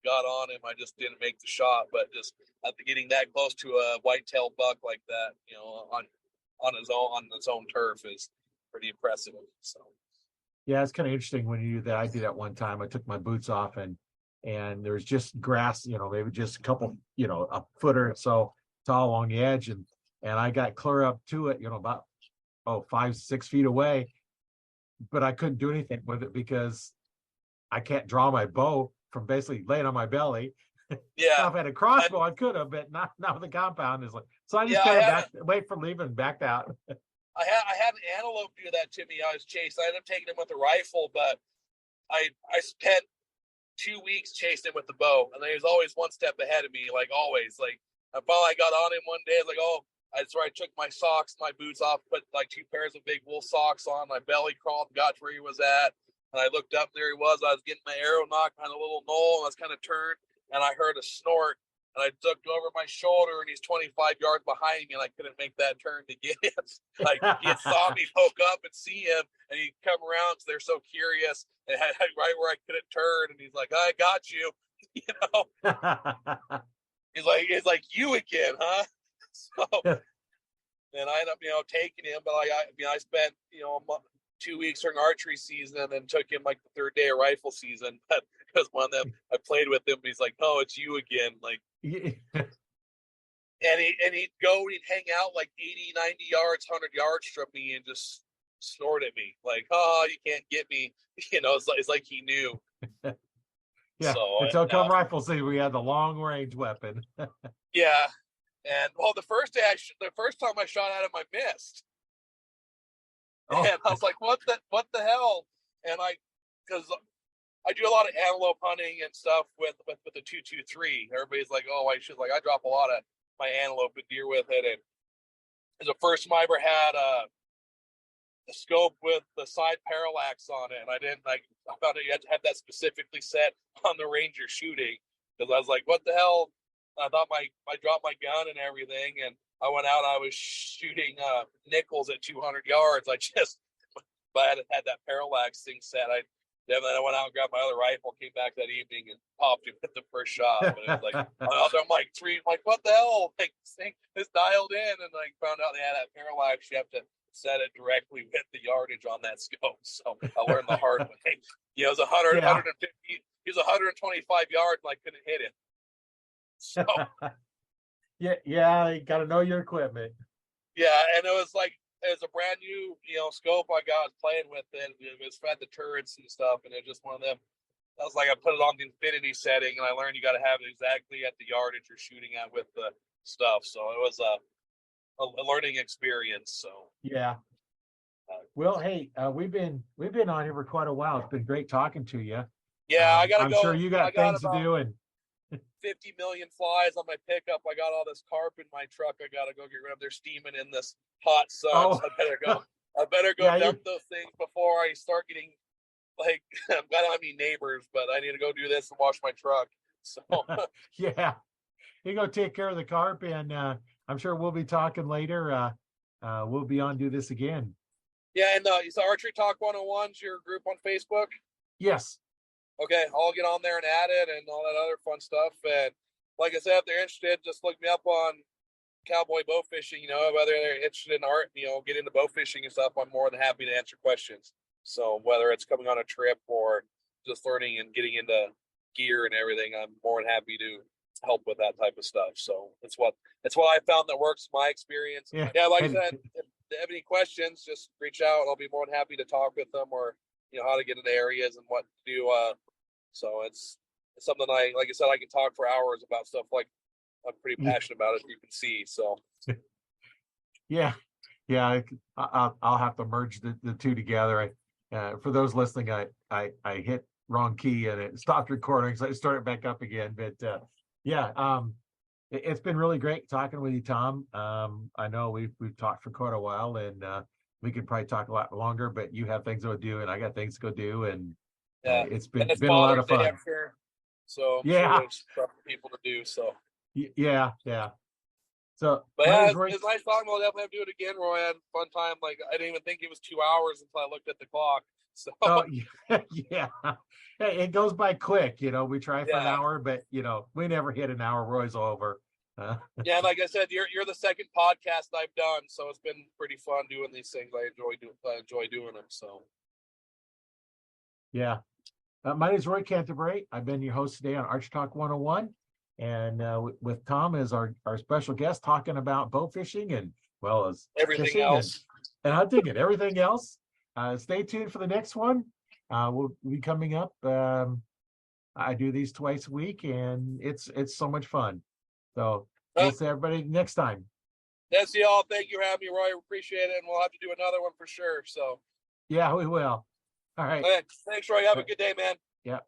got on him. I just didn't make the shot, but just after getting that close to a whitetail buck like that, on its own turf is pretty impressive. So, yeah, it's kind of interesting when you do that. I did that one time. I took my boots off and there was just grass, maybe just a couple, a footer so tall along the edge, and I got clear up to it, about 5-6 feet away, but I couldn't do anything with it because I can't draw my bow from basically laying on my belly. Yeah. Now, if I had a crossbow, I could have, but not with a compound. Is like, so I just Yeah, kind of wait for leaving, backed out. I had an antelope do that to me. I was chased. I ended up taking him with a rifle, but I spent 2 weeks chasing him with the bow, and he was always one step ahead of me, like always. Like I finally got on him one day. I was like, oh, that's where I took my socks, my boots off, put like 2 pairs of big wool socks on. My belly crawled, got to where he was at, and I looked up. There he was. I was getting my arrow knocked on a little knoll, and I was kind of turned, and I heard a snort. And I looked over my shoulder, and he's 25 yards behind me, and I couldn't make that turn to get him. Like he had saw me poke up and see him, and he'd come around because they're so curious, and right where I couldn't turn, and he's like, "I got you," you know. He's like you again, huh? So, and I ended up, taking him, but I spent, 2 weeks during archery season, and then took him like the 3rd day of rifle season, but. Because one of them, I played with him, he's like, "No, it's you again." Like, and he'd go and he'd hang out like 80, 90 yards, 100 yards from me, and just snort at me like, "Oh, you can't get me." It's like he knew. Yeah. So until come rifle season, we had the long range weapon. Yeah, and well, the first time I shot at him, I missed, and I was like, "What the hell?" And because I do a lot of antelope hunting and stuff with the 223. Everybody's like, "Oh, I drop a lot of my antelope and deer with it." And it's the first time I ever had a scope with the side parallax on it, and I found out you had to have that specifically set on the range you're shooting, because I was like, "What the hell?" I thought I dropped my gun and everything, and I went out. I was shooting nickels at 200 yards. But I had that parallax thing set. Then I went out and grabbed my other rifle, came back that evening, and popped him with the first shot. But it was like, I'm like, what the hell? Like, this thing is dialed in, and I found out they had that parallax. You have to set it directly with the yardage on that scope. So I learned the hard way. It was 100, 150. He was 125 yards, and I couldn't hit him. So yeah, you got to know your equipment. Yeah, and it was a brand new, scope I got playing with it. It was fed the turrets and stuff, and it was just one of them. I was like, I put it on the infinity setting, and I learned you got to have it exactly at the yardage you're shooting at with the stuff. So it was a learning experience. So yeah. Well, hey, we've been on here for quite a while. It's been great talking to you. Yeah, I gotta I'm go. Sure you got things to do, and 50 million flies on my pickup. I got all this carp in my truck. I gotta go get rid of. They're steaming in this hot sun. So I better go dump those things before I start getting I don't have any neighbors, but I need to go do this and wash my truck. So yeah, you go take care of the carp, and I'm sure we'll be talking later. We'll be on do this again. Yeah, and so Archery Talk 101's your group on Facebook? Yes. Okay, I'll get on there and add it and all that other fun stuff. And like I said, if they're interested, just look me up on Cowboy Bowfishing. Whether they're interested in art, get into bowfishing and stuff, I'm more than happy to answer questions. So whether it's coming on a trip or just learning and getting into gear and everything, I'm more than happy to help with that type of stuff. So it's what I found that works in my experience. Yeah, like I said, if they have any questions, just reach out. I'll be more than happy to talk with them, or how to get into areas and what to do. So it's something like I said, I can talk for hours about stuff. Like I'm pretty passionate about it. You can see. So yeah, I'll have to merge the two together. For those listening, I hit wrong key and it stopped recording, so I started back up again. But it's been really great talking with you, Tom. I know we've talked for quite a while, and we could probably talk a lot longer, but you have things to do and I got things to go do, and it's been a lot of fun. Sure. So I'm sure there's stuff for people to do. So yeah. So, but yeah, it's nice talking. We'll definitely have to do it again, Roy. I had a fun time. Like I didn't even think it was 2 hours until I looked at the clock. So yeah, it goes by quick. We try for an hour, but we never hit an hour. Roy's over. Yeah, like I said, you're the second podcast I've done, so it's been pretty fun doing these things. I enjoy doing them. So yeah, my name is Roy Canterbury. I've been your host today on Arch Talk 101, and with Tom as our special guest, talking about bow fishing and well as everything else and hunting and everything else. Stay tuned for the next one. will be coming up. I do these twice a week, and it's so much fun. So we'll see everybody next time. That's y'all. Thank you for having me, Roy. Appreciate it, and we'll have to do another one for sure. So Yeah, we will. All right. thanks, Roy. Have a good day, man. Yeah.